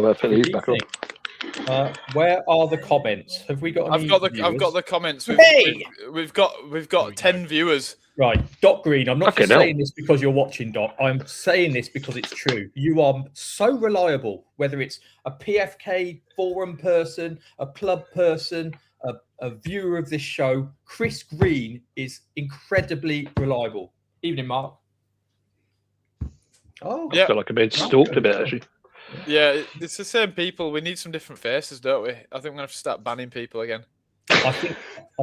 Well, I'll put these back on. Where are the comments? Have we got any? I've got the comments. We've got 10 viewers. Right, Doc Green. I'm not just saying this because you're watching, Doc. I'm saying this because it's true. You are so reliable. Whether it's a PFK forum person, a club person, a viewer of this show, Chris Green is incredibly reliable. Evening, Mark. Oh, I feel like I'm being stalked a bit, actually. Yeah, it's the same people. We need some different faces, don't we? I think we're gonna have to start banning people again. I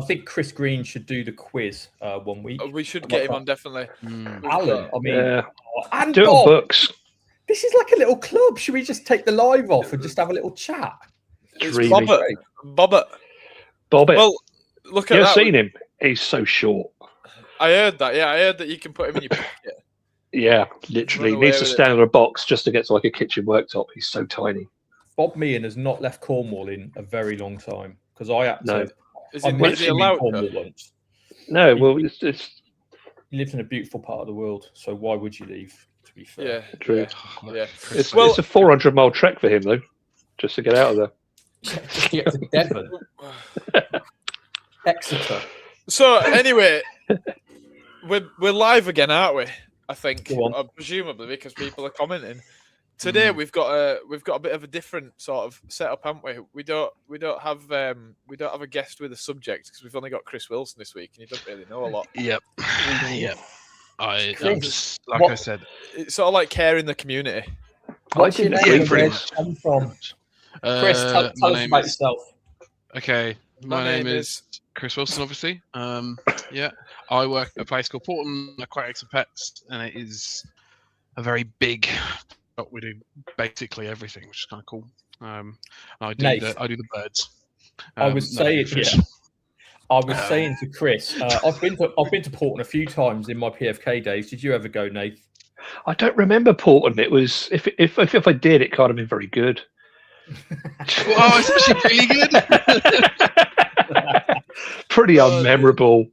think Chris Green should do the quiz 1 week. We should get him on, definitely. Alan, I mean, and do it on books. This is like a little club. Should we just take the live off and just have a little chat? Bobbert. Well, look at that. You've seen him. He's so short. I heard that. Yeah, I heard that you can put him in your pocket. Yeah, literally. He needs to stand on a box just to get to like a kitchen worktop. He's so tiny. Bob Meehan has not left Cornwall in a very long time because I had to. Is he allowed to? Once. No, well, it's he lives in a beautiful part of the world, so why would you leave? To be fair, yeah, true. Yeah. It's a 400-mile trek for him though, just to get out of there. Just to get to Devon, Exeter. So anyway, we're live again, aren't we? I think, presumably because people are commenting. Today we've got a bit of a different sort of setup, haven't we? We don't have a guest with a subject because we've only got Chris Wilson this week, and you don't really know a lot. Yep. I said, it's sort of like care in the community. What's your name? Where come from? Chris, tell us about yourself. Okay, my name is Chris Wilson, obviously. I work at a place called Portland Aquatics and Pets, and it is a very big. But we do basically everything, which is kind of cool. I do the birds. I was saying to Chris, I've been to Portland a few times in my PFK days. Did you ever go, Nath? I don't remember Portland. It was if I did, it can't have been very good. It's actually really good. Pretty unmemorable.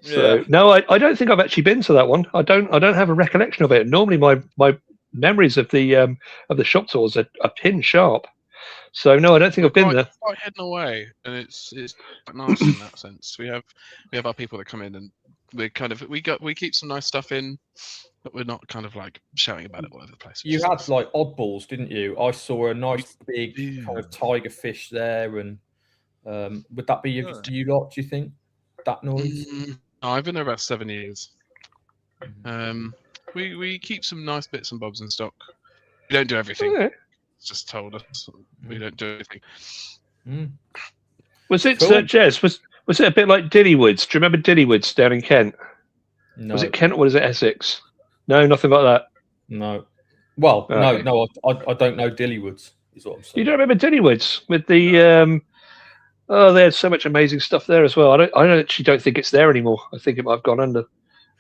So no, I don't think I've actually been to that one. I don't have a recollection of it. Normally my memories of the shop tours are pin sharp. So no, I don't think I've been there. Quite heading away, and it's quite nice in that sense. We have our people that come in, and we keep some nice stuff in, but we're not kind of like shouting about it all over the place. You had like oddballs, didn't you? I saw a nice big kind of tiger fish there, and would that be you lot? Do you think that noise? No, I've been there about 7 years. We keep some nice bits and bobs in stock. We don't do everything. Okay. It's just told us we don't do anything. Was it Jez? Was it a bit like Dillywoods? Do you remember Dillywoods down in Kent? No. Was it Kent or was it Essex? No, nothing like that. No. Well, okay. no, I don't know Dillywoods. Is what I'm saying. You don't remember Dillywoods with the? They had so much amazing stuff there as well. I actually don't think it's there anymore. I think it might have gone under.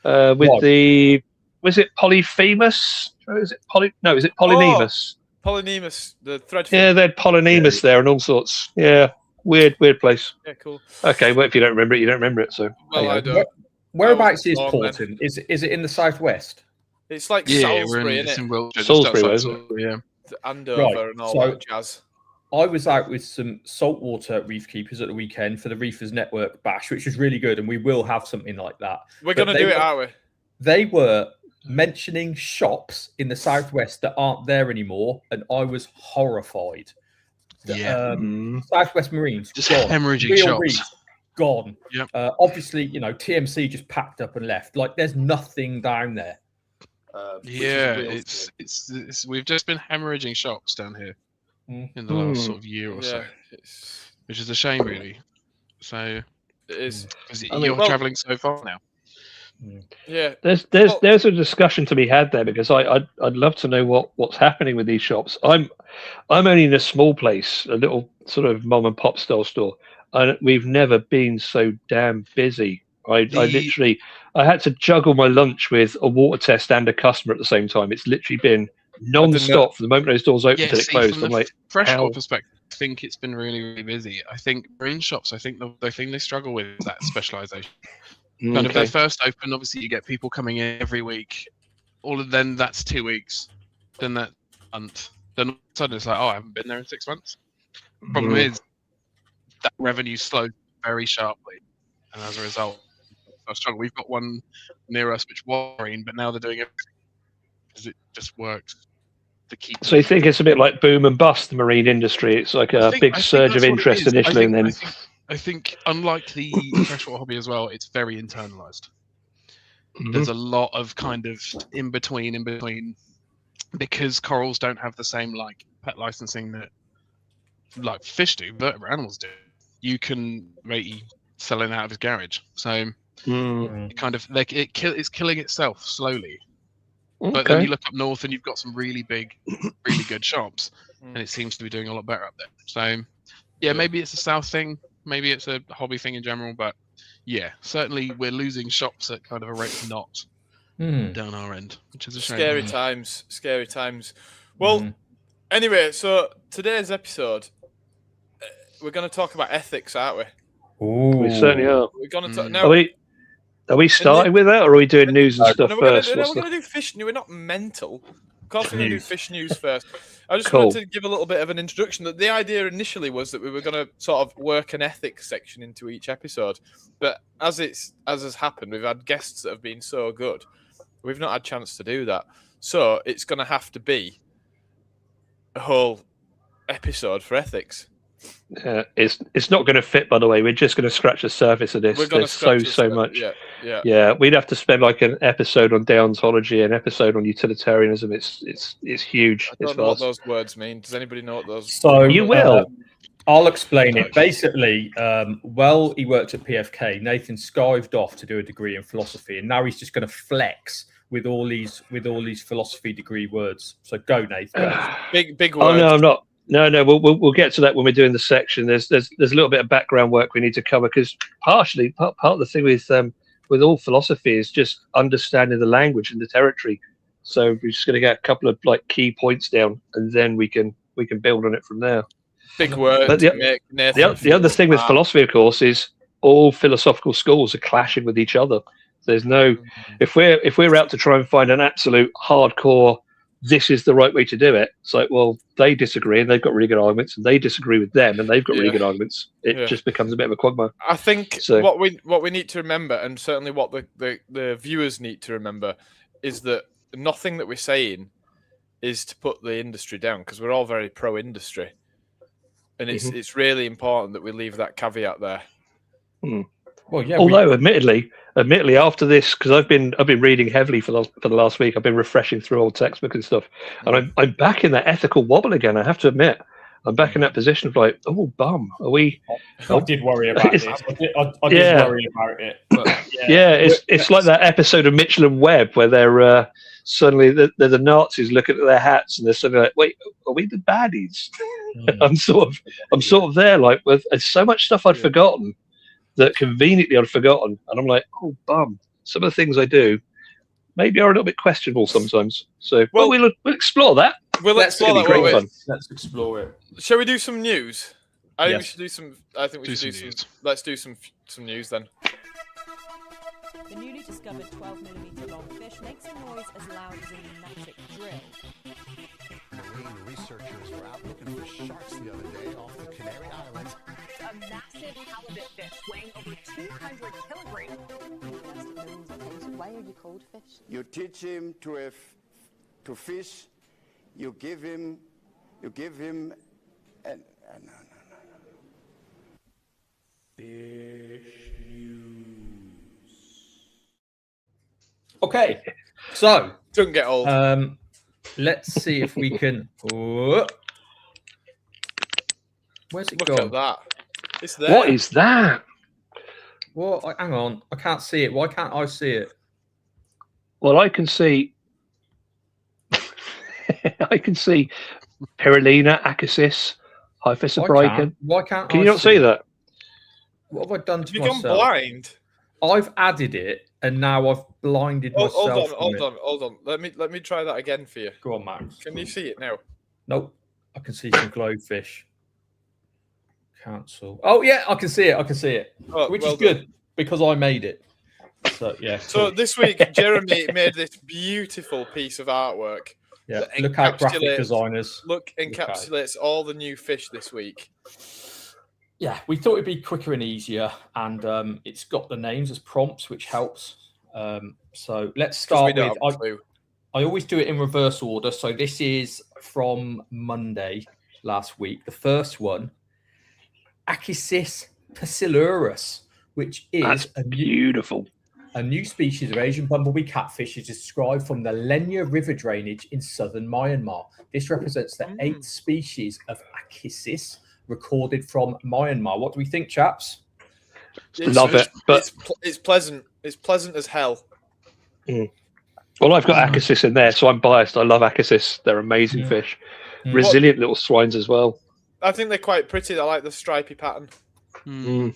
Was it Polyphemus? Is it Polynemus? Polynemus, the threadfin. Yeah, they had Polynemus there and all sorts. Yeah, weird place. Yeah, cool. Okay, well, if you don't remember it, you don't remember it. So, I don't. Whereabouts is Portland? Is it in the southwest? It's like Salisbury, it's in Wiltshire. Salisbury, yeah. Andover and all that jazz. I was out with some saltwater reef keepers at the weekend for the Reefers Network bash, which was really good, and we will have something like that. We're going to do it, aren't we? They were mentioning shops in the southwest that aren't there anymore, and I was horrified. Southwest Marines just hemorrhaging shops. Reefs, gone. Yep. Obviously, TMC just packed up and left. Like there's nothing down there. It's we've just been hemorrhaging shops down here in the last sort of year or so, which is a shame, really. So it is. You're travelling so far now. Yeah, there's a discussion to be had there because I'd love to know what's happening with these shops. I'm only in a small place, a little sort of mom and pop style store, and we've never been so damn busy. I had to juggle my lunch with a water test and a customer at the same time. It's literally been non-stop from the moment those doors open till it closed. From a freshwater perspective, I think it's been really, really busy. I think marine shops, the thing they struggle with is that specialisation. Kind of they first open, obviously you get people coming in every week. Then that's 2 weeks. Then that month. then all of a sudden it's like, oh, I haven't been there in 6 months. Problem is that revenue slowed very sharply, and as a result, I struggle. We've got one near us which was worrying, but now they're doing it because it just works to keep. So you think it's a bit like boom and bust, the marine industry? It's like a big surge of interest initially, and then I think unlike the freshwater hobby as well, it's very internalized. There's a lot of kind of in between, because corals don't have the same like pet licensing that like fish do, vertebrate animals do. You can rate selling out of his garage, so kind of like it's killing itself slowly. But then you look up north and you've got some really big, really good shops, and it seems to be doing a lot better up there. So yeah, maybe it's a south thing, maybe it's a hobby thing in general, but yeah, certainly we're losing shops at kind of a rate not down our end, which is a shame. Scary times. Well, anyway, so today's episode, we're going to talk about ethics, aren't we? Ooh. We certainly are. We're going to talk now. Are we starting with that, or are we doing news and stuff first? We're going to do fish news. We're not mental. Of course, we're going to do fish news first. I just wanted to give a little bit of an introduction. That the idea initially was that we were going to sort of work an ethics section into each episode, but as has happened, we've had guests that have been so good, we've not had a chance to do that. So it's going to have to be a whole episode for ethics. It's not going to fit, by the way. We're just going to scratch the surface of this. There's so much. Yeah. We'd have to spend like an episode on deontology, an episode on utilitarianism. It's huge. I don't know what those words mean. Does anybody know what those? So you will. I'll explain it. Basically, while he worked at PFK, Nathan skived off to do a degree in philosophy, and now he's just going to flex with all these philosophy degree words. So go, Nathan. Big words. Oh no, I'm not. No. We'll get to that when we're doing the section. There's a little bit of background work we need to cover, because part of the thing with all philosophy is just understanding the language and the territory. So we're just going to get a couple of like key points down, and then we can build on it from there. Big word. But the other thing with philosophy, of course, is all philosophical schools are clashing with each other. There's no, if we're out to try and find an absolute hardcore, this is the right way to do it. It's like, well, they disagree and they've got really good arguments, and they disagree with them and they've got really good arguments. It just becomes a bit of a quagmire. I think what we need to remember, and certainly what the viewers need to remember, is that nothing that we're saying is to put the industry down, because we're all very pro-industry, and it's really important that we leave that caveat there. Well, yeah. Although, admittedly, after this, because I've been reading heavily for the last week, I've been refreshing through old textbook and stuff, and I'm back in that ethical wobble again. I have to admit, I'm back in that position of like, oh, bum, are we? I did worry about this. I did worry about it. But it's like that episode of Mitchell and Webb where they're suddenly they're the Nazis looking at their hats, and they're suddenly like, wait, are we the baddies? I'm sort of there, like, with so much stuff I'd forgotten. That conveniently I'd forgotten, and I'm like, oh, bum. Some of the things I do maybe are a little bit questionable sometimes. So, we'll explore that. Let's explore that. Let's explore it. Shall we do some news? I think we should do some. Let's do some news then. The newly discovered 12mm long fish makes a noise as loud as a pneumatic drill. Marine researchers were out looking for sharks the other day off the Canary Islands. A massive halibut fish weighing over 200 kilograms. Why are you called fish? You teach him to fish. You give him no. Fish news. Okay, so don't get old. Let's see if we can. Where's it gone? Look at that. It's there. What is that? Well, hang on. I can't see it. Why can't I see it? Well, I can see. I can see Perillina, Acasis, Hyphisobricon. Why can't Can you not see that? What have I done to You've myself? gone blind. I've added it, and now I've blinded myself. Hold on. Let me try that again for you. Go on, Max. Can you see it now? Nope. I can see some glowfish. Cancel. Oh yeah, I can see it. Oh, which is good because I made it. So yeah. So this week, Jeremy made this beautiful piece of artwork Yeah, look out, graphic designers. Encapsulates all the new fish this week. Yeah, we thought it'd be quicker and easier, and it's got the names as prompts, which helps. So let's start with. I always do it in reverse order. So this is from Monday last week. The first one, Achysis pacilurus, which is beautiful. A new species of Asian bumblebee catfish is described from the Lenya River drainage in southern Myanmar. This represents the 8th species of Achysis recorded from Myanmar. What do we think, chaps? Love it, but it's pleasant. It's pleasant as hell. Well, I've got Achysis in there, so I'm biased. I love Achysis. They're amazing fish. Resilient little swines as well. I think they're quite pretty. I like the stripy pattern. I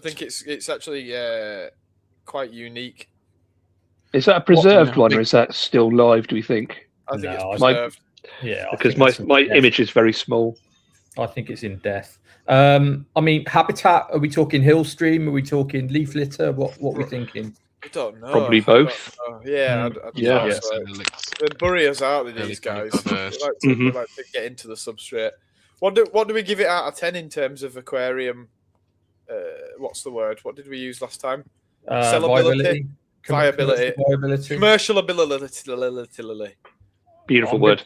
think it's actually quite unique. Is that a preserved one, or is that still live, do we think? I think it's preserved. Because my image is very small. I think it's in death. I mean, habitat, are we talking hill stream? Are we talking leaf litter? What are we thinking? I don't know. Probably both. Yeah. They bury us out, these guys. They like to get into the substrate. What do we give it out of 10 in terms of aquarium? What's the word? What did we use last time? Sellability, viability, commercial ability. Beautiful word.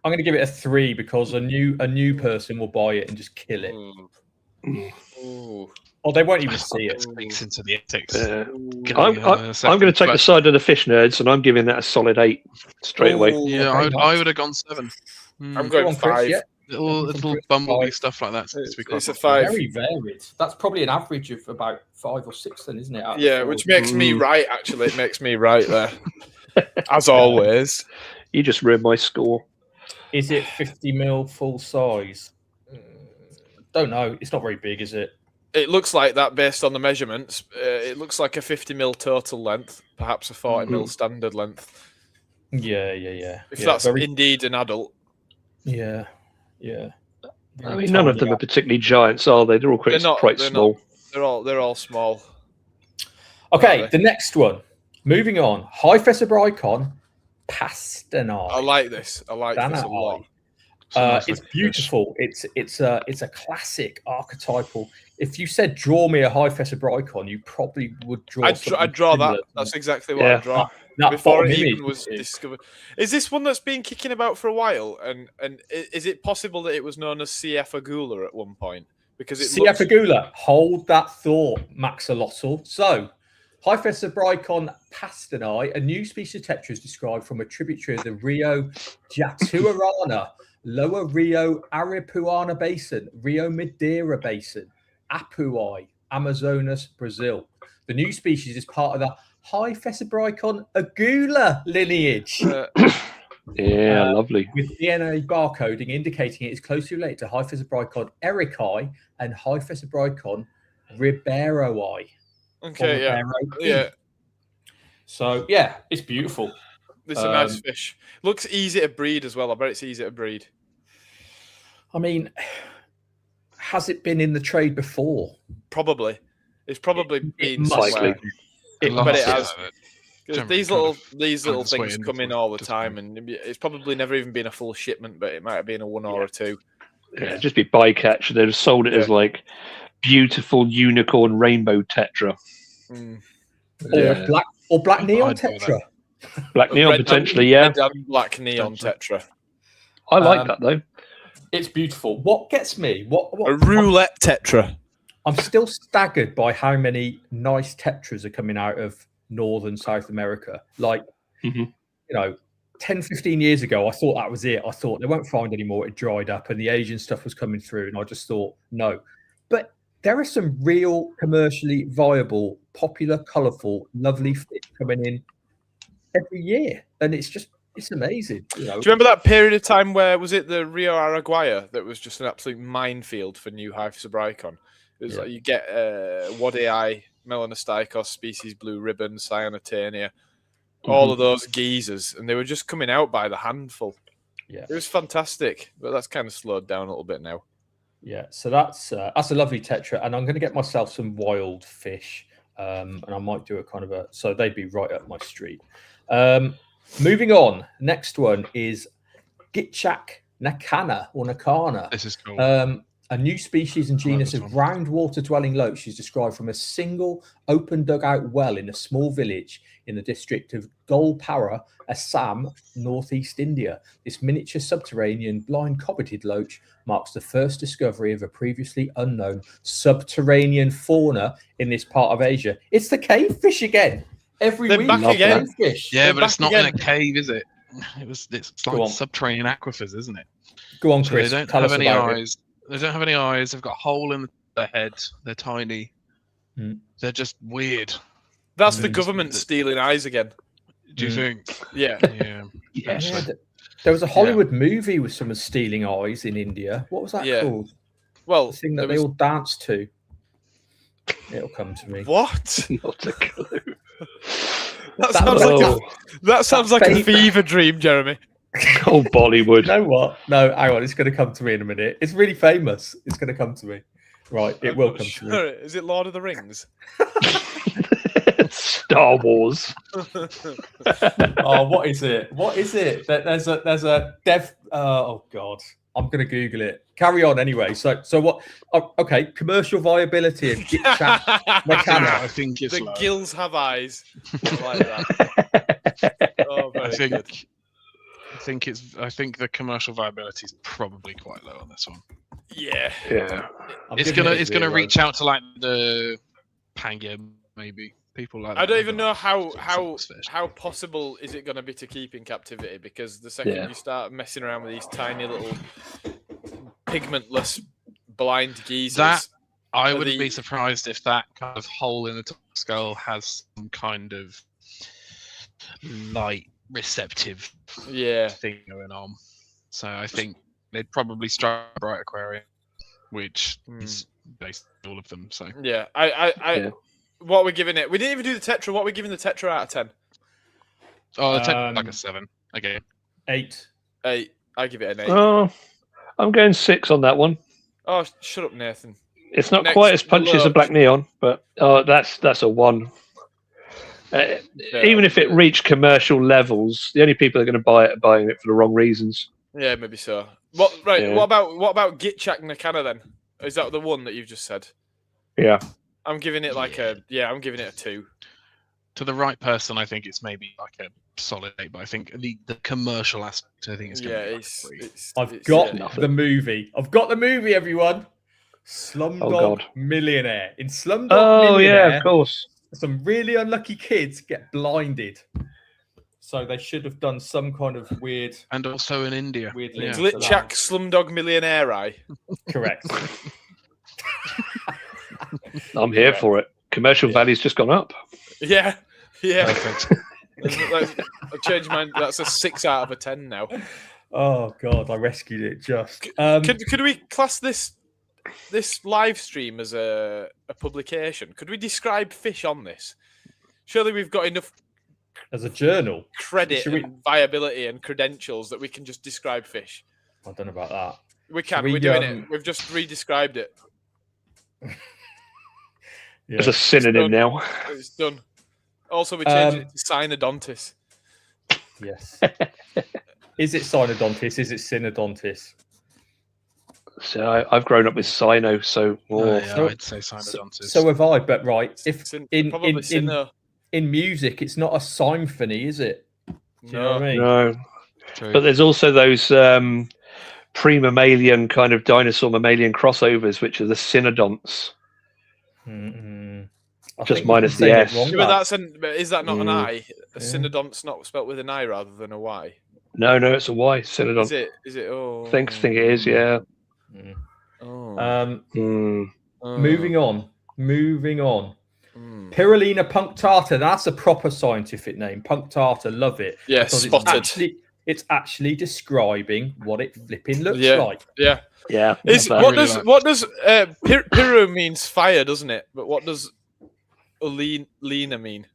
I'm going to give it a 3 because a new person will buy it and just kill it. Or they won't even see it. Speaks into the ethics. I'm going to take the side of the fish nerds, and I'm giving that a solid 8 straight away. Yeah, I would have gone 7. I'm going 5. Little bumblebee stuff like that. It's a 5. Very varied. That's probably an average of about 5 or 6, then, isn't it? Yeah, which makes me right. Actually, it makes me right there, as always. You just ruined my score. Is it 50 mil full size? Don't know. It's not very big, is it? It looks like that based on the measurements. It looks like a 50 mil total length, perhaps a 40 mil standard length. Yeah. If that's indeed an adult. Yeah. I mean, none of them are particularly giants, are they? They're all quite small. They're all small. Okay, the next one. Moving on. Hyphesibrycon pastanae. I like this. I like this a lot. It's beautiful. It's a classic archetypal. If you said draw me a Hyphesibrycon, you probably would draw. I'd draw that. That's exactly what I'd draw. Before it even was discovered. Is this one that's been kicking about for a while? And is it possible that it was known as CF Agula at one point? Because CF Agula, hold that thought, Maxolotl. So, Hyphesibrycon pastanae, a new species of tetra, is described from a tributary of the Rio Jatuarana, Lower Rio Aripuana Basin, Rio Madeira Basin, Apuai, Amazonas, Brazil. The new species is part of the Hyphesibrycon agula lineage. Lovely. With DNA barcoding indicating it is closely related to Hyphesibrycon erici and Hyphesibrycon ribeiroi. Okay, yeah. So, yeah, it's beautiful. It's a nice fish. Looks easy to breed as well. I bet it's easy to breed. I mean, has it been in the trade before? Probably. It's probably been somewhere. But it has. These little things come in all the time, and it's probably never even been a full shipment, but it might have been a 1 or 2. Yeah, just be bycatch. They've sold it as like beautiful unicorn rainbow tetra. Or black neon tetra. Black neon potentially, yeah. Red and black neon tetra. I like that though. It's beautiful. What gets me? A roulette tetra. I'm still staggered by how many nice tetras are coming out of Northern South America. Like, 10, 15 years ago, I thought that was it. I thought they won't find any more. It dried up and the Asian stuff was coming through. And I just thought, no. But there are some real commercially viable, popular, colourful, lovely fish coming in every year. And it's amazing. Do you remember that period of time where, was it the Rio Araguaia that was just an absolute minefield for new Hyphesibrycon? It was like you get Wadii, Melanostykos, species blue ribbon, Cyanotania, all of those geezers, and they were just coming out by the handful. Yeah, it was fantastic, but that's kind of slowed down a little bit now. Yeah, so that's a lovely tetra, and I'm going to get myself some wild fish, and I might do a kind of so they'd be right up my street. Moving on, next one is Gitchak nakana or nakana. This is cool. A new species and genus of groundwater-dwelling loach is described from a single open dugout well in a small village in the district of Golpara, Assam, northeast India. This miniature subterranean blind-coveted loach marks the first discovery of a previously unknown subterranean fauna in this part of Asia. It's the cave fish again. Every week, back again. Fish. Yeah, They're but it's not again. in a cave, is it? It's like subterranean aquifers, isn't it? Go on, So Chris. they don't tell have us any about eyes. They don't have any eyes. They've got a hole in their head. They're tiny. They're just weird. That's the government stealing eyes again. Do you think? Yeah. Yeah. There was a Hollywood movie with someone stealing eyes in India. What was that called? Well, the thing that they all danced to. It'll come to me. What? Not a clue. That sounds like a fever dream, Jeremy. Oh, Bollywood. You know what? No, hang on. It's going to come to me in a minute. It's really famous. It's going to come to me. Right, it will come to me. Is it Lord of the Rings? Star Wars. Oh, what is it? What is it? There's a dev. Oh God, I'm going to Google it. Carry on anyway. So what? Oh, okay, commercial viability of Gitchak nakana. I think it's the low. gills have eyes. Like that. Oh, very good. I think the commercial viability is probably quite low on this one. Yeah. It's gonna reach out to like the Pangaea, maybe people like. I don't even know how possible is it going to be to keep in captivity, because the second you start messing around with these tiny little pigmentless blind geezers, that I wouldn't be surprised if that kind of hole in the top skull has some kind of light receptive thing going on. So I think they'd probably strike a bright aquarium, which is basically all of them. So what are we giving it? We didn't even do the Tetra. What are we giving the Tetra out of 10? Oh, the Tetra like a 7 again. 8. I give it an 8. Oh, I'm going 6 on that one. Oh, shut up, Nathan. It's not quite as punchy as a Black Neon, but that's a 1. Even if it reached commercial levels, the only people that are going to buy it are buying it for the wrong reasons. Yeah, maybe so. What about Gitchak nakana then? Is that the one that you've just said? Yeah. I'm giving it I'm giving it a 2. To the right person, I think it's maybe like a solid 8, but I think the commercial aspect, I think it's going to be like a 3. I've got the movie. I've got the movie, everyone. Slumdog Millionaire. In Slumdog Millionaire, yeah, of course. Some really unlucky kids get blinded. So they should have done some kind of weird... And also in India. Gitchak Slumdog Millionaire eye. Correct. I'm here for it. Commercial value's just gone up. Yeah. Perfect. I've changed mine. That's a 6 out of a 10 now. Oh, God, I rescued it just. Could we class this live stream as a publication? Could we describe fish on this? Surely we've got enough as a journal credit and viability and credentials that we can just describe fish. I don't know about that. We can. We're doing it. We've just re-described it. As a synonym now. It's done. Also, we changed it to synodontis. Yes. Is it synodontis? Is it synodontis? So I've grown up with Sino, so I'd say synodontis. So have I, but right, if in music, it's not a symphony, is it? Do you know what I mean? No. True. But there's also those pre-mammalian kind of dinosaur-mammalian crossovers, which are the synodonts. Just minus the S. But is that not an I? A synodont's not spelt with an I rather than a Y. No, it's a Y. Synodont. Is it? Oh, I think it is. Yeah. Moving on. Pyrrolina punctata. That's a proper scientific name. Punctata. Love it. Yeah, spotted. It's actually describing what it flipping looks like. Yeah. Yeah. What does pyro means fire, doesn't it? But what does Lena mean?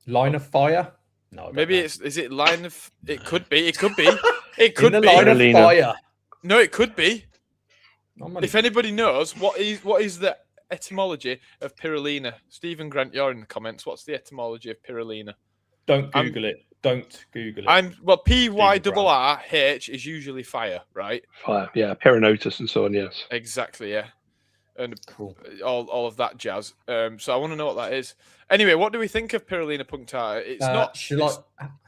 Line of fire? No. Maybe is it line of? It could be. It could be. It could be line of fire. No, it could be. If anybody knows what is the etymology of Pyrrolina, Stephen Grant, you're in the comments. What's the etymology of Pyrrolina? Don't Google it. Don't Google it. PYRRH is usually fire, right? Fire, yeah, perinotus and so on. Yes, exactly, yeah, and cool. all of that jazz. So I want to know what that is. Anyway, what do we think of Pyrrolina punctata? It's not.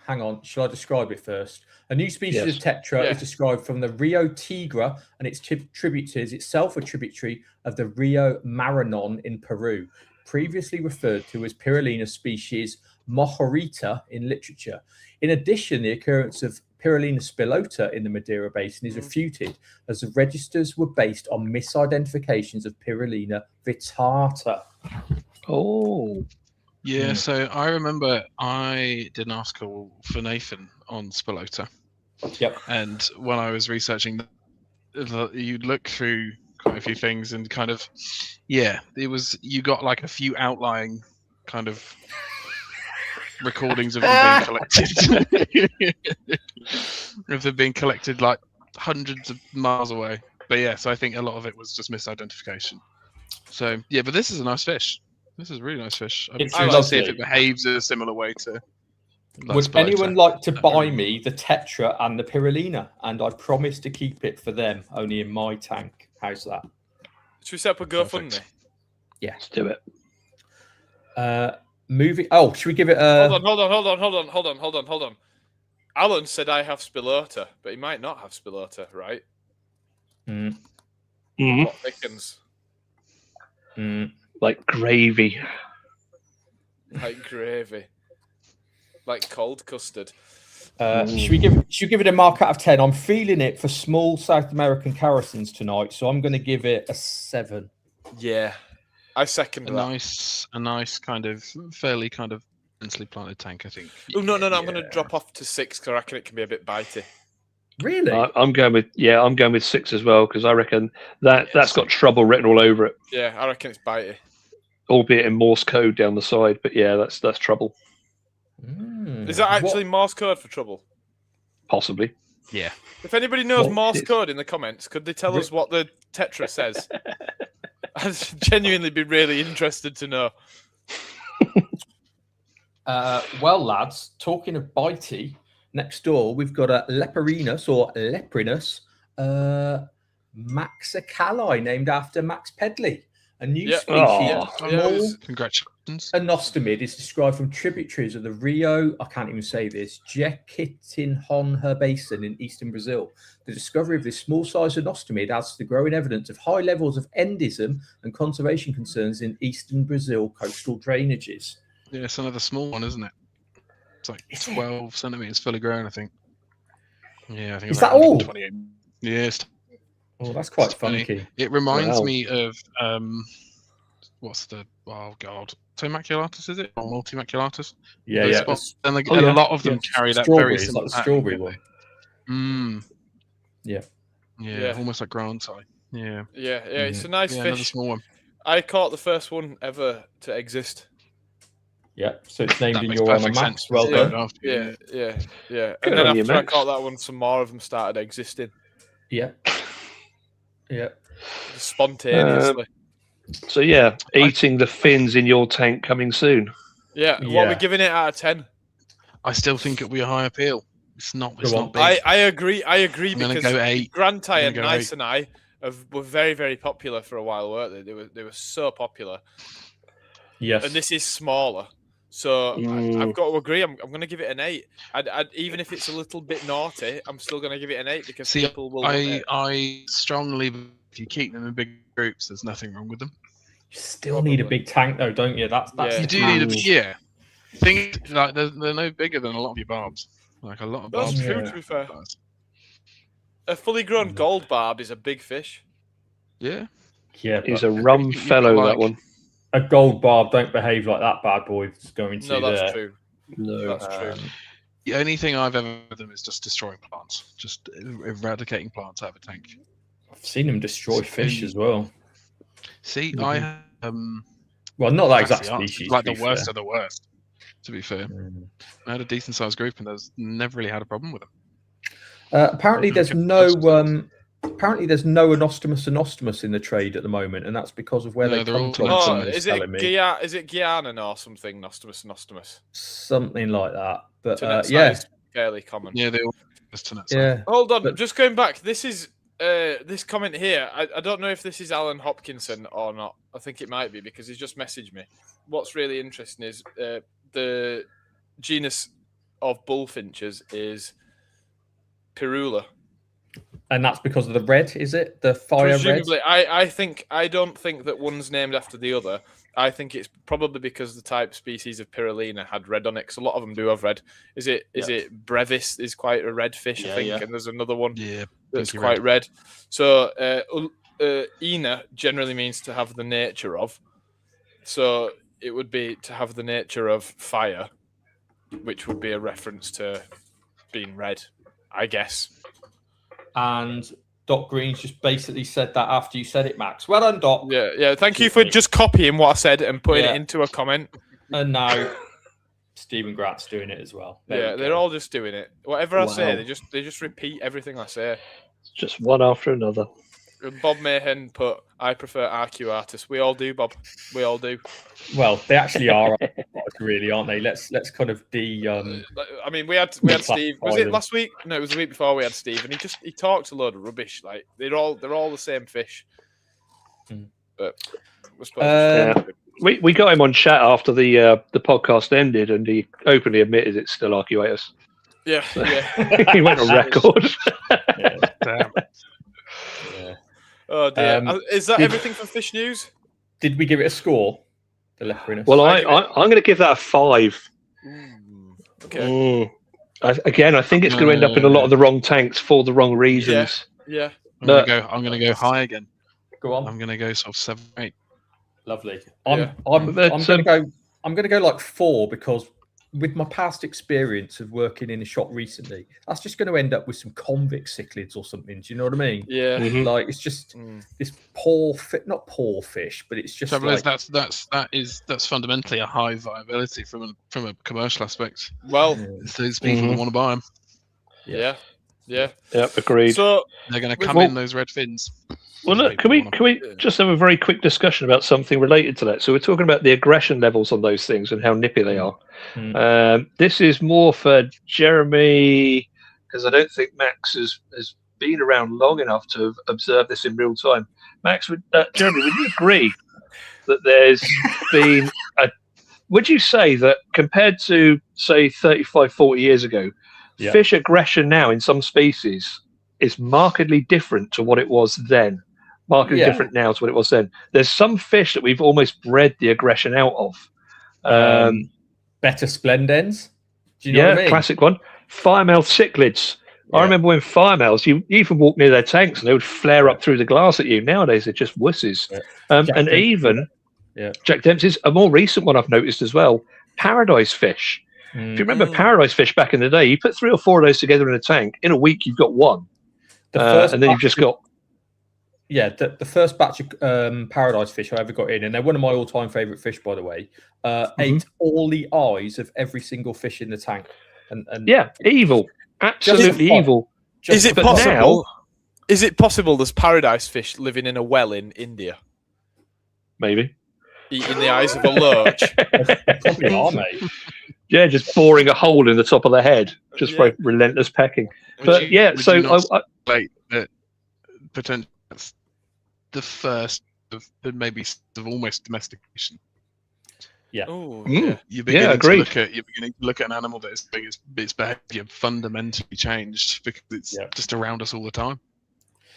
Hang on. Shall I describe it first? A new species of tetra is described from the Rio Tigre and its tributaries, itself a tributary of the Rio Maranon in Peru, previously referred to as Pyrrolina species Mojorita in literature. In addition, the occurrence of Pyrrolina spilota in the Madeira Basin is refuted, as the registers were based on misidentifications of Pyrrolina vittata. Oh. Yeah, so I remember I did an article for Nathan on spilota. Yep. And when I was researching, you'd look through quite a few things and kind of, you got like a few outlying kind of recordings of them being collected. Of them being collected like hundreds of miles away. But yeah, so I think a lot of it was just misidentification. So yeah, but this is a nice fish. This is a really nice fish. I'd like to see if it behaves in a similar way to. Would anyone like to buy me the tetra and the Pyrrolina? And I promise to keep it for them, only in my tank. How's that? Should we set up a GoFundMe? Yeah, let's do it. Moving. Oh, should we give it a? Hold on. Alan said I have spilota, but he might not have spilota, right? What thickens? Like gravy. Like gravy. Like cold custard. Should we give it a mark out of 10? I'm feeling it for small South American Carasons tonight, so I'm going to give it a 7. Yeah, I second that. A nice kind of fairly kind of densely planted tank, I think. Oh no! I'm going to drop off to 6 because I reckon it can be a bit bitey. Really? I'm going with 6 as well because I reckon that's got trouble written all over it. Yeah, I reckon it's bitey. Albeit in Morse code down the side, but yeah, that's trouble. Is that actually Morse code for trouble? Possibly. Yeah. If anybody knows Morse code in the comments, could they tell us what the tetra says? I'd genuinely be really interested to know. Well, lads, talking of bitey, next door we've got a Leprinus or Leprinus maxicali, named after Max Pedley. A new species, congratulations. Anostomid is described from tributaries of the Rio, I can't even say this, Jequitinhonha Basin in eastern Brazil. The discovery of this small-sized anostomid adds to the growing evidence of high levels of endism and conservation concerns in eastern Brazil coastal drainages. Yeah, it's another small one, isn't it? It's like 12 centimeters fully grown, I think. Yeah, I think. Is that all? Yes. Oh, that's quite funky. It reminds me of what's the Tomaculatus, is it? Or Multimaculatus? Yeah. And a lot of them carry that very similar like the strawberry one. Yeah, almost like Grant's eye. Yeah, it's a nice fish. Another small one. I caught the first one ever to exist. Yeah, so it's named in your honor, Max. Well done. Yeah. And then after I caught that one, some more of them started existing. Yeah. Spontaneously. So yeah, eating the fins in your tank coming soon. Yeah. What are we giving it out of 10? I still think it'll be a high appeal. It's not big. I agree because go 8. Grantai and Nice and I were very, very popular for a while, weren't they? They were so popular. Yes. And this is smaller. So I've got to agree. I'm going to give it an 8. Even if it's a little bit naughty, I'm still going to give it an 8 because people will. I strongly, if you keep them in big groups, there's nothing wrong with them. You still need a big tank, though, don't you? That's you do need a Things like they're no bigger than a lot of your barbs. Like a lot of barbs. That's true. To be fair, a fully grown gold barb is a big fish. Yeah. He's a rum fellow. That one. A gold barb don't behave like that bad boy. It's going to. No, that's true. No, that's true. The only thing I've ever with them is just destroying plants, just eradicating plants out of a tank. I've seen them destroy fish as well. See, I well, not that exact species. Like the worst of the worst. To be fair, I had a decent sized group, and there's never really had a problem with them. Apparently, there's no apparently there's no anostomus in the trade at the moment, and that's because of where they come from. Oh, is it Guyana or something? Nostomus. Something like that. But yeah, fairly common. Yeah, they all. Yeah. Hold on, just going back. This is this comment here. I don't know if this is Alan Hopkinson or not. I think it might be because he's just messaged me. What's really interesting is the genus of bullfinches is Pirula. And that's because of the red, is it? The fire Presumably, red? I don't think that one's named after the other. I think it's probably because the type species of Pirulina had red on it, because a lot of them do have red. Is it Brevis is quite a red fish, I think, and there's another one that's quite red. So Ina generally means to have the nature of. So it would be to have the nature of fire, which would be a reference to being red, I guess. And Doc Green's just basically said that after you said it, Max. Well done, Doc. Yeah. Thank you for just copying what I said and putting it into a comment. And now Stephen Grant's doing it as well. They're all just doing it. Whatever I say, they just repeat everything I say. It's just one after another. And Bob Mayhen put, "I prefer RQ artists." We all do, Bob. We all do. Well, they actually are, really, aren't they? Let's kind of I mean, we had Steve. Was it last week? No, it was the week before. We had Steve, and he talked a load of rubbish. Like they're all the same fish. But we got him on chat after the podcast ended, and he openly admitted it's still Arcuatus. Yeah, so he went on record. Damn. Yeah. Oh dear! Is that everything for fish news? Did we give it a score? The Leprinus. Well, I'm going to give that a 5. Okay. Again, I think it's going to end up in a lot of the wrong tanks for the wrong reasons. Yeah. I'm going to go high again. Go on. I'm going to go sort of 7, 8. Lovely. I'm going to go like 4 because with my past experience of working in a shop recently, that's just going to end up with some convict cichlids or something. Do you know what I mean? Yeah. Like it's just this not poor fish, but it's just like, that's fundamentally a high viability from a commercial aspect. Well, those people want to buy them. Yeah. Agreed. So they're going to come in those red fins. Well, look, can we just have a very quick discussion about something related to that? So we're talking about the aggression levels on those things and how nippy they are. This is more for Jeremy, because I don't think Max has been around long enough to have observed this in real time. Max, Jeremy, would you agree that there's been would you say that compared to, say, 35, 40 years ago, fish aggression now in some species is markedly different to what it was then? Markedly different now to what it was then. There's some fish that we've almost bred the aggression out of. Better splendens. Do you know what I mean? Classic one. Firemouth cichlids. I remember when firemouths, you even walk near their tanks and they would flare up through the glass at you. Nowadays, they're just wusses. And even Jack Dempsey's, a more recent one I've noticed as well, paradise fish. If you remember paradise fish back in the day, you put 3 or 4 of those together in a tank. In a week, you've got one. And then you've just got... Yeah, the first batch of paradise fish I ever got in, and they're one of my all-time favourite fish, by the way, ate all the eyes of every single fish in the tank. And evil. Absolutely evil. Is it possible? Is it possible there's paradise fish living in a well in India? Maybe. Eating the eyes of a lurch. Probably are, mate. Yeah, just boring a hole in the top of the head, just by relentless pecking. But potentially that's the first of maybe of almost domestication. Yeah. You're beginning to look at an animal that is its behaviour fundamentally changed because it's just around us all the time.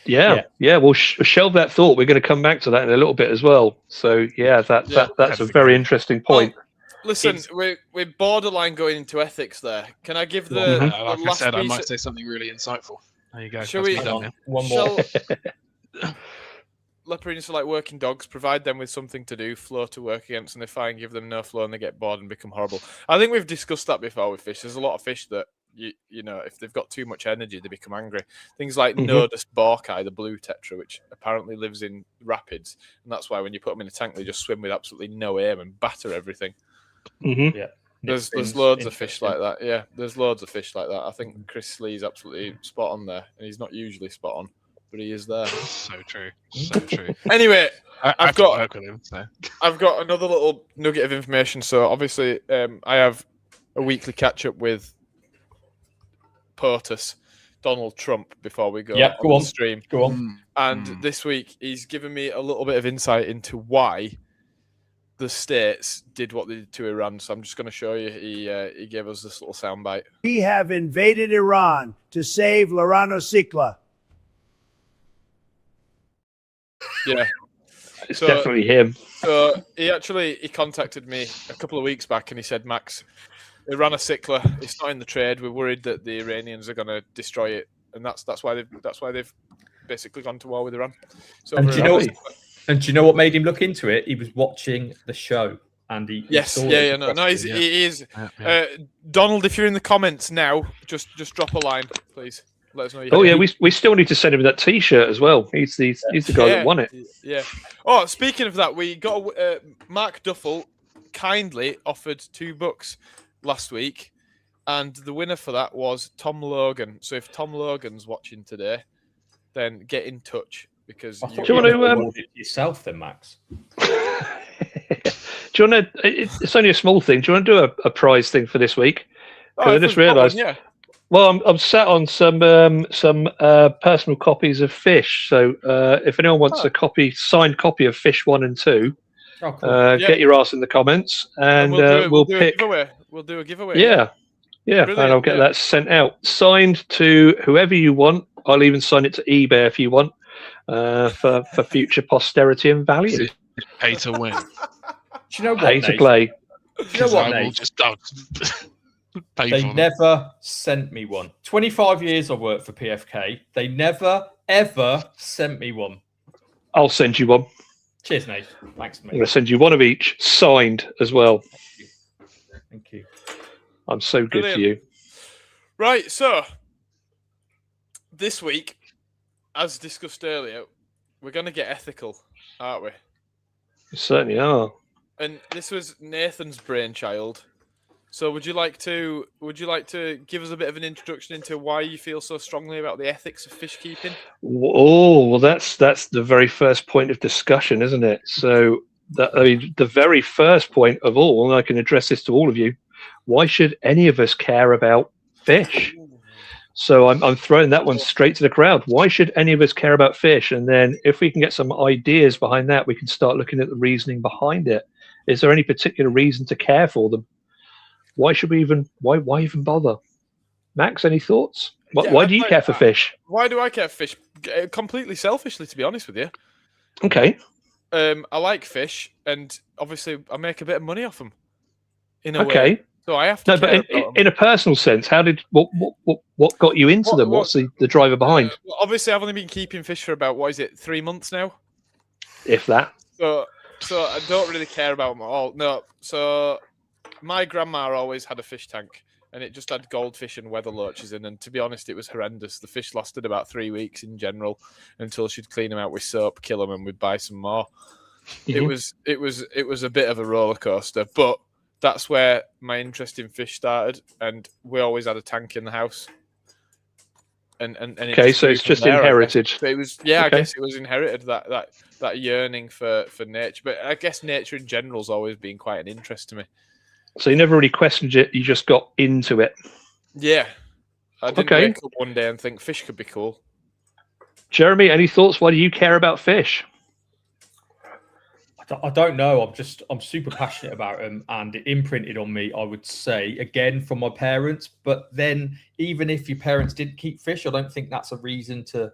We'll shelve that thought. We're going to come back to that in a little bit as well. So that's a very interesting point. Listen, we're borderline going into ethics there. Can I give the like last I said, I piece might say something really insightful. There you go. Shall we one more? Leopards are like working dogs. Provide them with something to do, flow to work against, and they find give them no flow and they get bored and become horrible. I think we've discussed that before with fish. There's a lot of fish that you know, if they've got too much energy, they become angry. Things like Nodus borkai, the blue tetra, which apparently lives in rapids, and that's why when you put them in a tank, they just swim with absolutely no aim and batter everything. There's loads of fish like that. Yeah, there's loads of fish like that. I think Chris Lee's absolutely spot on there, and he's not usually spot on. but he is there. So true. So true. Anyway, I've got to work with him. So. I've got another little nugget of information. So obviously, I have a weekly catch up with POTUS, Donald Trump, before we go on the stream. Go on. And this week, he's given me a little bit of insight into why the States did what they did to Iran. So I'm just going to show you. He gave us this little soundbite. We have invaded Iran to save Lorano Sikla. Yeah. It's definitely him. So he contacted me a couple of weeks back and he said, Max, Iran Sikla, it's not in the trade. We're worried that the Iranians are going to destroy it, and that's why they've basically gone to war with Iran. So and do you know what made him look into it? He was watching the show, and he he is. Donald, if you're in the comments now, just drop a line, please. Let us know. We still need to send him that T-shirt as well. He's the guy that won it. Yeah. Oh, speaking of that, we got Mark Duffel kindly offered $2 last week, and the winner for that was Tom Logan. So if Tom Logan's watching today, then get in touch because do you want to award it yourself then, Max? Do you want to? It's only a small thing. Do you want to do a prize thing for this week? I just realised. Well, I'm sat on some personal copies of Fish. So if anyone wants a signed copy of Fish 1 and 2, get your ass in the comments, and we'll pick. We'll do a giveaway. Yeah, and I'll get that sent out, signed to whoever you want. I'll even sign it to eBay if you want, for future posterity and value. Pay to win. Do you know what? Pay to play. Do you know what, Nate? They never sent me one. 25 years I've worked for PFK. They never, ever sent me one. I'll send you one. Cheers, Nate. Thanks, mate. I'm going to send you one of each, signed as well. Thank you. I'm so good for you. Right, so this week, as discussed earlier, we're going to get ethical, aren't we? You certainly are. And this was Nathan's brainchild. So would you like to give us a bit of an introduction into why you feel so strongly about the ethics of fish keeping? Oh, well, that's the very first point of discussion, isn't it? So the very first point of all, and I can address this to all of you, why should any of us care about fish? So I'm throwing that one straight to the crowd. Why should any of us care about fish? And then if we can get some ideas behind that, we can start looking at the reasoning behind it. Is there any particular reason to care for them? Why should we even? Why even bother? Max, any thoughts? Why do you care for fish? Why do I care for fish? Completely selfishly, to be honest with you. Okay. I like fish, and obviously I make a bit of money off them. In a way. So I have to. No, but in a personal sense, what got you into them? What's the driver behind? Well, obviously, I've only been keeping fish for about 3 months now. If that. So I don't really care about them at all. No. So my grandma always had a fish tank, and it just had goldfish and weather loaches in. And to be honest, it was horrendous. The fish lasted about 3 weeks in general until she'd clean them out with soap, kill them, and we'd buy some more. Mm-hmm. It was a bit of a roller coaster, but that's where my interest in fish started. And we always had a tank in the house. And okay, so it's just inherited. It was I guess it was inherited that yearning for nature. But I guess nature in general has always been quite an interest to me. So you never really questioned it, you just got into it. Yeah. I didn't wake up one day and think fish could be cool. Jeremy, any thoughts? Why do you care about fish? I don't know. I'm super passionate about them, and it imprinted on me, I would say, again, from my parents. But then even if your parents didn't keep fish, I don't think that's a reason to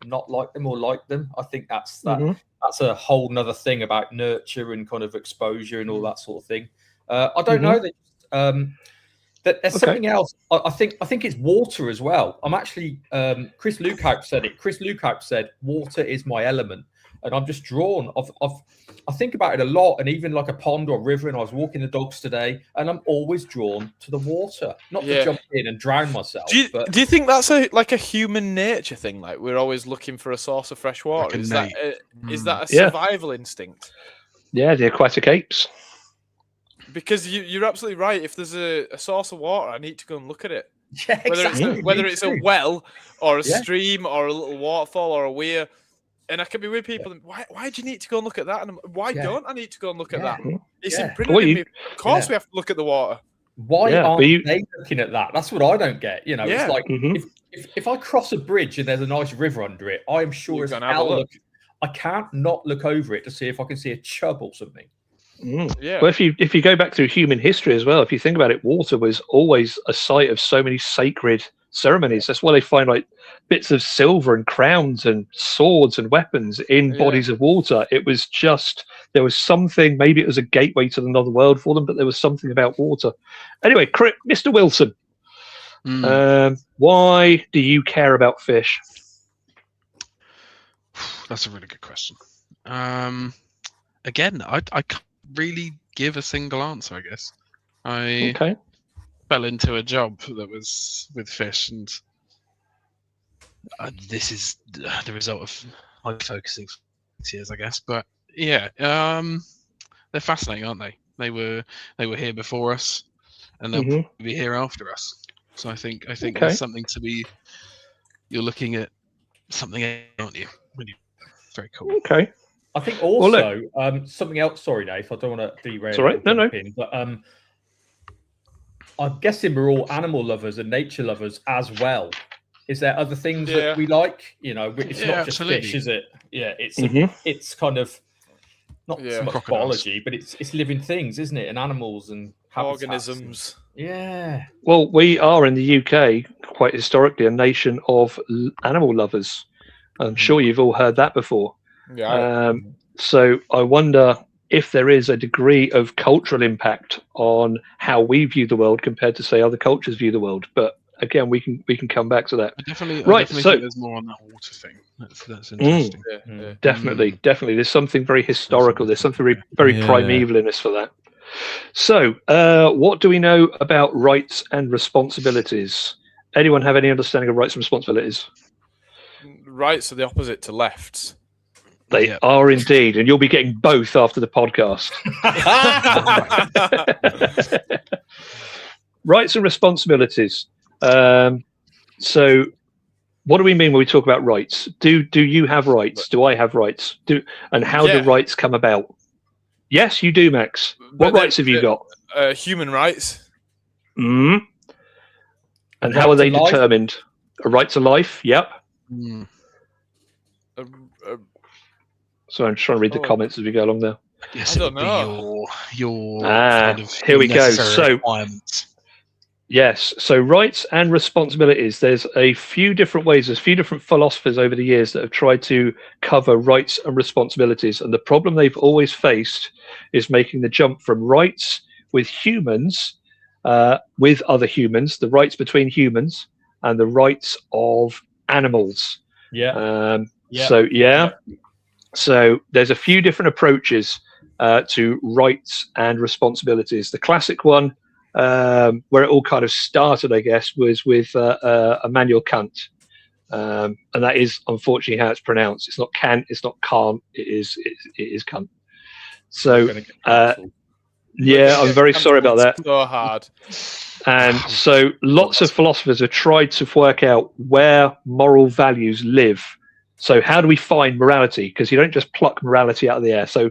not like them or like them. I think that's a whole nother thing about nurture and kind of exposure and all that sort of thing. I don't know that there's something else. I think it's water as well. I'm actually Chris Lukehout said it. Chris Lukehout said water is my element, and I'm just drawn. I think about it a lot, and even like a pond or river. And I was walking the dogs today, and I'm always drawn to the water, not to jump in and drown myself. Do you think that's a human nature thing? Like we're always looking for a source of fresh water. Is that a survival instinct? Yeah, the aquatic apes. Because you're absolutely right. If there's a source of water, I need to go and look at it. Yeah, exactly. Whether it's a well or a stream or a little waterfall or a weir. And I can be with people. Why do you need to go and look at that? And why don't I need to go and look at that? It's imprinted in me. Of course, we have to look at the water. Why aren't they looking at that? That's what I don't get. You know, it's like if I cross a bridge and there's a nice river under it, I am sure as hell I can't not look over it to see if I can see a chub or something. Yeah. Well, if you go back through human history as well, if you think about it, water was always a site of so many sacred ceremonies. That's why they find like bits of silver and crowns and swords and weapons in bodies of water. It was just, there was something, maybe it was a gateway to another world for them, but there was something about water. Anyway, Mr. Wilson, why do you care about fish? That's a really good question. Again, I can't really give a single answer, I guess. I fell into a job that was with fish, and this is the result of my focusing for 6 years, I guess. But yeah, they're fascinating, aren't they? They were here before us, and they'll be here after us. So I think there's something to be. You're looking at something, aren't you? Very cool. Okay. I think also something else. Sorry, Dave. I don't want to derail. It's all right. No. But I'm guessing we're all animal lovers and nature lovers as well. Is there other things that we like? You know, it's not just fish, is it? Yeah, it's kind of not so much biology, but it's living things, isn't it? And animals and organisms. Yeah. Well, we are in the UK quite historically a nation of animal lovers. I'm sure you've all heard that before. Yeah. So I wonder if there is a degree of cultural impact on how we view the world compared to, say, other cultures view the world. But again, we can come back to that. I definitely think there's more on that water thing. That's interesting. Definitely. There's something very historical. There's something very primeval in us for that. So, what do we know about rights and responsibilities? Anyone have any understanding of rights and responsibilities? Rights are the opposite to lefts. They are indeed, and you'll be getting both after the podcast. Rights and responsibilities. So, what do we mean when we talk about rights? Do you have rights? Do I have rights? And how do rights come about? Yes, you do, Max. What rights have you got? Human rights. And how are they determined? A right to life? Yep. So I'm trying to read the comments as we go along there. Yes, I don't know. Your kind of here we go. So yes, so rights and responsibilities. There's a few different ways. There's a few different philosophers over the years that have tried to cover rights and responsibilities. And the problem they've always faced is making the jump from rights with humans, with other humans, the rights between humans, and the rights of animals. So there's a few different approaches to rights and responsibilities. The classic one, where it all kind of started, I guess, was with Immanuel Kant, and that is unfortunately how it's pronounced. It's not Kant, it's not Kant, it is Kant. So I'm very sorry about that. So hard. And so lots of philosophers have tried to work out where moral values live. So how do we find morality? Because you don't just pluck morality out of the air. So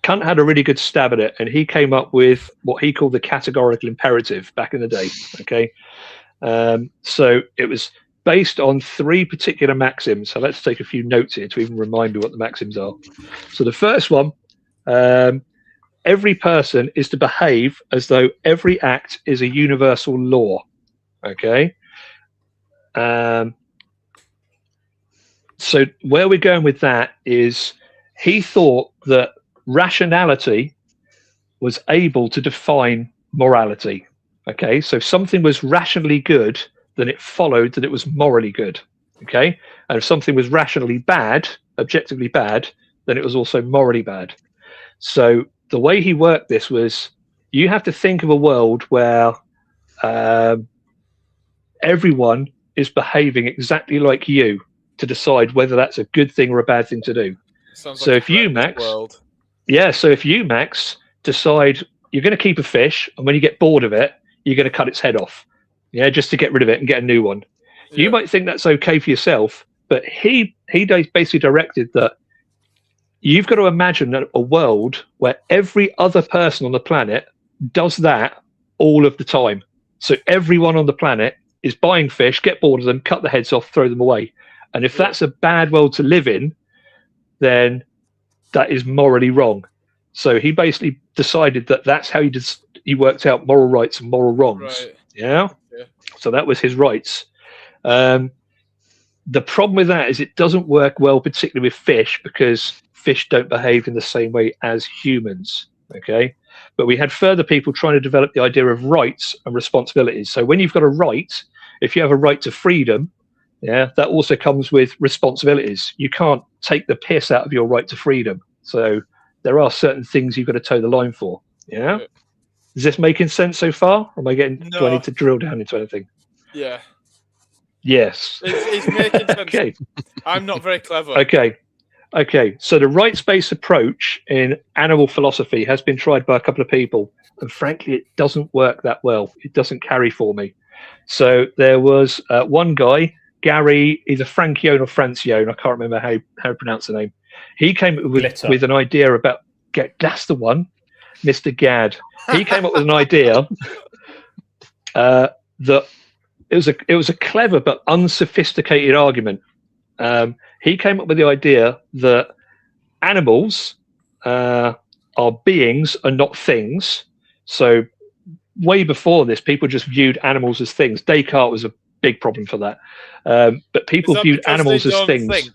Kant had a really good stab at it, and he came up with what he called the categorical imperative back in the day. Okay, so it was based on 3 particular maxims. So let's take a few notes here to even remind me what the maxims are. So the first one, every person is to behave as though every act is a universal law. Okay. So where we're going with that is he thought that rationality was able to define morality. Okay, so if something was rationally good, then it followed that it was morally good. Okay, and if something was rationally bad, objectively bad, then it was also morally bad. So the way he worked this was, you have to think of a world where everyone is behaving exactly like you to decide whether that's a good thing or a bad thing to do. So if you, Max, decide you're going to keep a fish, and when you get bored of it, you're going to cut its head off. yeah, just to get rid of it and get a new one. Yeah. You might think that's okay for yourself, but he basically directed that you've got to imagine a world where every other person on the planet does that all of the time. So everyone on the planet is buying fish, get bored of them, cut the heads off, throw them away. And if that's a bad world to live in, then that is morally wrong. So he basically decided that that's how he worked out moral rights and moral wrongs. Right. Yeah. Yeah. So that was his rights. The problem with that is it doesn't work well, particularly with fish, because fish don't behave in the same way as humans. Okay. But we had further people trying to develop the idea of rights and responsibilities. So when you've got a right, if you have a right to freedom, yeah, that also comes with responsibilities. You can't take the piss out of your right to freedom. So there are certain things you've got to toe the line for. Yeah. Is this making sense so far? Or am I getting? No. Do I need to drill down into anything? Yeah. Yes. It's making sense. Okay. I'm not very clever. Okay. So the rights-based approach in animal philosophy has been tried by a couple of people, and frankly, it doesn't work that well. It doesn't carry for me. So there was one guy, Gary, either Francione or Francione, I can't remember how to pronounce the name. He came up with an idea about that's the one, Mr. Gadd. He came up with an idea that it was a clever but unsophisticated argument. He came up with the idea that animals are beings and not things. So way before this, people just viewed animals as things. Descartes was a big problem for that. But people viewed animals as things. Think?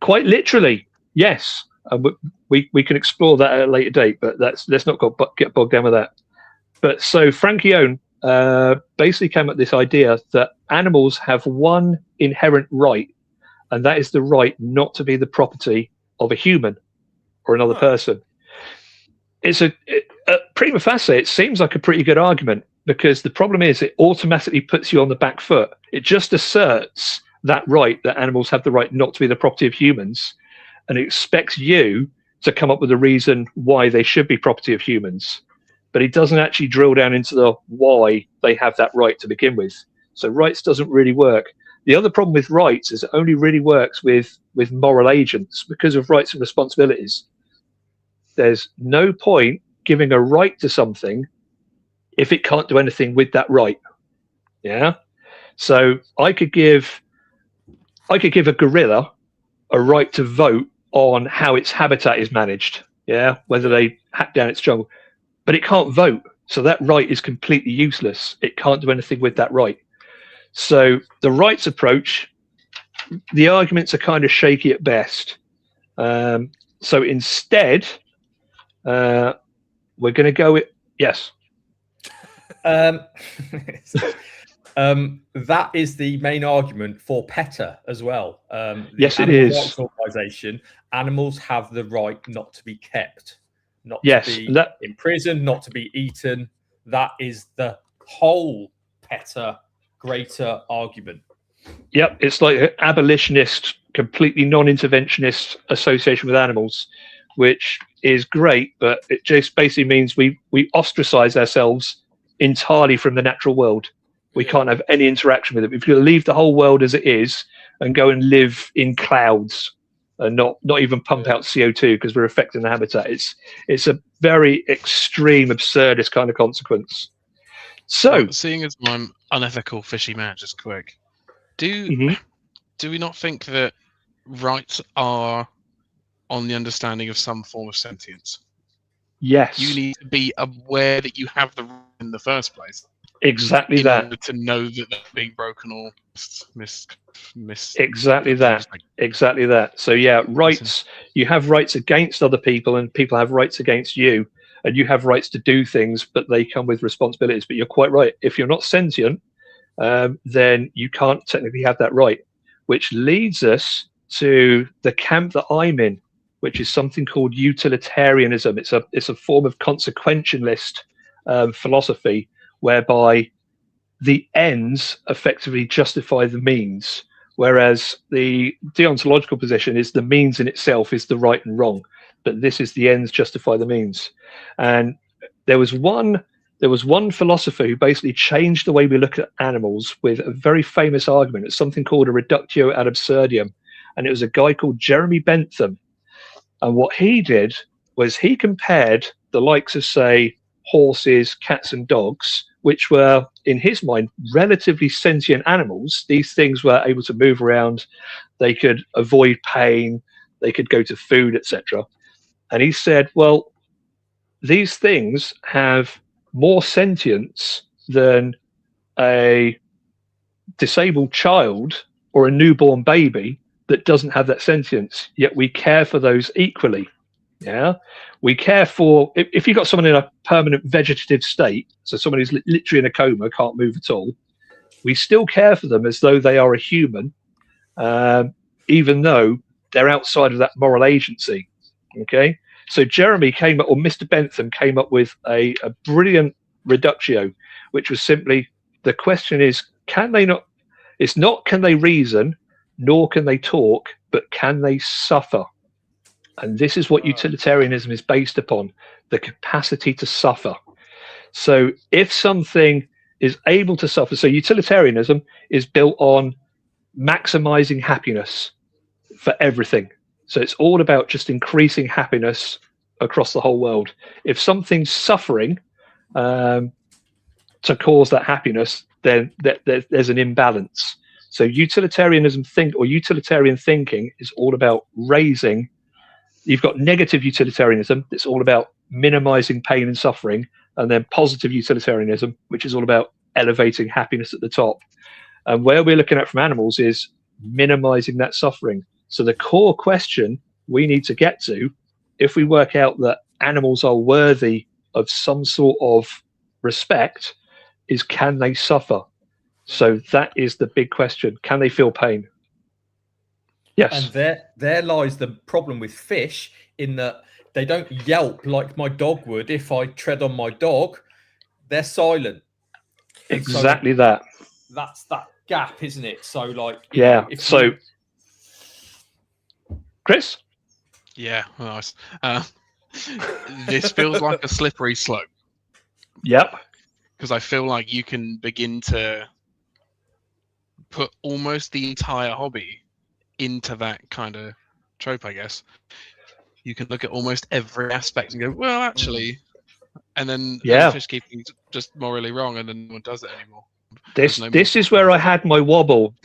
Quite literally, yes. We can explore that at a later date, but let's not get bogged down with that. But so Francione basically came up with this idea that animals have one inherent right, and that is the right not to be the property of a human or another person. It's prima facie, it seems like a pretty good argument, because the problem is it automatically puts you on the back foot. It just asserts that right, that animals have the right not to be the property of humans, and it expects you to come up with a reason why they should be property of humans. But it doesn't actually drill down into the why they have that right to begin with. So rights doesn't really work. The other problem with rights is it only really works with moral agents because of rights and responsibilities. There's no point giving a right to something if it can't do anything with that right. Yeah. So I could give a gorilla a right to vote on how its habitat is managed. Yeah. Whether they hack down its jungle. But it can't vote, so that right is completely useless. It can't do anything with that right. So the rights approach, the arguments are kind of shaky at best. So instead, we're going to go with yes. That is the main argument for PETA as well. Yes, it is. Rights organization, animals have the right not to be kept. Not to be imprisoned, not to be eaten. That is the whole PETA greater argument. Yep, it's like an abolitionist, completely non-interventionist association with animals, which is great, but it just basically means we ostracize ourselves entirely from the natural world. We can't have any interaction with it. We've got to leave the whole world as it is and go and live in clouds. And not even pump out CO2 because we're affecting the habitat. It's a very extreme, absurdist kind of consequence. So, seeing as I'm unethical fishy man, just quick, do we not think that rights are on the understanding of some form of sentience? Yes. You need to be aware that you have the right in the first place. Exactly in that. Order to know that they're being broken or Exactly that. So yeah, rights. You have rights against other people, and people have rights against you, and you have rights to do things, but they come with responsibilities. But you're quite right. If you're not sentient, then you can't technically have that right. Which leads us to the camp that I'm in, which is something called utilitarianism. It's a form of consequentialist philosophy, whereby the ends effectively justify the means, whereas the deontological position is the means in itself is the right and wrong, but this is the ends justify the means. And there was one there was one philosopher who basically changed the way we look at animals with a very famous argument. It's something called a reductio ad absurdum. And it was a guy called Jeremy Bentham. And what he did was he compared the likes of, say, horses, cats and dogs, which were, in his mind, relatively sentient animals. These things were able to move around. They could avoid pain. They could go to food, etc. And he said, well, these things have more sentience than a disabled child or a newborn baby that doesn't have that sentience, yet we care for those equally. Yeah, we care for, if you've got someone in a permanent vegetative state, so someone who's literally in a coma, can't move at all, we still care for them as though they are a human, even though they're outside of that moral agency. Okay, so Jeremy came up, or Mr. Bentham came up with a brilliant reductio, which was simply, the question is, can they not, it's not can they reason, nor can they talk, but can they suffer? And this is what utilitarianism is based upon, the capacity to suffer. So if something is able to suffer, so utilitarianism is built on maximizing happiness for everything. So it's all about just increasing happiness across the whole world. If something's suffering to cause that happiness, then there's an imbalance. So utilitarian thinking is all about raising. You've got negative utilitarianism, it's all about minimizing pain and suffering, and then positive utilitarianism, which is all about elevating happiness at the top. And where we're looking at from animals is minimizing that suffering. So the core question we need to get to, if we work out that animals are worthy of some sort of respect, is can they suffer? So that is the big question. Can they feel pain? Yes. And there lies the problem with fish, in that they don't yelp like my dog would if I tread on my dog. They're silent. Exactly that. That's that gap, isn't it? So, like, yeah. So, Chris? Yeah, nice. This feels like a slippery slope. Yep. Because I feel like you can begin to put almost the entire hobby into that kind of trope, I guess. You can look at almost every aspect and go, well, actually, and then fish keeping is just morally wrong, and then no one does it anymore. This is where I had my wobble.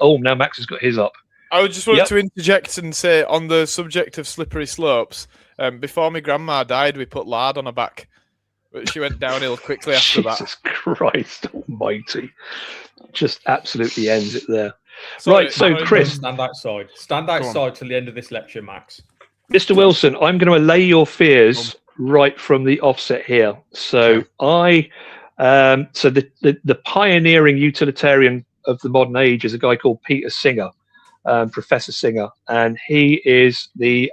Oh, now Max has got his up. I just wanted to interject and say, on the subject of slippery slopes, before my grandma died, we put lard on her back. But she went downhill quickly after that. Jesus Christ almighty. Just absolutely ends it there. Right, so Chris. Stand outside. Stand outside till the end of this lecture, Max. Mr. Wilson, I'm going to allay your fears right from the offset here. So the pioneering utilitarian of the modern age is a guy called Peter Singer, Professor Singer, and he is the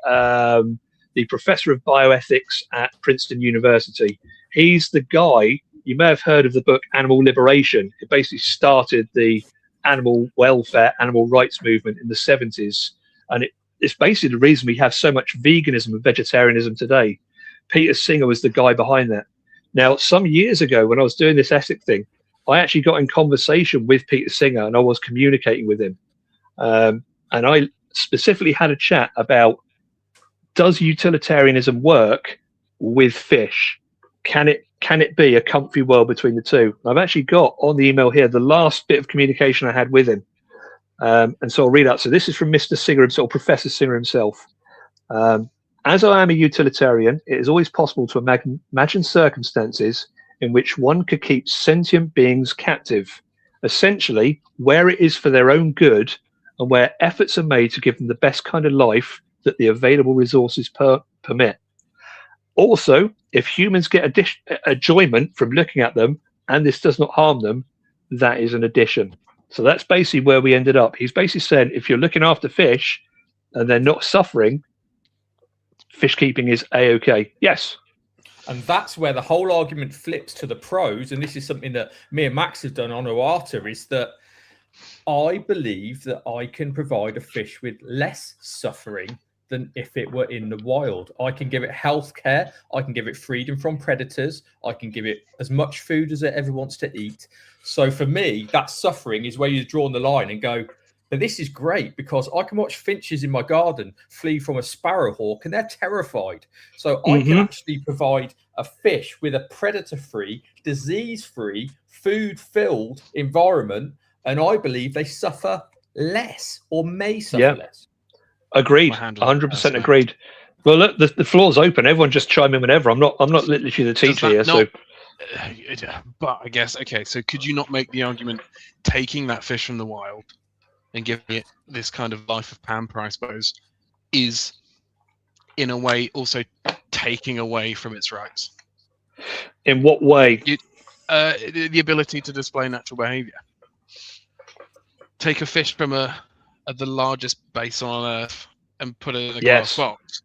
professor of bioethics at Princeton University. He's the guy, you may have heard of the book Animal Liberation. It basically started the animal welfare, animal rights movement in the 70s. And it's basically the reason we have so much veganism and vegetarianism today. Peter Singer was the guy behind that. Now, some years ago, when I was doing this ethic thing, I actually got in conversation with Peter Singer, and I was communicating with him. And I specifically had a chat about, does utilitarianism work with fish? Can it be a comfy world between the two? I've actually got on the email here the last bit of communication I had with him. And so I'll read out. So this is from Mr. Singer himself, Professor Singer himself. As I am a utilitarian, it is always possible to imagine circumstances in which one could keep sentient beings captive, essentially where it is for their own good and where efforts are made to give them the best kind of life that the available resources permit. Also, if humans get enjoyment from looking at them and this does not harm them, that is an addition. So that's basically where we ended up. He's basically said, if you're looking after fish and they're not suffering, fish keeping is A-OK. Yes. And that's where the whole argument flips to the pros. And this is something that me and Max have done on Oata, is that I believe that I can provide a fish with less suffering than if it were in the wild. I can give it health care. I can give it freedom from predators. I can give it as much food as it ever wants to eat. So for me, that suffering is where you draw the line and go, but this is great because I can watch finches in my garden flee from a sparrowhawk and they're terrified. So I can actually provide a fish with a predator-free, disease-free, food-filled environment, and I believe they suffer less or may suffer less. Agreed. 100% agreed. Well, look, the floor's open. Everyone just chime in whenever. I'm not literally the teacher here. So, but I guess so could you not make the argument taking that fish from the wild and giving it this kind of life of pamper, I suppose, is in a way also taking away from its rights? In what way? The ability to display natural behavior. Take a fish from the largest basin on Earth and put it in a glass box.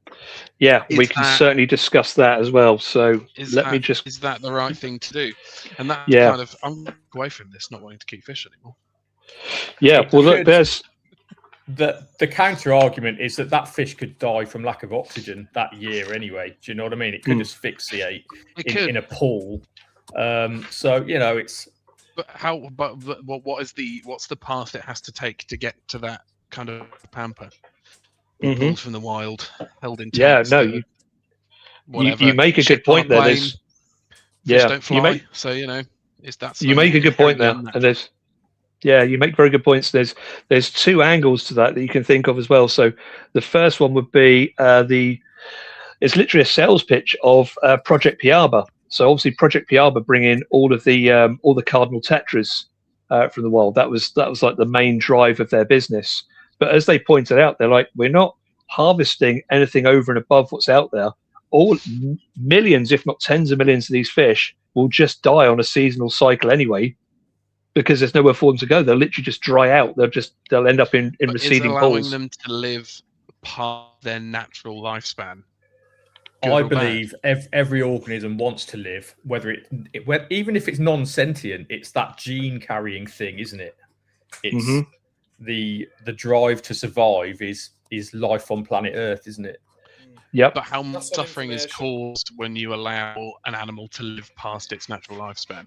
Yeah, we can certainly discuss that as well. So is that the right thing to do? And that kind of, I'm away from this, not wanting to keep fish anymore. Yeah, well, look, there's the counter argument is that fish could die from lack of oxygen that year anyway. Do you know what I mean? It could asphyxiate in a pool. So it's. But how? But what's the path it has to take to get to that kind of pamper? Pulled from the wild, held in tanks. Yeah, no, you make a good point there. Fish don't fly, so you make a good point there, and you make very good points. There's two angles to that you can think of as well. So the first one would be it's literally a sales pitch of Project Piaba. So obviously Project Piaba bring in all the cardinal tetras from the wild. That was like the main drive of their business. But as they pointed out, they're like, we're not harvesting anything over and above what's out there. All millions, if not tens of millions of these fish will just die on a seasonal cycle anyway, because there's nowhere for them to go. They'll literally just dry out. They'll end up in receding pools. Allowing them to live past their natural lifespan. I believe every organism wants to live, even if it's non-sentient, it's that gene carrying thing, isn't it? It's the drive to survive is life on planet Earth, isn't it? Yep. But how much suffering is caused when you allow an animal to live past its natural lifespan?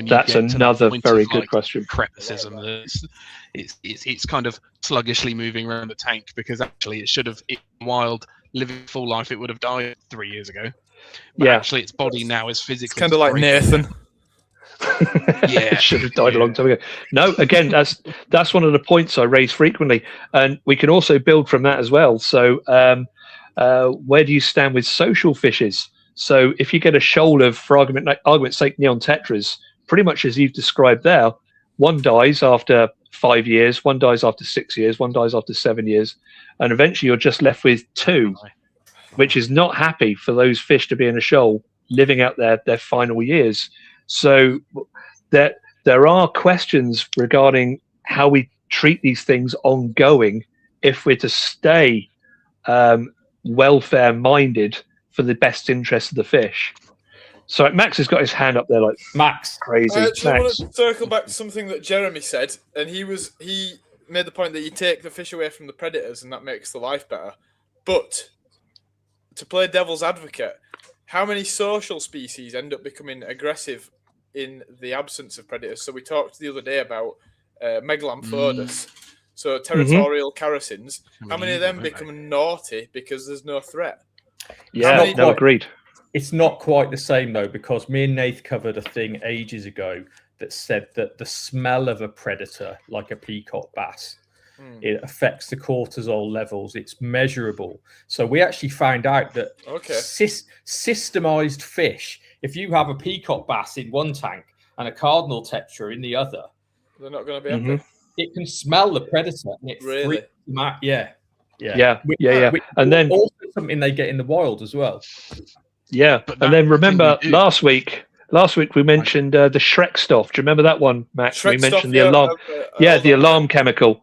That's another very good question. Criticism. It's kind of sluggishly moving around the tank because actually it should have, in wild, living full life, it would have died 3 years ago. But actually its body now is physically... It's kind of like Nathan. It should have died a long time ago. No, again, that's one of the points I raise frequently. And we can also build from that as well. So where do you stand with social fishes? So if you get a shoal of, for argument's sake, neon tetras, pretty much as you've described there, one dies after 5 years, one dies after 6 years, one dies after 7 years, and eventually you're just left with two, which is not happy for those fish to be in a shoal living out their final years. So there are questions regarding how we treat these things ongoing if we're to stay welfare minded for the best interest of the fish. So Max has got his hand up there like Max crazy. I actually want to circle back to something that Jeremy said, and he made the point that you take the fish away from the predators and that makes the life better. But to play devil's advocate, how many social species end up becoming aggressive in the absence of predators? So we talked the other day about Megalamphodus, so territorial characins. How many of them become naughty because there's no threat? Yeah, no, agreed. It's not quite the same though, because me and Nath covered a thing ages ago that said that the smell of a predator, like a peacock bass, it affects the cortisol levels. It's measurable. So we actually found out that systemized fish, if you have a peacock bass in one tank and a cardinal tetra in the other, they're not going to be happy. It can smell the predator and it freaks them out. Yeah. And then also something they get in the wild as well. Yeah, and then remember last week we mentioned the Shrek stuff. Do you remember that one, Max? We mentioned the alarm. The alarm chemical.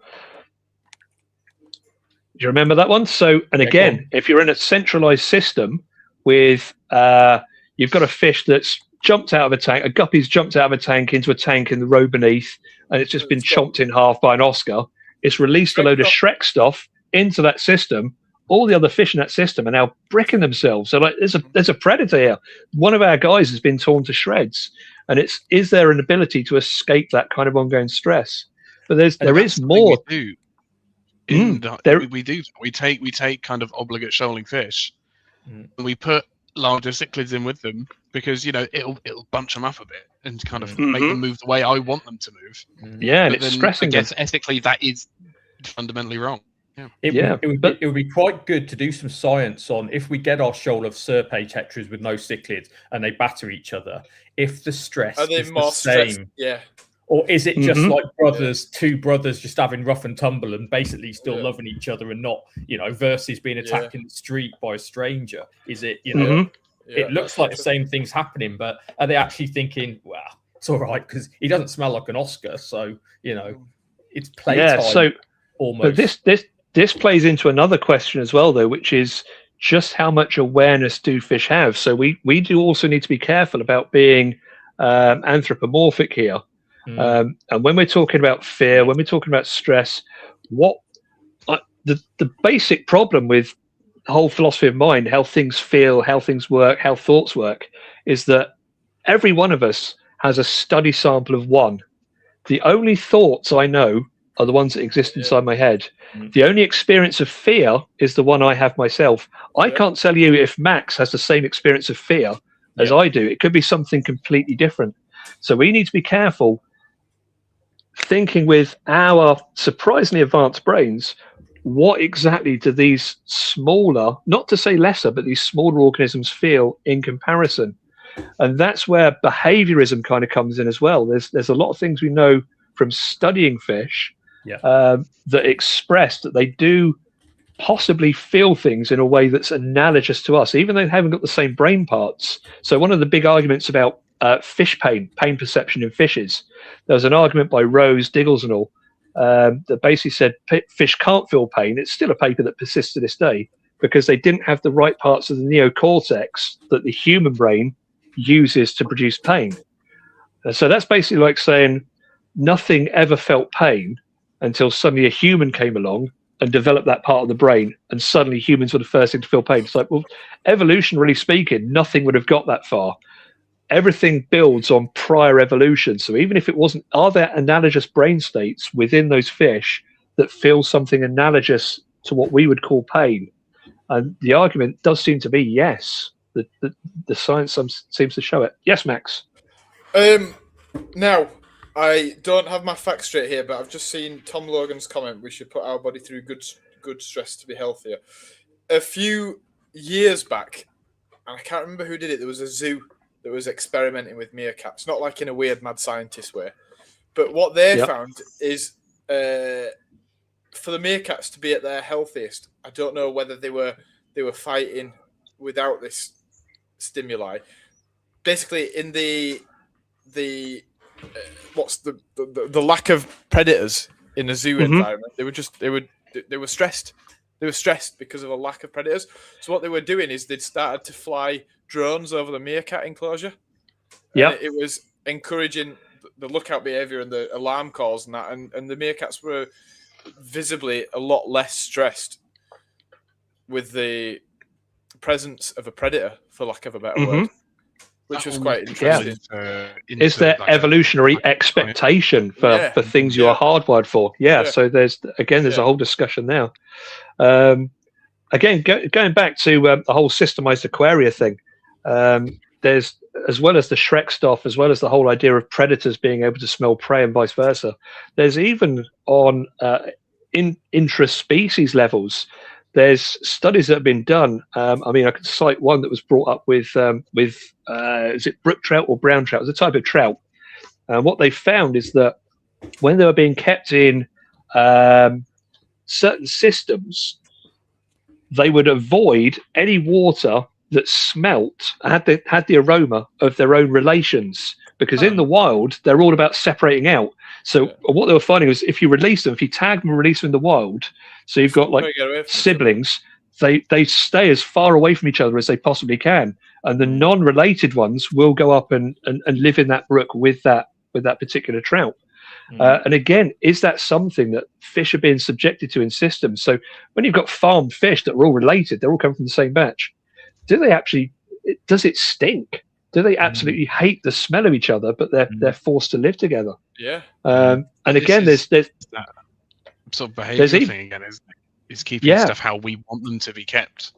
Do you remember that one? So, and again, if you're in a centralized system with, you've got a fish that's jumped out of a tank, a guppy's jumped out of a tank into a tank in the row beneath, and it's just been chomped in half by an Oscar. It's released a load of Shrek stuff into that system. all the other fish in that system are now bricking themselves. So like, there's a predator here. One of our guys has been torn to shreds, and is there an ability to escape that kind of ongoing stress? But there is more. We take kind of obligate shoaling fish, and we put larger cichlids in with them because it'll bunch them up a bit and kind of make them move the way I want them to move. Yeah, and it's stressing. I guess ethically that is fundamentally wrong. It would be quite good to do some science on if we get our shoal of Serpae tetras with no cichlids and they batter each other, if the stress is the same. Or is it just like two brothers just having rough and tumble and basically still loving each other and not, versus being attacked in the street by a stranger? Is it, it looks like the same thing's happening, but are they actually thinking, well, it's all right because he doesn't smell like an Oscar, so it's playtime. Yeah, so almost. But this plays into another question as well, though, which is just how much awareness do fish have? So we do also need to be careful about being anthropomorphic here. And when we're talking about fear, when we're talking about stress, the basic problem with the whole philosophy of mind, how things feel, how things work, how thoughts work, is that every one of us has a study sample of one. The only thoughts I know are the ones that exist inside my head. The only experience of fear is the one I have myself. I can't tell you if Max has the same experience of fear as I do. It could be something completely different. So we need to be careful thinking with our surprisingly advanced brains, what exactly do these smaller, not to say lesser, but these smaller organisms feel in comparison? And that's where behaviorism kind of comes in as well. There's a lot of things we know from studying fish that express that they do possibly feel things in a way that's analogous to us, even though they haven't got the same brain parts. So one of the big arguments about fish pain perception in fishes, there was an argument by Rose, Diggles and all, that basically said fish can't feel pain. It's still a paper that persists to this day because they didn't have the right parts of the neocortex that the human brain uses to produce pain. So that's basically like saying nothing ever felt pain until suddenly a human came along and developed that part of the brain, and suddenly humans were the first thing to feel pain. It's like, well, evolutionarily speaking, nothing would have got that far. Everything builds on prior evolution. So even if it wasn't, are there analogous brain states within those fish that feel something analogous to what we would call pain? And the argument does seem to be yes. The science seems to show it. Yes, Max? Now, I don't have my facts straight here, but I've just seen Tom Logan's comment, we should put our body through good stress to be healthier. A few years back, and I can't remember who did it, there was a zoo that was experimenting with meerkats, not like in a weird mad scientist way. But what they found is for the meerkats to be at their healthiest, I don't know whether they were fighting without this stimuli. Basically, in the what's the lack of predators in a zoo environment, they were stressed. They were stressed because of a lack of predators. So what they were doing is they'd started to fly drones over the meerkat enclosure. Yeah, it was encouraging the lookout behavior and the alarm calls and that, and the meerkats were visibly a lot less stressed with the presence of a predator, for lack of a better word, which was quite interesting. Is there evolutionary expectation for things you are hardwired for? So there's a whole discussion now. Again, going back to the whole systemized aquaria thing, there's, as well as the Shrek stuff, as well as the whole idea of predators being able to smell prey and vice versa, there's even on intra-species levels, there's studies that have been done. I mean, I can cite one that was brought up with is it brook trout or brown trout? It's a type of trout. What they found is that when they were being kept in certain systems, they would avoid any water that smelt, had the aroma of their own relations, because in the wild, they're all about separating out. So what they were finding was if you release them, if you tag them and release them in the wild, so you've got like siblings, they stay as far away from each other as they possibly can. And the non-related ones will go up and live in that brook with that particular trout. And again, is that something that fish are being subjected to in systems? So when you've got farmed fish that are all related, they're all coming from the same batch. Does it stink? Do they absolutely hate the smell of each other, but they're forced to live together? Yeah. And again, there's that sort of behavioural thing again is keeping stuff how we want them to be kept.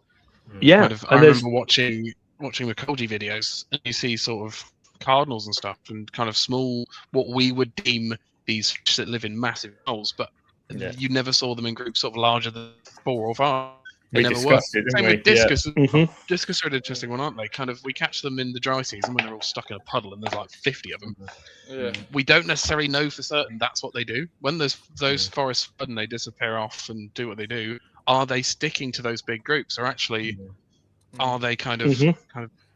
Yeah. I remember watching the Koji videos, and you see sort of cardinals and stuff, and kind of small, what we would deem these fish that live in massive holes, but you never saw them in groups sort of larger than 4 or 5. They never were. Same with discus. Discus are an interesting one, aren't they? Kind of, we catch them in the dry season when they're all stuck in a puddle and there's like 50 of them. Yeah. We don't necessarily know for certain that's what they do. When there's those forests flood and they disappear off and do what they do, are they sticking to those big groups, or actually are they kind of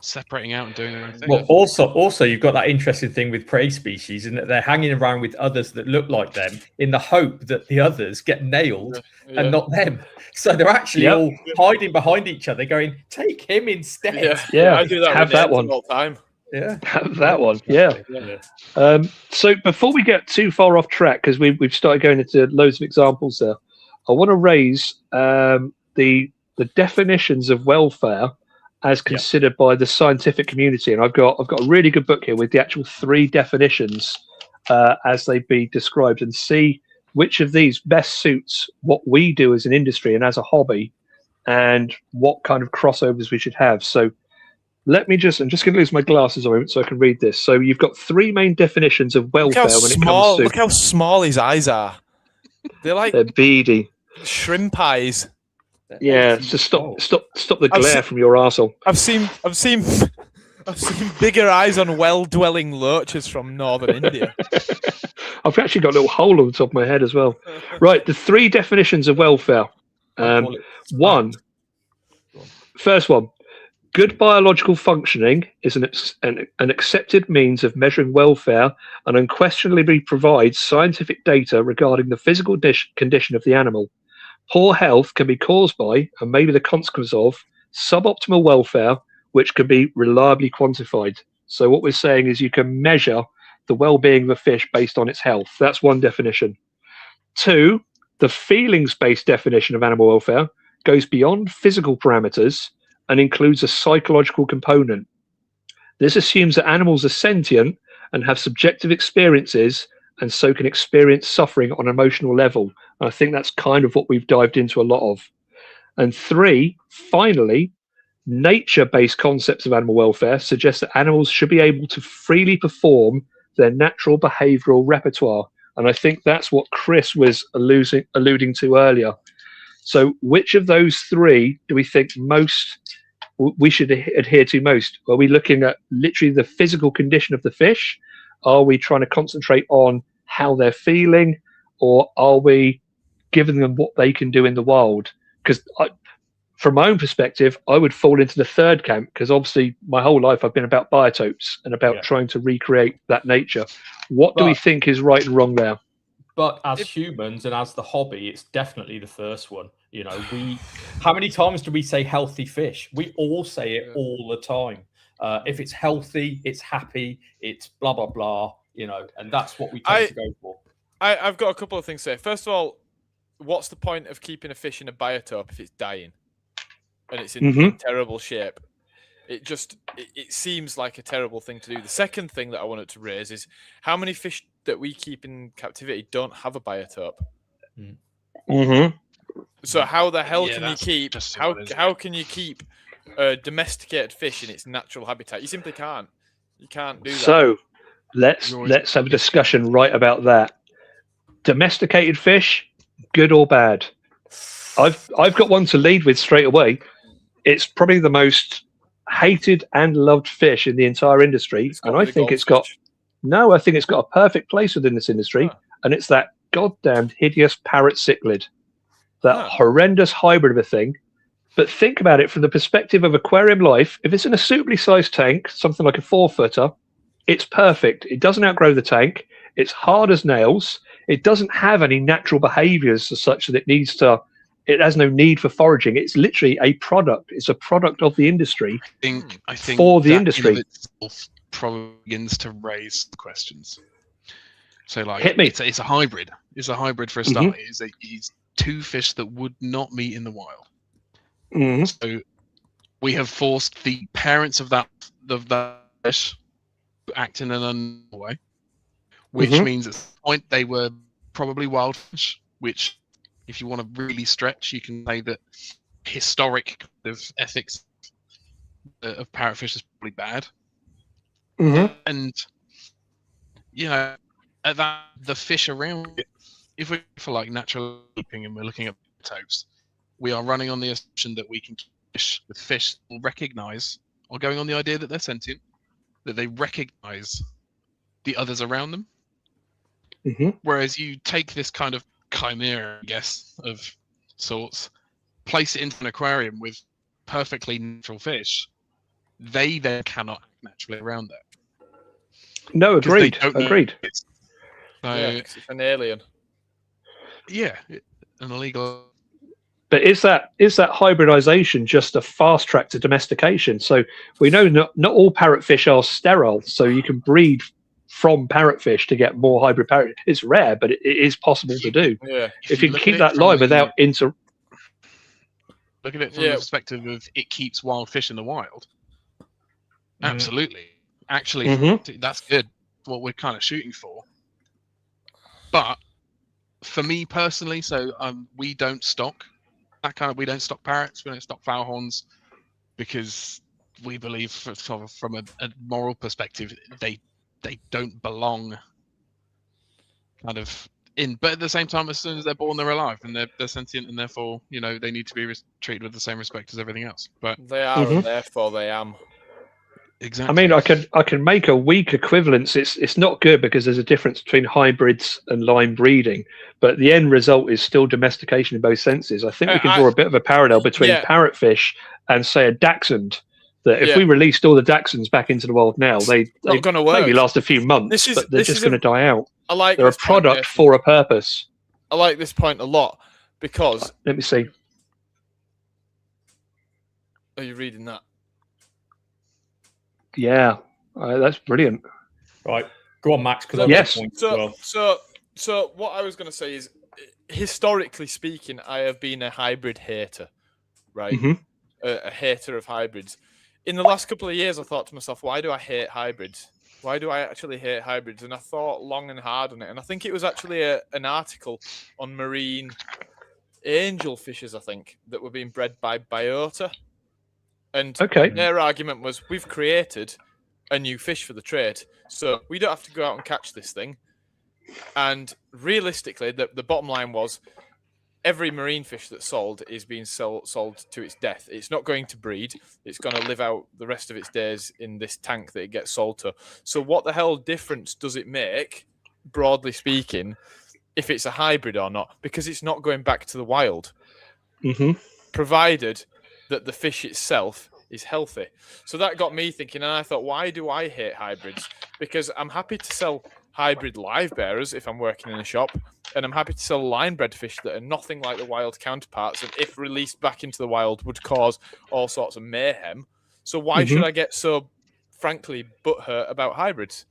separating out and doing their own thing? Well, also you've got that interesting thing with prey species, and that they're hanging around with others that look like them in the hope that the others get nailed and not them. So they're actually all hiding behind each other, going, "Take him instead." Yeah, I do that. Have that one all the time. Yeah, have that one. Yeah. So before we get too far off track, because we've started going into loads of examples there, I want to raise the definitions of welfare as considered by the scientific community, and I've got a really good book here with the actual 3 definitions as they be described, and see which of these best suits what we do as an industry and as a hobby, and what kind of crossovers we should have. So I'm just going to lose my glasses a moment so I can read this. So you've got 3 main definitions of welfare when it comes to. Look how small his eyes are. They're beady. Shrimp eyes. Yeah, just stop the glare from your arsehole. I've seen bigger eyes on well-dwelling lurchers from northern India. I've actually got a little hole on the top of my head as well. Right, the 3 definitions of welfare. First one, good biological functioning is an accepted means of measuring welfare and unquestionably provides scientific data regarding the physical condition of the animal. Poor health can be caused by, and maybe the consequence of, suboptimal welfare, which can be reliably quantified. So what we're saying is you can measure the well-being of a fish based on its health. That's one definition. 2, the feelings-based definition of animal welfare goes beyond physical parameters and includes a psychological component. This assumes that animals are sentient and have subjective experiences, and so can experience suffering on an emotional level. And I think that's kind of what we've dived into a lot of. And 3, finally, nature-based concepts of animal welfare suggest that animals should be able to freely perform their natural behavioral repertoire. And I think that's what Chris was alluding to earlier. So which of those 3 do we think we should adhere to most? Are we looking at literally the physical condition of the fish? Are we trying to concentrate on how they're feeling, or are we giving them what they can do in the wild? Because from my own perspective, I would fall into the 3rd camp, because obviously my whole life I've been about biotopes and about trying to recreate that nature. What do we think is right and wrong there? But as humans and as the hobby, it's definitely the first one. You know, how many times do we say healthy fish? We all say it all the time. If it's healthy, it's happy, it's blah, blah, blah, you know, and that's what we tend to go for. I've got a couple of things to say. First of all, what's the point of keeping a fish in a biotope if it's dying and it's in terrible shape? It seems like a terrible thing to do. The second thing that I wanted to raise is how many fish that we keep in captivity don't have a biotope. So how the hell can you keep how can you keep a domesticated fish in its natural habitat? You simply can't. You can't do that. So let's have a discussion right about that. Domesticated fish, good or bad? I've got one to lead with straight away. It's probably the most hated and loved fish in the entire industry, and I think it's got a perfect place within this industry, and it's that goddamned hideous parrot cichlid, that horrendous hybrid of a thing. But think about it from the perspective of aquarium life. If it's in a suitably sized tank, something like a 4-footer, it's perfect. It doesn't outgrow the tank. It's hard as nails. It doesn't have any natural behaviors as such that it has no need for foraging. It's literally a product. It's a product of the industry. I think for the that industry in itself probably begins to raise questions. So like, Hit me. It's a hybrid. It's a hybrid for a start. It's two fish that would not meet in the wild. So we have forced the parents of that fish to act in an unknown way, which means at some point they were probably wild fish. Which, if you want to really stretch, you can say that historic kind of ethics of parrotfish is probably bad. And at that, the fish around it, if we're for like natural keeping and we're looking at toast, we are running on the assumption that we can fish with fish that will recognize, or going on the idea that they're sentient, that they recognize the others around them. Whereas you take this kind of chimera, I guess, of sorts, place it into an aquarium with perfectly natural fish, they then cannot act naturally around that. No, agreed. Agreed. So, it's an alien. Yeah, an illegal. But is that hybridization just a fast track to domestication? So we know not all parrotfish are sterile, so you can breed from parrotfish to get more hybrid parrot. It's rare, but it is possible to do. Yeah. If you can keep that live without Look at it from the perspective of it keeps wild fish in the wild. Absolutely. Actually, that's good. What we're kind of shooting for. But for me personally, so we don't stock we don't stock parrots, we don't stock foul horns, because we believe from a moral perspective they don't belong kind of in. But at the same time, as soon as they're born, they're alive and they're sentient, and therefore they need to be treated with the same respect as everything else. But they are, and therefore they am. Exactly. I mean, I can make a weak equivalence. It's not good because there's a difference between hybrids and line breeding, but the end result is still domestication in both senses. I think we can draw a bit of a parallel between parrotfish and, say, a dachshund. That if we released all the dachshunds back into the wild now, they maybe last a few months, but they're just going to die out. They're a product for a purpose. I like this point a lot because... Let me see. Are you reading that? Yeah, that's brilliant. Right, go on, Max. Yes. So what I was going to say is, historically speaking, I have been a hybrid hater, right? A hater of hybrids. In the last couple of years, I thought to myself, why do I hate hybrids? Why do I actually hate hybrids? And I thought long and hard on it. And I think it was actually an article on marine angelfishes, I think, that were being bred by biota. And their argument was, we've created a new fish for the trade, so we don't have to go out and catch this thing. And realistically, the bottom line was, every marine fish that's sold is being sold to its death. It's not going to breed. It's going to live out the rest of its days in this tank that it gets sold to. So what the hell difference does it make, broadly speaking, if it's a hybrid or not? Because it's not going back to the wild. Provided that the fish itself is healthy. So that got me thinking, and I thought, why do I hate hybrids? Because I'm happy to sell hybrid live bearers if I'm working in a shop, and I'm happy to sell line-bred fish that are nothing like the wild counterparts, and if released back into the wild would cause all sorts of mayhem. So why should I get so, frankly, butthurt about hybrids?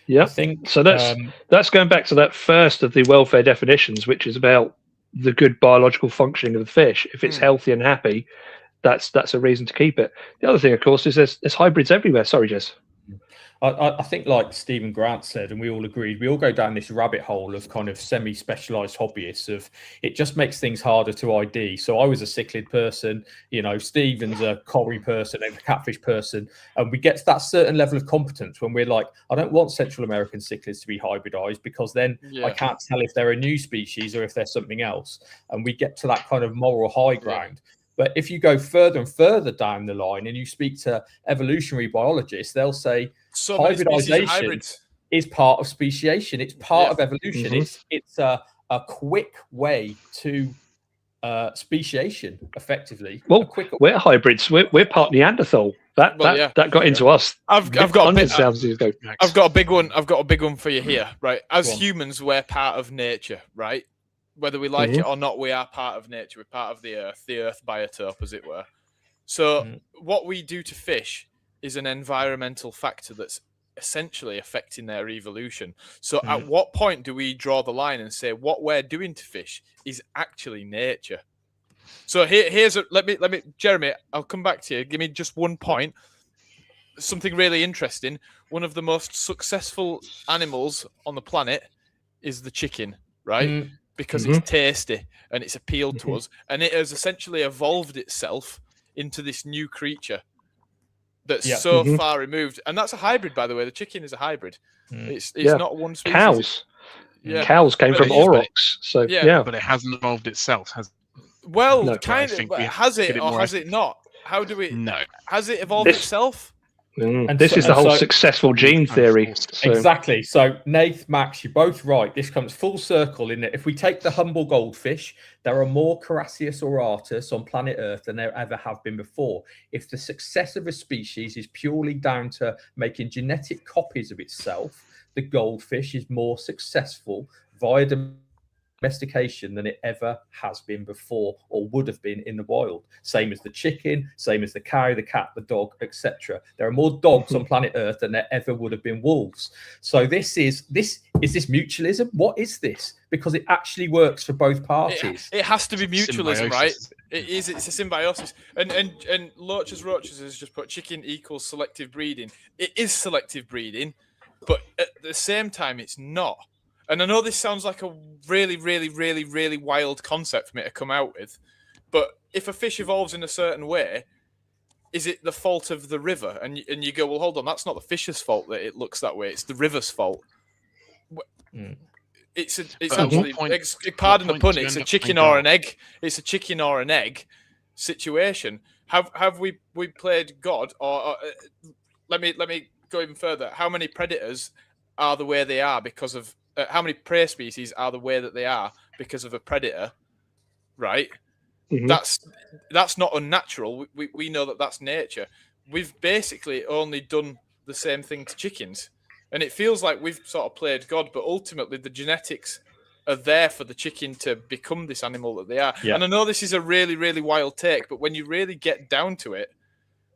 Yeah, so that's going back to that first of the welfare definitions, which is about the good biological functioning of the fish. If it's healthy and happy, that's a reason to keep it. The other thing, of course, is there's hybrids everywhere. Sorry, Jess. I think, like Stephen Grant said, and we all agreed, we all go down this rabbit hole of kind of semi-specialized hobbyists. Of it just makes things harder to ID. So I was a cichlid person, Stephen's a cory person, a catfish person, and we get to that certain level of competence when we're like, I don't want Central American cichlids to be hybridized because then I can't tell if they're a new species or if they're something else. And we get to that kind of moral high ground. But if you go further and further down the line and you speak to evolutionary biologists, they'll say hybridization is part of speciation. It's part of evolution. It's a quick way to speciation, effectively. Well, we're hybrids. We're part Neanderthal. That got into us. I've got a big one. I've got a big one for you here, right? As humans, we're part of nature, right? Whether we like it or not, we are part of nature. We're part of the earth biotope, as it were. So what we do to fish is an environmental factor that's essentially affecting their evolution. So at what point do we draw the line and say what we're doing to fish is actually nature? So here's let me Jeremy, I'll come back to you. Give me just one point. Something really interesting. One of the most successful animals on the planet is the chicken, right? Because it's tasty and it's appealed to us, and it has essentially evolved itself into this new creature that's so far removed. And that's a hybrid, by the way. The chicken is a hybrid. It's not one species. Cows. Yeah. Cows came from aurochs. So but it hasn't evolved itself, has it? Well, No. kind of. But has it or has it not? How do we? No. Has it evolved itself? And this is the whole successful gene theory. So. Exactly. So, Nath, Max, you're both right. This comes full circle in that if we take the humble goldfish, there are more Carassius auratus on planet Earth than there ever have been before. If the success of a species is purely down to making genetic copies of itself, the goldfish is more successful via domestication than it ever has been before or would have been in the wild. Same as the chicken, same as the cow, the cat, the dog, etc. There are more dogs on planet Earth than there ever would have been wolves. So is this mutualism? What is this? Because it actually works for both parties. It has to be mutualism, right? It is. It's a symbiosis. And Roaches has just put chicken equals selective breeding. It is selective breeding, but at the same time, it's not. And I know this sounds like a really, really, really, really wild concept for me to come out with, but if a fish evolves in a certain way, is it the fault of the river? And you go, well, hold on, that's not the fish's fault that it looks that way. It's the river's fault. It's actually, pardon the pun, it's a chicken or an egg. It's a chicken or an egg situation. Have we played God? Or let me go even further. How many predators are the way they are because of how many prey species are the way that they are because of a predator, right? That's not unnatural. We know that that's nature. We've basically only done the same thing to chickens, and it feels like we've sort of played God, but ultimately the genetics are there for the chicken to become this animal that they are. Yeah. And I know this is a really, really wild take, but when you really get down to it,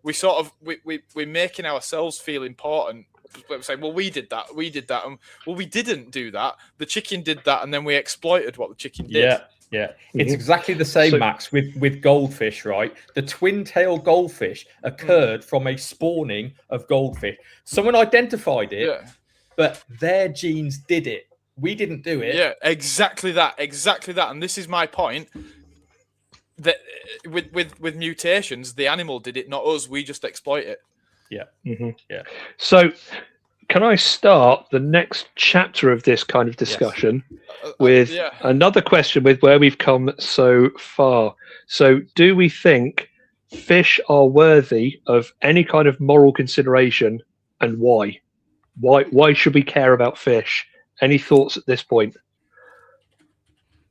we sort of we're making ourselves feel important. We're saying, well, we did that, and well, we didn't do that. The chicken did that, and then we exploited what the chicken did. Yeah. It's exactly the same, Max, with goldfish, right? The twin-tailed goldfish occurred from a spawning of goldfish. Someone identified it, but their genes did it. We didn't do it. Yeah, exactly that. And this is my point. That with mutations, the animal did it, not us. We just exploit it. Yeah. Yeah. So, can I start the next chapter of this kind of discussion with another question with where we've come so far? So, do we think fish are worthy of any kind of moral consideration, and why? Why should we care about fish? Any thoughts at this point?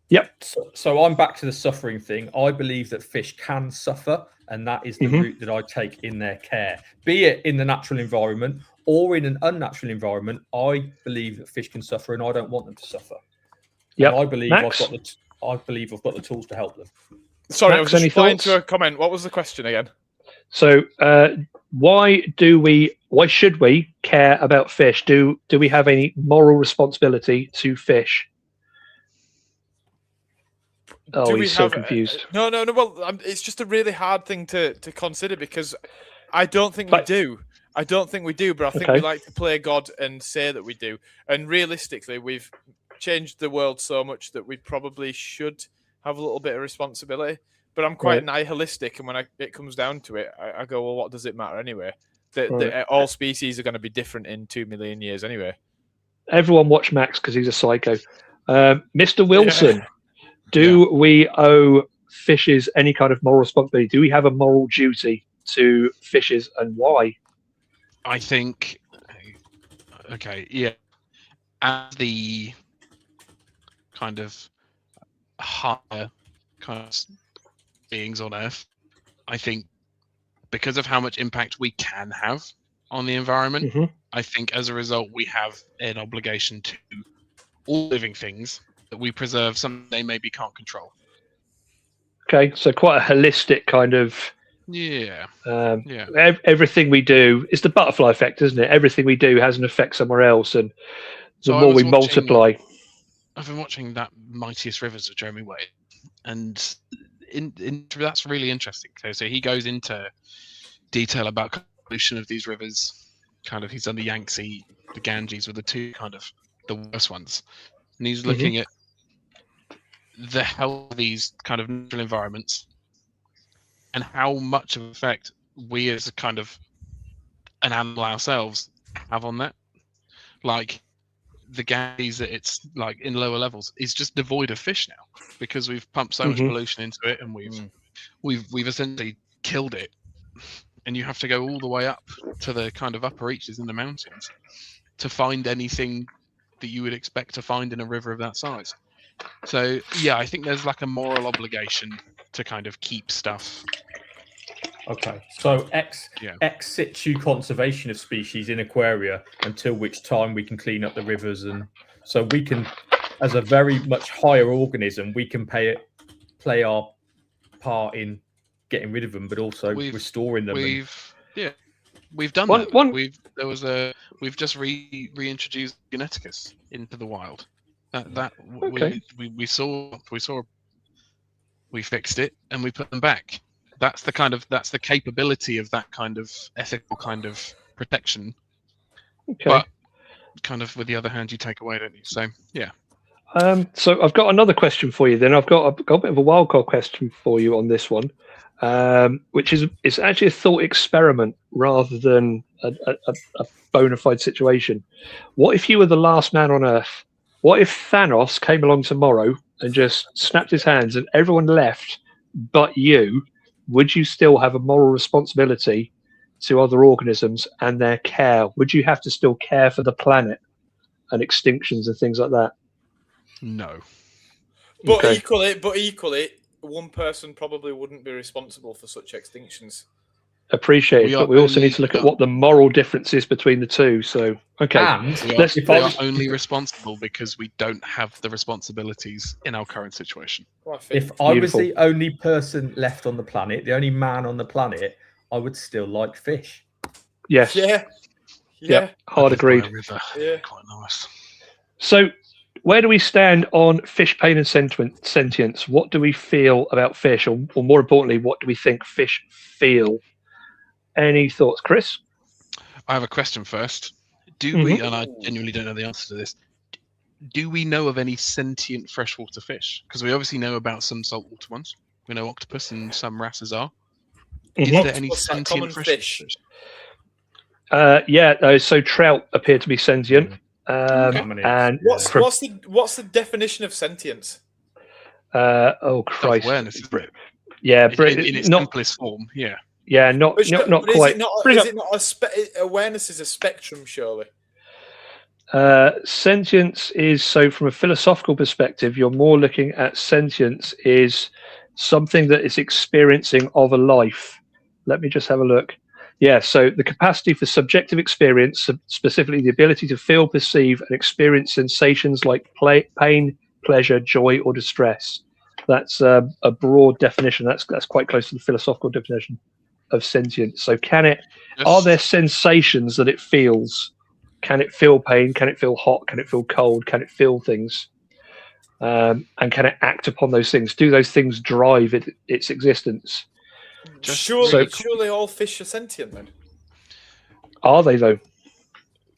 Yep. So I'm back to the suffering thing. I believe that fish can suffer, and that is the route that I take in their care. Be it in the natural environment or in an unnatural environment, I believe that fish can suffer, and I don't want them to suffer. Yeah, I believe Max? I've got the tools to help them. Sorry, Max, I was just replying to a comment. What was the question again? So, why should we care about fish? Do we have any moral responsibility to fish? Oh, he's so confused. No. Well, it's just a really hard thing to consider because I don't think we do. I don't think we do, but I think we like to play God and say that we do. And realistically, we've changed the world so much that we probably should have a little bit of responsibility. But I'm quite nihilistic, and when it comes down to it, I go, well, what does it matter anyway? All species are going to be different in 2 million years anyway. Everyone watch Max because he's a psycho. Mr. Wilson. Do we owe fishes any kind of moral responsibility? Do we have a moral duty to fishes, and why? I think, as the kind of higher kind of beings on Earth, I think because of how much impact we can have on the environment, I think as a result we have an obligation to all living things that we preserve something they maybe can't control. Okay, so quite a holistic kind of Yeah. Everything we do is the butterfly effect, isn't it? Everything we do has an effect somewhere else, and the more we multiply. I've been watching that Mightiest Rivers of Jeremy Wade, and that's really interesting. So he goes into detail about pollution of these rivers. Kind of, he's done the Yangtze, the Ganges were the two kind of the worst ones, and he's looking at the health of these kind of natural environments and how much of an effect we as a kind of an animal ourselves have on that. Like the Ganges, that it's like in lower levels, is just devoid of fish now because we've pumped so much pollution into it, and we've essentially killed it. And you have to go all the way up to the kind of upper reaches in the mountains to find anything that you would expect to find in a river of that size. So yeah, I think there's like a moral obligation to kind of keep stuff. Okay, so ex situ conservation of species in aquaria, until which time we can clean up the rivers, and so we can, as a very much higher organism, we can play our part in getting rid of them, but also restoring them. We've done that. We've just reintroduced Geneticus into the wild. We fixed it and we put them back. That's the capability of that kind of ethical kind of protection. Okay. But kind of with the other hand, you take away, don't you? So yeah. So I've got another question for you. Then I've got a bit of a wildcard question for you on this one, which is it's actually a thought experiment rather than a bona fide situation. What if you were the last man on Earth? What if Thanos came along tomorrow and just snapped his hands and everyone left but you? Would you still have a moral responsibility to other organisms and their care? Would you have to still care for the planet and extinctions and things like that? No. But equally, one person probably wouldn't be responsible for such extinctions. Appreciate it, but we also need to look at what the moral difference is between the two. So, okay. And we are only responsible because we don't have the responsibilities in our current situation. If I was the only person left on the planet, the only man on the planet, I would still like fish. Yes. Yeah. Hard agreed. Yeah. Quite nice. So, where do we stand on fish pain and sentience? What do we feel about fish, or more importantly, what do we think fish feel? Any thoughts, Chris? I have a question first. Do we, and I genuinely don't know the answer to this, do we know of any sentient freshwater fish? Because we obviously know about some saltwater ones. We know octopus and some wrasses are. Is there any sentient fish? So trout appear to be sentient. And what's the definition of sentience? Oh Christ! Awareness. Yeah, in its simplest form. Yeah. Yeah, not quite. Is it not awareness is a spectrum, surely? Sentience is, so from a philosophical perspective, you're more looking at sentience is something that is experiencing of a life. Let me just have a look. Yeah, so the capacity for subjective experience, specifically the ability to feel, perceive, and experience sensations like pain, pleasure, joy, or distress. That's a broad definition. That's quite close to the philosophical definition of sentience. So are there sensations that it feels? Can it feel pain? Can it feel hot? Can it feel cold? Can it feel things? And can it act upon those things? Do those things drive its existence? Surely all fish are sentient then. Are they though?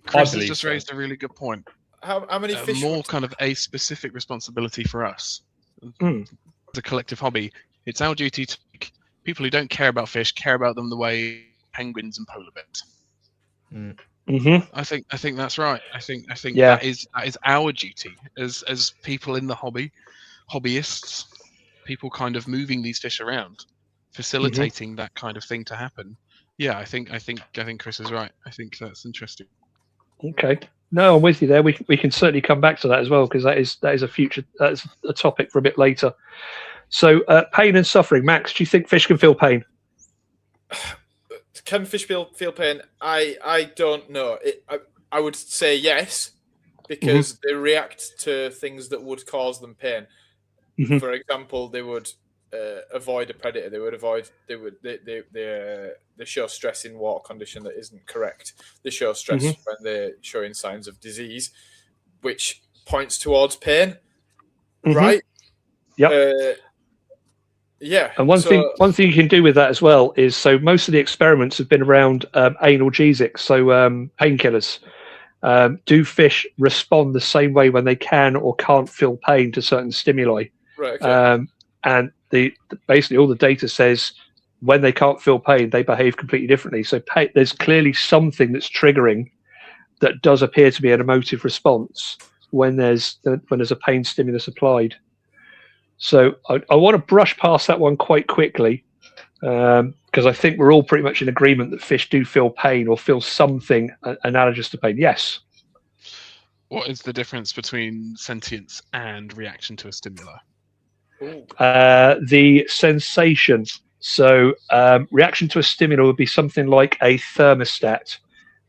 Chris has just raised a really good point. How many fish? More kind of a specific responsibility for us. As a collective hobby, it's our duty to make people who don't care about fish care about them the way penguins and polar bears. I think that's right. I think that is our duty as people in the hobbyists, people kind of moving these fish around, facilitating that kind of thing to happen. Yeah, I think Chris is right. I think that's interesting. Okay. No, I'm with you there. We can certainly come back to that as well, because that is that's a topic for a bit later. So pain and suffering. Max, do you think fish can feel pain? Can fish feel pain? I don't know. I would say yes, because they react to things that would cause them pain. For example, they would avoid a predator. They would avoid. They show stress in water condition that isn't correct. They show stress when they're showing signs of disease, which points towards pain, right? Yep. Yeah. And one thing you can do with that as well is, so most of the experiments have been around analgesics, so painkillers. Do fish respond the same way when they can or can't feel pain to certain stimuli? Right. Okay. And basically all the data says when they can't feel pain, they behave completely differently. So there's clearly something that's triggering that does appear to be an emotive response when there's a pain stimulus applied. So I want to brush past that one quite quickly, because I think we're all pretty much in agreement that fish do feel pain or feel something analogous to pain. Yes. What is the difference between sentience and reaction to a stimuli? The sensation. So reaction to a stimuli would be something like a thermostat.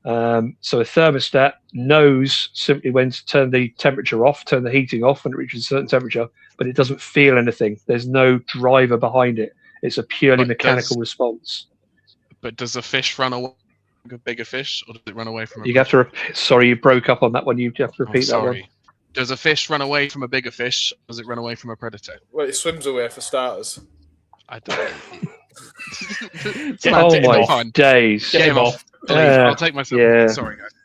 So a thermostat knows simply when to turn the temperature off, turn the heating off when it reaches a certain temperature, but it doesn't feel anything. There's no driver behind it. It's a purely mechanical response. But does a fish run away from a bigger fish, or does it run away from You have to sorry, you broke up on that one. You have to repeat that one. Does a fish run away from a bigger fish, or does it run away from a predator? Well, it swims away for starters. I don't Oh my days. Get him off. I'll take myself. Yeah. Sorry, guys.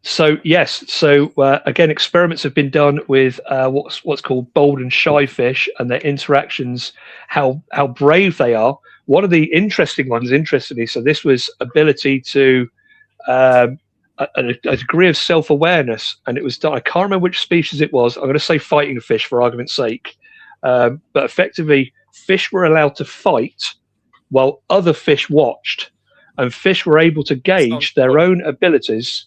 So yes, again, experiments have been done with what's called bold and shy fish and their interactions, how brave they are. One of the interesting ones, interestingly, so this was ability to a degree of self-awareness, and it was done. I can't remember which species it was. I'm going to say fighting fish for argument's sake, but effectively, fish were allowed to fight while other fish watched, and fish were able to gauge their own abilities,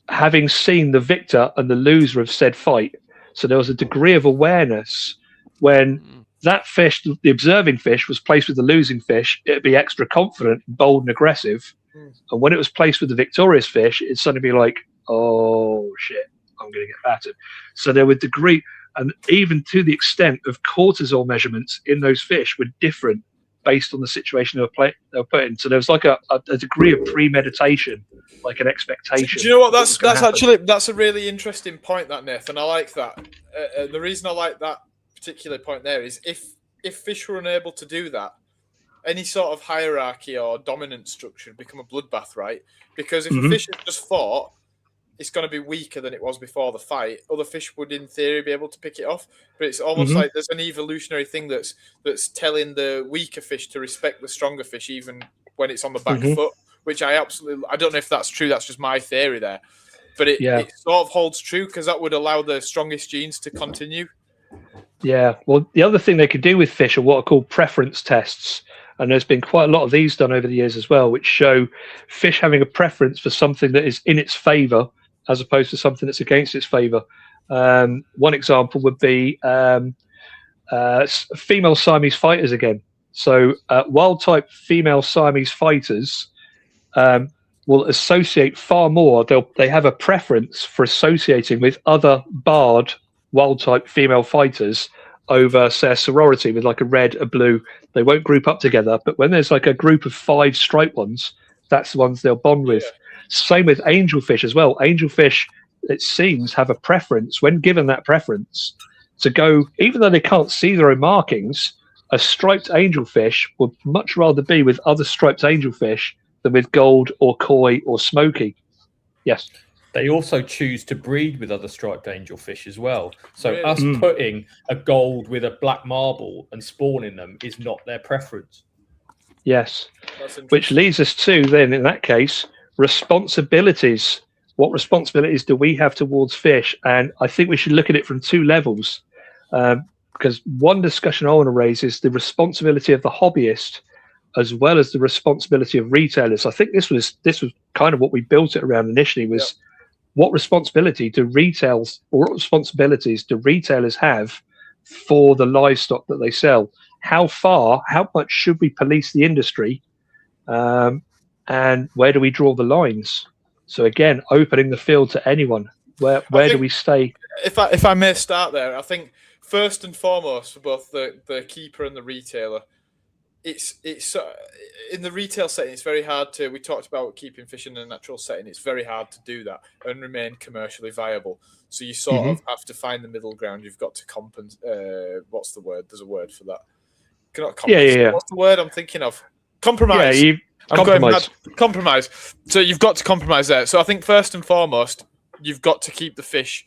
having seen the victor and the loser of said fight. So there was a degree of awareness when that fish, the observing fish, was placed with the losing fish, it'd be extra confident, bold and aggressive. And when it was placed with the victorious fish, it'd suddenly be like, oh shit, I'm going to get battered. So there were degree, and even to the extent of cortisol measurements in those fish were different based on the situation they were put in. So there was like a degree of premeditation, like an expectation. Do you know what? That's a really interesting point, that, Nathan. I like that. The reason I like that particular point there is if fish were unable to do that, any sort of hierarchy or dominant structure would become a bloodbath, right? Because if a fish has just fought, it's going to be weaker than it was before the fight. Other fish would, in theory, be able to pick it off. But it's almost like there's an evolutionary thing that's telling the weaker fish to respect the stronger fish, even when it's on the back foot, which I don't know if that's true. That's just my theory there. But it sort of holds true, because that would allow the strongest genes to continue. Yeah. Well, the other thing they could do with fish are what are called preference tests. And there's been quite a lot of these done over the years as well, which show fish having a preference for something that is in its favor as opposed to something that's against its favor. One example would be female Siamese fighters again. So wild type female Siamese fighters will associate far more. They have a preference for associating with other barred wild type female fighters over, say, a sorority with like a red, a blue. They won't group up together, but when there's like a group of 5 striped ones, that's the ones they'll bond with. Same with angelfish as well. Angelfish, it seems, have a preference, when given that preference, to go, even though they can't see their own markings, a striped angelfish would much rather be with other striped angelfish than with gold or koi or smoky. Yes. They also choose to breed with other striped angelfish as well. So us putting a gold with a black marble and spawning them is not their preference. Yes. Which leads us to, then, in that case, responsibilities. What responsibilities do we have towards fish? And I think we should look at it from 2 levels. Because one discussion I want to raise is the responsibility of the hobbyist as well as the responsibility of retailers. I think this was kind of what we built it around initially, was what responsibilities do retailers have for the livestock that they sell? How much should we police the industry? And where do we draw the lines? So again, opening the field to anyone. Where do we stay? if I may start there, I think first and foremost for both the keeper and the retailer, it's in the retail setting, it's very hard to. We talked about keeping fish in a natural setting. It's very hard to do that and remain commercially viable. So you sort of have to find the middle ground. You've got to compensate. What's the word? There's a word for that. Cannot compensate. Yeah. What's the word I'm thinking of? Compromise. Yeah, compromise. So you've got to compromise there. So I think first and foremost, you've got to keep the fish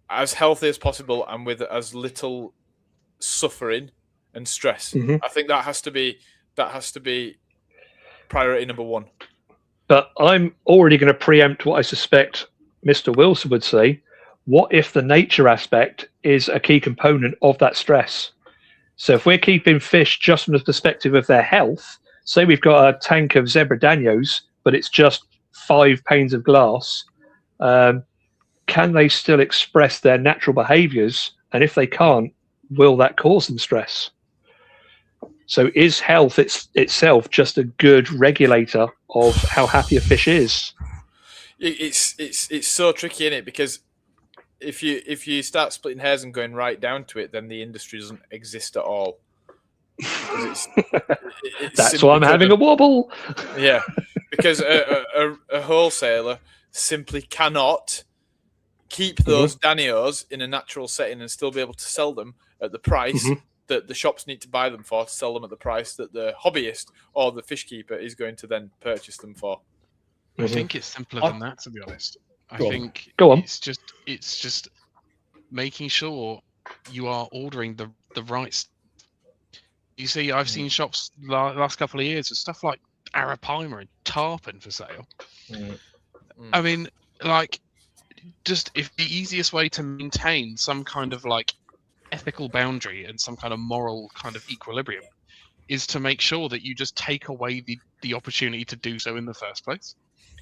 as healthy as possible and with as little suffering and stress. I think that has to be priority number one. But I'm already going to preempt what I suspect Mr. Wilson would say. What if the nature aspect is a key component of that stress? So if we're keeping fish just from the perspective of their health, say we've got a tank of zebra danios, but it's just 5 panes of glass, can they still express their natural behaviors? And if they can't, will that cause them stress? So is health itself just a good regulator of how happy a fish is? It's so tricky, isn't it? Because if you start splitting hairs and going right down to it, then the industry doesn't exist at all. That's why I'm having a wobble. Yeah, because a wholesaler simply cannot keep those danios in a natural setting and still be able to sell them at the price that the shops need to buy them for, to sell them at the price that the hobbyist or the fish keeper is going to then purchase them for. I think it's simpler than that, to be honest. I think it's just making sure you are ordering the right stuff. You see, I've seen shops last couple of years with stuff like arapaima and tarpon for sale. I mean, like, just if the easiest way to maintain some kind of like ethical boundary and some kind of moral kind of equilibrium is to make sure that you just take away the opportunity to do so in the first place.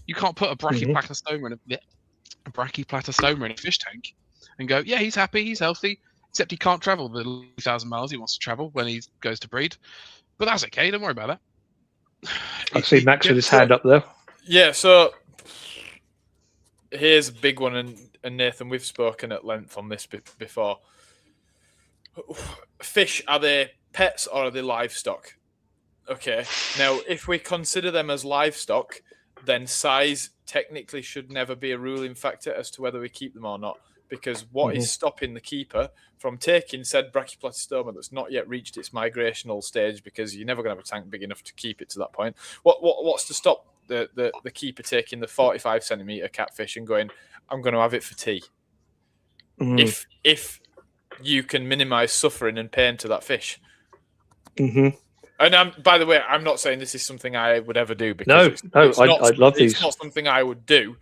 You can't put a brachyplatystoma in a fish tank and go, yeah, he's happy, he's healthy, except he can't travel the 2,000 miles he wants to travel when he goes to breed. But that's okay, don't worry about that. I see Max with his hand up there. Yeah, so here's a big one, and Nathan, we've spoken at length on this before. Fish, are they pets or are they livestock? Okay, now if we consider them as livestock, then size technically should never be a ruling factor as to whether we keep them or not. Because what is stopping the keeper from taking said brachyplatystoma that's not yet reached its migrational stage, because you're never going to have a tank big enough to keep it to that point. What's to stop the keeper taking the 45 centimeter catfish and going, I'm going to have it for tea? If you can minimize suffering and pain to that fish. And by the way, I'm not saying this is something I would ever do, because I'd love these. It's not something I would do,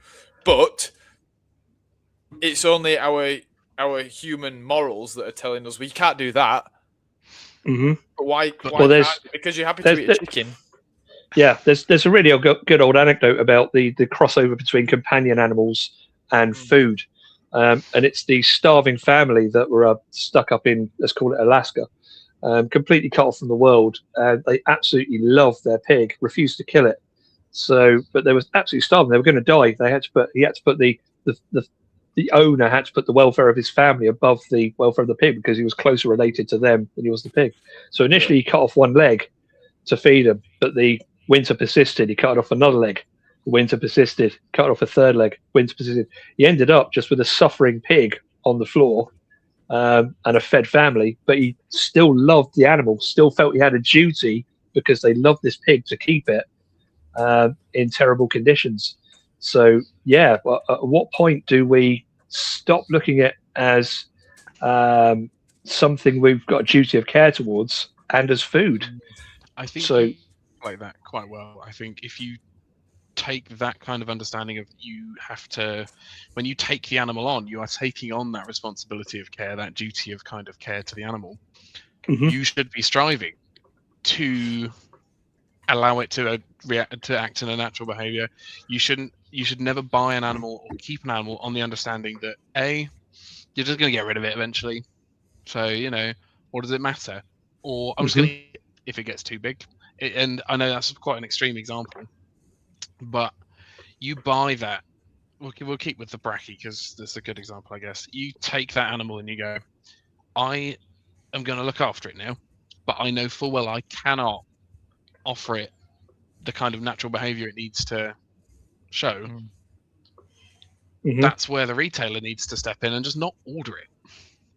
but it's only our human morals that are telling us we can't do that. But why? Because you're happy to eat a chicken. Yeah, there's a really good old anecdote about the crossover between companion animals and food, and it's the starving family that were stuck up in, let's call it Alaska, completely cut off from the world. They absolutely loved their pig, refused to kill it. So, but they were absolutely starving. They were going to die. The owner had to put the welfare of his family above the welfare of the pig, because he was closer related to them than he was the pig. So initially he cut off one leg to feed him, but the winter persisted. He cut off another leg. The winter persisted. Cut off a third leg. Winter persisted. He ended up just with a suffering pig on the floor and a fed family, but he still loved the animal, still felt he had a duty, because they loved this pig, to keep it in terrible conditions. So, yeah, at what point do we stop looking at it as something we've got a duty of care towards, and as food? I think so. Like that quite well. I think if you take that kind of understanding of, you have to, when you take the animal on, you are taking on that responsibility of care, that duty of kind of care to the animal. You should be striving to allow it to react, to act in a natural behavior. You should never buy an animal or keep an animal on the understanding that you're just going to get rid of it eventually. So, what does it matter? Or I'm just going to, if it gets too big. And I know that's quite an extreme example, but you buy that we'll keep with the bracky because that's a good example, I guess. You take that animal and you go, I am going to look after it now, but I know full well I cannot offer it the kind of natural behavior it needs to show. That's where the retailer needs to step in and just not order it.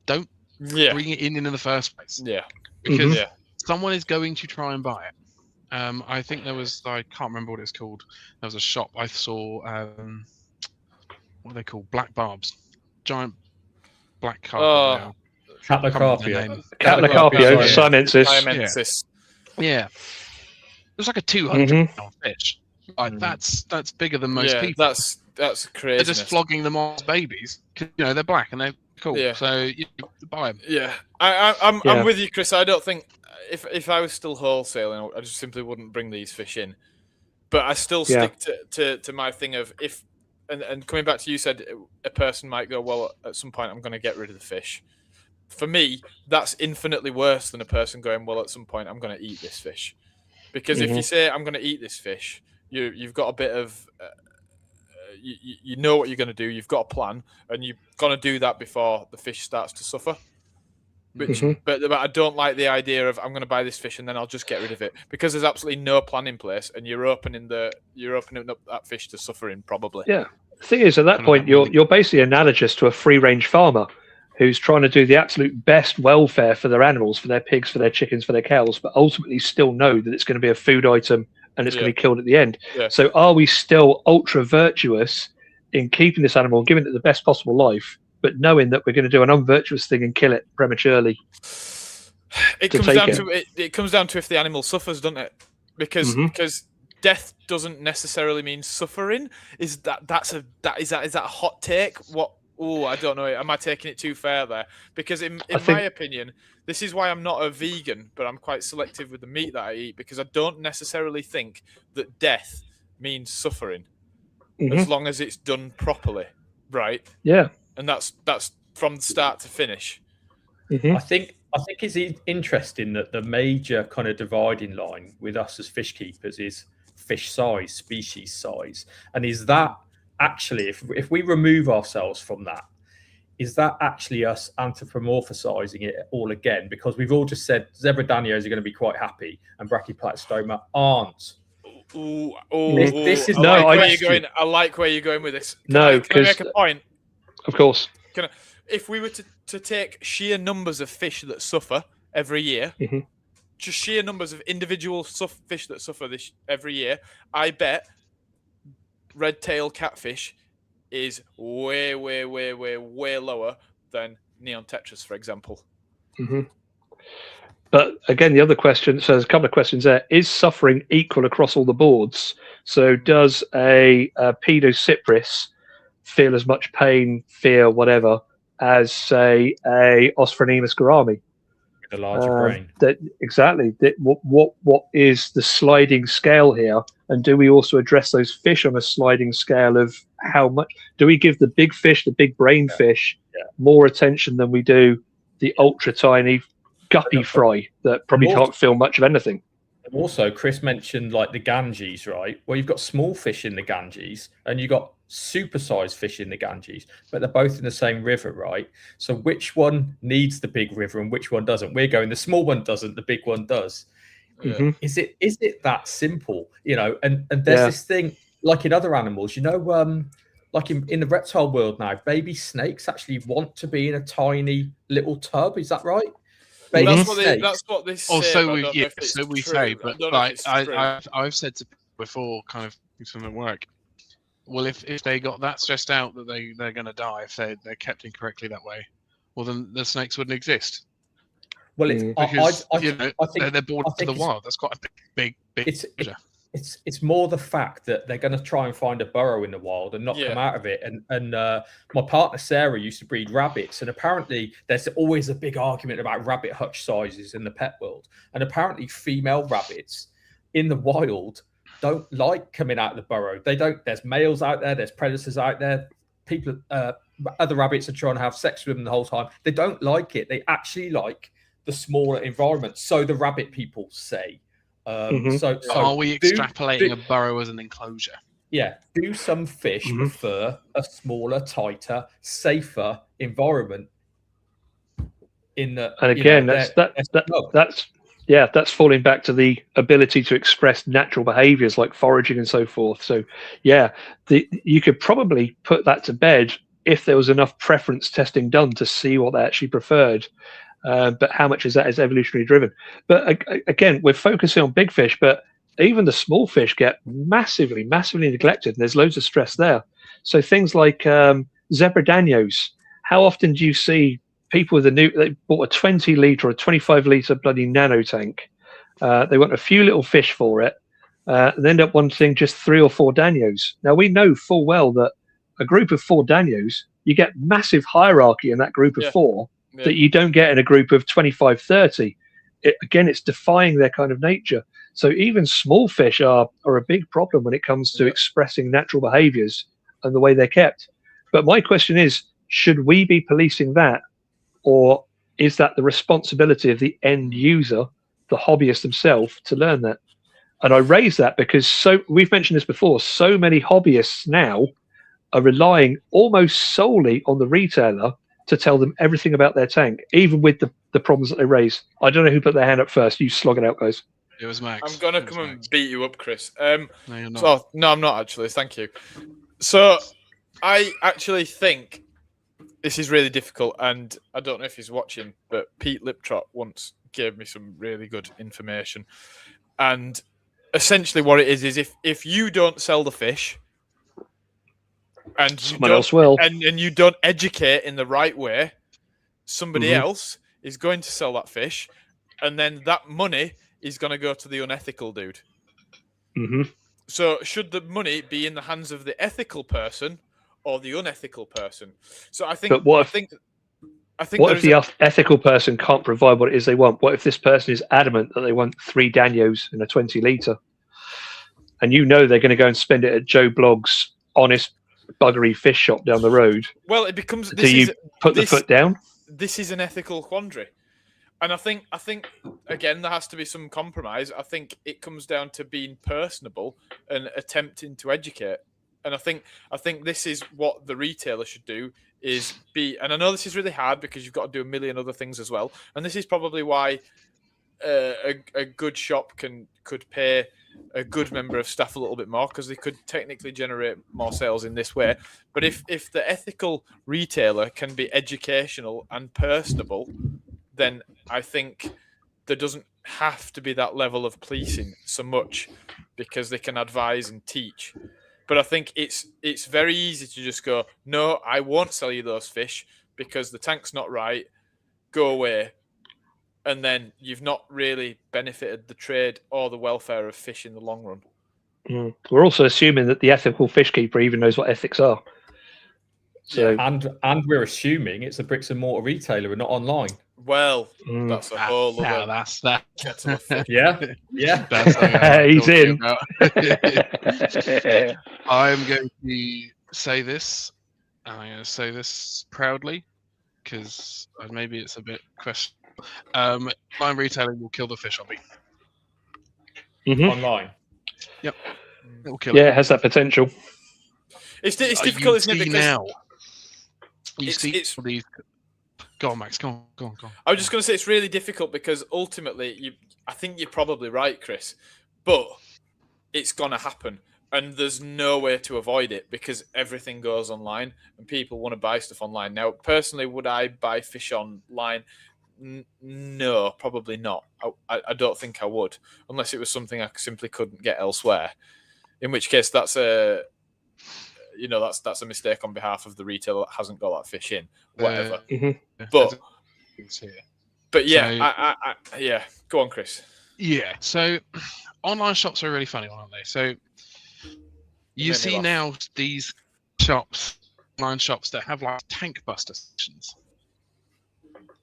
Don't bring it in the first place. Yeah. Because someone is going to try and buy it. I think there was, I can't remember what it's called. There was a shop I saw, what are they called? Black barbs. Giant black carp. Catlocarpia. Catlocarpia, sinensis. Yeah. It was like a 200-pound fish. Like that's bigger than most people. That's crazy. They're just flogging them on as babies. You know, they're black and they're cool. Yeah. So you buy them. Yeah. I'm with you, Chris. I don't think if I was still wholesaling, I just simply wouldn't bring these fish in. But I still stick to my thing of if and coming back to you said a person might go, well, at some point I'm going to get rid of the fish. For me, that's infinitely worse than a person going, well, at some point I'm going to eat this fish. Because if you say I'm going to eat this fish, you've got a bit of you know what you're going to do. You've got a plan, and you're going to do that before the fish starts to suffer. Which, but I don't like the idea of I'm going to buy this fish and then I'll just get rid of it because there's absolutely no plan in place, and you're opening up that fish to suffering probably. Yeah, the thing is, at that point, you're basically analogous to a free range farmer who's trying to do the absolute best welfare for their animals, for their pigs, for their chickens, for their cows, but ultimately still know that it's going to be a food item and it's going to be killed at the end. Yeah. So are we still ultra virtuous in keeping this animal and giving it the best possible life, but knowing that we're going to do an unvirtuous thing and kill it prematurely? It comes down to if the animal suffers, doesn't it? Because death doesn't necessarily mean suffering. Is that a hot take? What? Oh, I don't know. Am I taking it too far there? Because in my opinion, this is why I'm not a vegan, but I'm quite selective with the meat that I eat, because I don't necessarily think that death means suffering, as long as it's done properly, right? Yeah. And that's from start to finish. I think it's interesting that the major kind of dividing line with us as fish keepers is fish size, species size, and is that actually, if we remove ourselves from that, is that actually us anthropomorphizing it all again? Because we've all just said zebra-danios are going to be quite happy and brachyplastoma aren't. This is I like where you're going with this. Can I make a point? Of course. If we were to take sheer numbers of fish that suffer every year, just sheer numbers of individual fish that suffer every year, I bet red-tailed catfish is way lower than neon tetras, for example. But again, the other question, so there's a couple of questions there. Is suffering equal across all the boards? So does a Pedocypris feel as much pain, fear, whatever, as, say, a Osphonemus gourami? With a larger brain. Exactly. What is the sliding scale here? And do we also address those fish on a sliding scale of how much? Do we give the big fish, the big brain fish, more attention than we do the ultra tiny guppy fry that probably can't feel much of anything? Also, Chris mentioned like the Ganges, right? Well, you've got small fish in the Ganges and you've got supersized fish in the Ganges, but they're both in the same river, right? So which one needs the big river and which one doesn't? We're going the small one doesn't, the big one does. Is it that simple? You know, and there's this thing like in other animals, you know, like in the reptile world now, baby snakes actually want to be in a tiny little tub. Is that right? That's what they say. So we say, but like I've said to people before, kind of from at work, well, if they got that stressed out that they're going to die if they're kept incorrectly that way, well then the snakes wouldn't exist. Well, because I think they're bored to the wild. That's quite a big. It's more the fact that they're going to try and find a burrow in the wild and not come out of it. And my partner Sarah used to breed rabbits, and apparently there's always a big argument about rabbit hutch sizes in the pet world. And apparently female rabbits in the wild don't like coming out of the burrow. They don't. There's males out there. There's predators out there. People, other rabbits are trying to have sex with them the whole time. They don't like it. They actually like the smaller environment. So the rabbit people say. So are we extrapolating a burrow as an enclosure? Yeah, do some fish prefer a smaller, tighter, safer environment? In the, and again, that's falling back to the ability to express natural behaviours like foraging and so forth. So, yeah, you could probably put that to bed if there was enough preference testing done to see what they actually preferred. But how much is that is evolutionary driven? But again, we're focusing on big fish, but even the small fish get massively neglected, and there's loads of stress there. So things like zebra danios. How often do you see people with they bought a 20 litre or a 25 litre bloody nano tank? They want a few little fish for it, and end up wanting just 3 or 4 danios. Now we know full well that a group of 4 danios, you get massive hierarchy in that group of 4 that you don't get in a group of 25, 30. Again, it's defying their kind of nature. So even small fish are a big problem when it comes to expressing natural behaviours and the way they're kept. But my question is, should we be policing that, or is that the responsibility of the end user, the hobbyist themselves, to learn that? And I raise that because we've mentioned this before, so many hobbyists now are relying almost solely on the retailer to tell them everything about their tank, even with the problems that they raise. I don't know who put their hand up first. You slog it out, guys. It was Max. I'm going to come and beat you up, Chris. No, you're not. So, no, I'm not actually. Thank you. So I actually think this is really difficult, and I don't know if he's watching, but Pete Liptrot once gave me some really good information. And essentially what it is if you don't sell the fish, and someone else will, and you don't educate in the right way, somebody else is going to sell that fish, and then that money is going to go to the unethical dude. So should the money be in the hands of the ethical person or the unethical person? So I think. But what if the ethical person can't provide what it is they want? What if this person is adamant that they want 3 danios in a 20 litre, and you know they're going to go and spend it at Joe Blogg's honest buggery fish shop down the road? Well, it becomes. Do you put the foot down? This is an ethical quandary, and I think again there has to be some compromise. I think it comes down to being personable and attempting to educate. And I think this is what the retailer should do, is be. And I know this is really hard because you've got to do a million other things as well. And this is probably why a good shop could pay a good member of staff a little bit more, because they could technically generate more sales in this way. But if the ethical retailer can be educational and personable, then I think there doesn't have to be that level of policing so much, because they can advise and teach. But I think it's very easy to just go, no, I won't sell you those fish because the tank's not right, go away. And then you've not really benefited the trade or the welfare of fish in the long run. We're also assuming that the ethical fish keeper even knows what ethics are. So, and we're assuming it's a bricks and mortar retailer and not online. Well, that's a whole other. That's that. Yeah. That's he's in. I'm going to say this, and I'm going to say this proudly, because maybe it's a bit questionable. Online retailing will kill the fish hobby. Online. Yep. It will kill it has that potential. It's difficult, isn't it? Because now you see these. Go on, Max. Go on. I was just going to say it's really difficult because ultimately, I think you're probably right, Chris, but it's going to happen. And there's no way to avoid it because everything goes online and people want to buy stuff online. Now, personally, would I buy fish online? No, probably not. I don't think I would, unless it was something I simply couldn't get elsewhere. In which case, that's a mistake on behalf of the retailer that hasn't got that fish in. Whatever. But yeah, yeah. Go on, Chris. Yeah. So online shops are really funny, aren't they? So you see now these online shops that have like tank buster sections.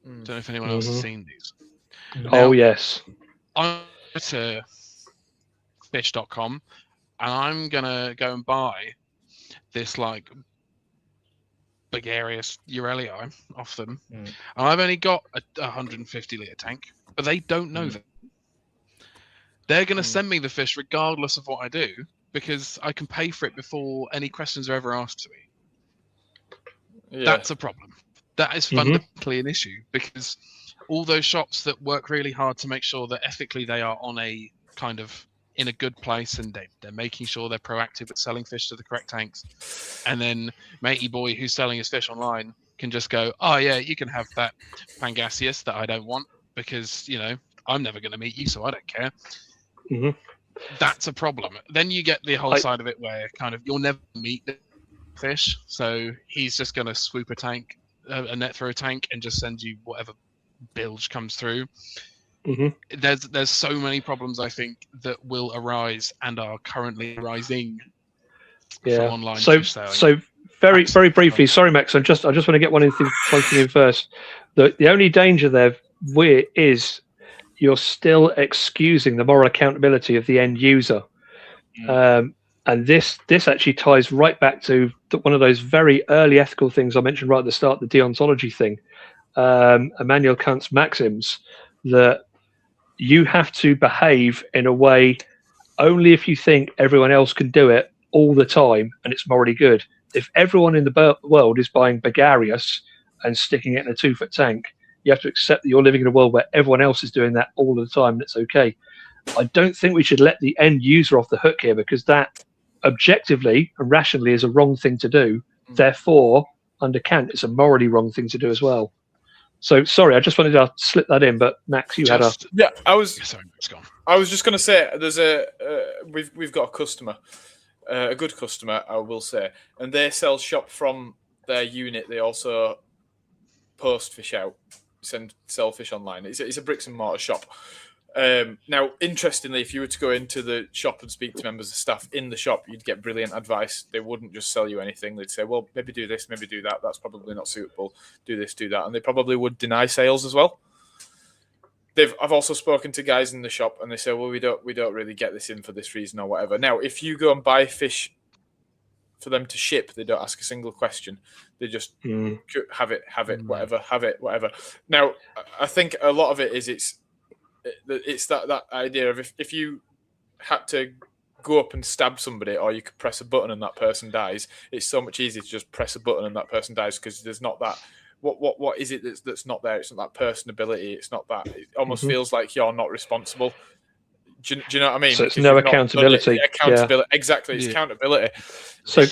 Don't know if anyone else has seen these. Oh, yes. I'm to fish.com and I'm going to go and buy this like Bulgarius Urelii off them. And I've only got a 150 litre tank, but they don't know that. They're going to send me the fish regardless of what I do because I can pay for it before any questions are ever asked to me. Yeah. That's a problem. That is fundamentally an issue, because all those shops that work really hard to make sure that ethically they are on a kind of in a good place, and they're making sure they're proactive at selling fish to the correct tanks, and then matey boy who's selling his fish online can just go, oh yeah, you can have that Pangasius that I don't want because, you know, I'm never going to meet you, so I don't care. That's a problem. Then you get the whole side of it where kind of you'll never meet the fish, so he's just going to swoop a net through a tank and just send you whatever bilge comes through. There's so many problems, I think, that will arise and are currently arising from online fish selling. So very briefly, sorry Max, I just want to get one thing in first. The only danger there is you're still excusing the moral accountability of the end user. And this actually ties right back to one of those very early ethical things I mentioned right at the start, the deontology thing. Immanuel Kant's maxims that you have to behave in a way only if you think everyone else can do it all the time and it's morally good. If everyone in the world is buying Bagarius and sticking it in a 2-foot tank, you have to accept that you're living in a world where everyone else is doing that all the time and it's okay. I don't think we should let the end user off the hook here, because that objectively and rationally is a wrong thing to do. Therefore, under Kant, it's a morally wrong thing to do as well. So sorry, I just wanted to slip that in. But Max, I was just going to say there's we've got a customer, a good customer, I will say, and they sell from their unit. They also post fish out, sell fish online. It's a bricks and mortar shop. Now, interestingly, if you were to go into the shop and speak to members of staff in the shop, you'd get brilliant advice. They wouldn't just sell you anything. They'd say, well, maybe do this, maybe do that. That's probably not suitable. Do this, do that. And they probably would deny sales as well. I've also spoken to guys in the shop and they say, well, we don't really get this in for this reason or whatever. Now, if you go and buy fish for them to ship, they don't ask a single question. They just have it, whatever. Now, I think a lot of it is it's that idea of if you had to go up and stab somebody, or you could press a button and that person dies, it's so much easier to just press a button and that person dies, because there's not that what is it that's not there? It's not that personability. It's not that. It almost feels like you're not responsible. Do you know what I mean? So it's no accountability. Exactly. It's accountability. So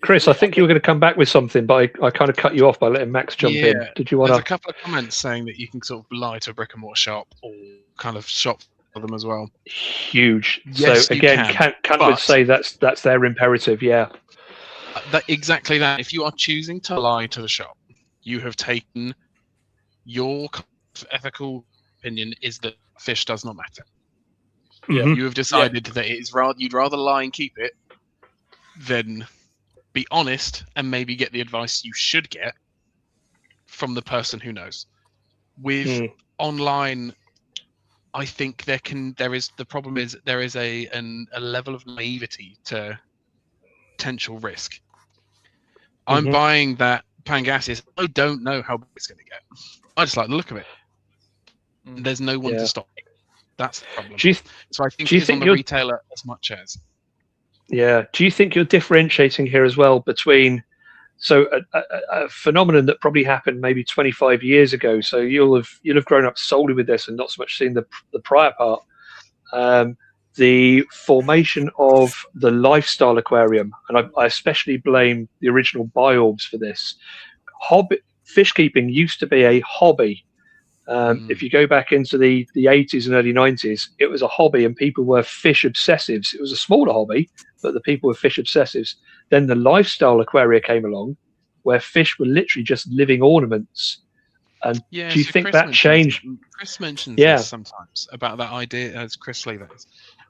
Chris, I think you were going to come back with something, but I kind of cut you off by letting Max jump in. Did you want to? There's a couple of comments saying that you can sort of lie to a brick and mortar shop or kind of shop for them as well. Huge. Yes, so again, Kant would say that's their imperative. Yeah. Exactly that. If you are choosing to lie to the shop, you have taken your ethical opinion is that fish does not matter. You have decided that it is you'd rather lie and keep it than be honest and maybe get the advice you should get from the person who knows. With online, I think there is a level of naivety to potential risk. I'm buying that Pangasius. I don't know how big it's going to get. I just like the look of it. There's no one to stop it. That's the problem. So I think it's on the retailer as much as. Yeah. Do you think you're differentiating here as well between a phenomenon that probably happened maybe 25 years ago? So you'll have grown up solely with this and not so much seen the prior part. The formation of the lifestyle aquarium, and I especially blame the original Biorbs for this. Fish keeping used to be a hobby. If you go back into the 80s and early 90s, it was a hobby and people were fish obsessives. It was a smaller hobby, but the people were fish obsessives. Then the lifestyle aquaria came along, where fish were literally just living ornaments. And do you think that changed? Chris mentions this sometimes about that idea, as Chris Lee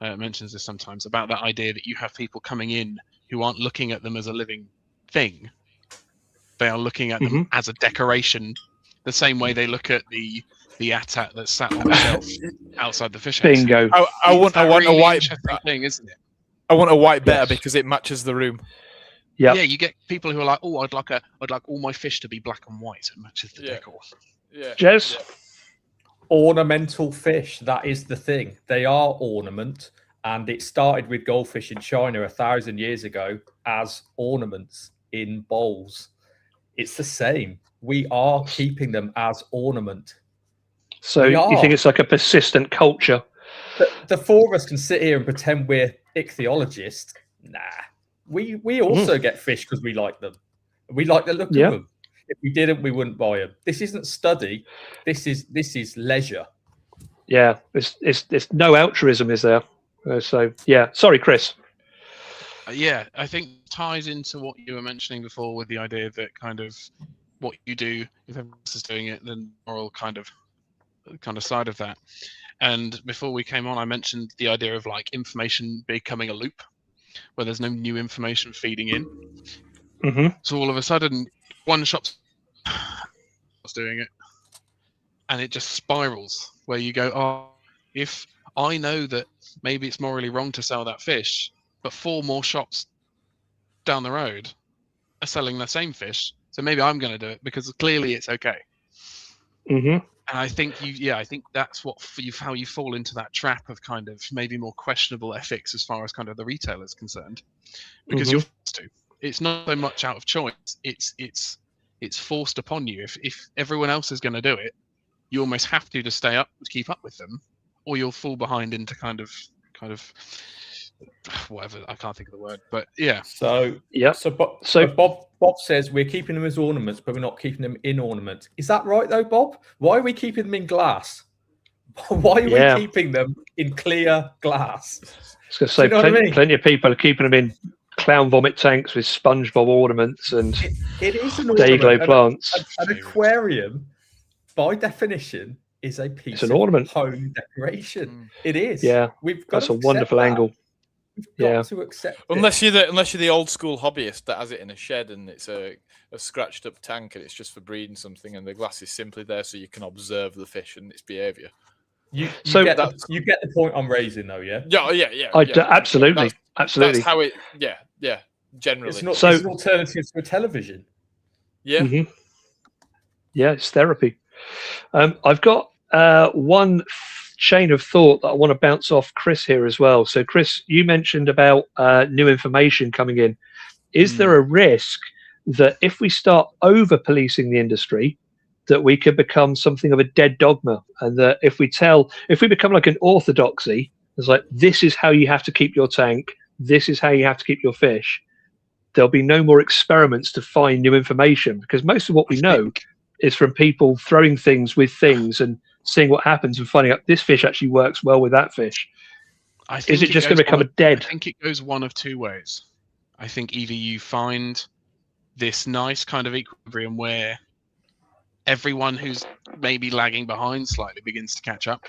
mentions this sometimes, about that idea that you have people coming in who aren't looking at them as a living thing. They are looking at them as a decoration, the same way they look at the ATAT that's sat on the shelf outside the fish house. Bingo. I want a white thing, isn't it? I want a white better because it matches the room. Yeah, you get people who are like, oh, I'd like all my fish to be black and white. It matches the decor. Yeah. Jez? Ornamental fish, that is the thing. They are ornament, And it started with goldfish in China 1,000 years ago as ornaments in bowls. It's the same. We are keeping them as ornament. So you think it's like a persistent culture? The four of us can sit here and pretend we're ichthyologists. Nah. We also get fish because we like them. We like the look of them. If we didn't, we wouldn't buy them. This isn't study. This is leisure. Yeah, it's no altruism, is there? So yeah, sorry, Chris. Yeah, I think ties into what you were mentioning before with the idea that kind of what you do, if everyone else is doing it, then moral kind of side of that. And before we came on, I mentioned the idea of like information becoming a loop, where there's no new information feeding in. Mm-hmm. So all of a sudden, one shop's doing it, and it just spirals. Where you go, oh, if I know that maybe it's morally wrong to sell that fish, but 4 more shops down the road are selling the same fish, so maybe I'm going to do it because clearly it's okay. Mm-hmm. And I think I think that's how you fall into that trap of kind of maybe more questionable ethics as far as kind of the retailer is concerned, because you're forced to. It's not so much out of choice; it's forced upon you. If everyone else is going to do it, you almost have to stay up to keep up with them, or you'll fall behind into kind of whatever. I can't think of the word, but yeah. So yeah. So Bob says we're keeping them as ornaments, but we're not keeping them in ornaments. Is that right though, Bob? Why are we keeping them in glass? Why are we keeping them in clear glass? I was going to say plenty of people are keeping them in clown vomit tanks with SpongeBob ornaments and it is an day-glow plants. An aquarium, by definition, is a piece of home decoration. It is. Yeah, that's a wonderful angle. We've got to accept unless you're the old school hobbyist that has it in a shed and it's a scratched up tank and it's just for breeding something and the glass is simply there so you can observe the fish and its behaviour. You get the point I'm raising though, yeah? Yeah. Absolutely. That's how it. Yeah. Generally, it's an alternative to a television. Yeah. Mm-hmm. Yeah, it's therapy. I've got one chain of thought that I want to bounce off Chris here as well. So, Chris, you mentioned about new information coming in. Is there a risk that if we start over-policing the industry, that we could become something of a dead dogma, and that if we become like an orthodoxy, it's like, this is how you have to keep your tank, this is how you have to keep your fish, there'll be no more experiments to find new information, because most of what we know is from people throwing things with things and seeing what happens and finding out this fish actually works well with that fish. Is it just going to become a dead? I think it goes one of two ways. I think either you find this nice kind of equilibrium where everyone who's maybe lagging behind slightly begins to catch up,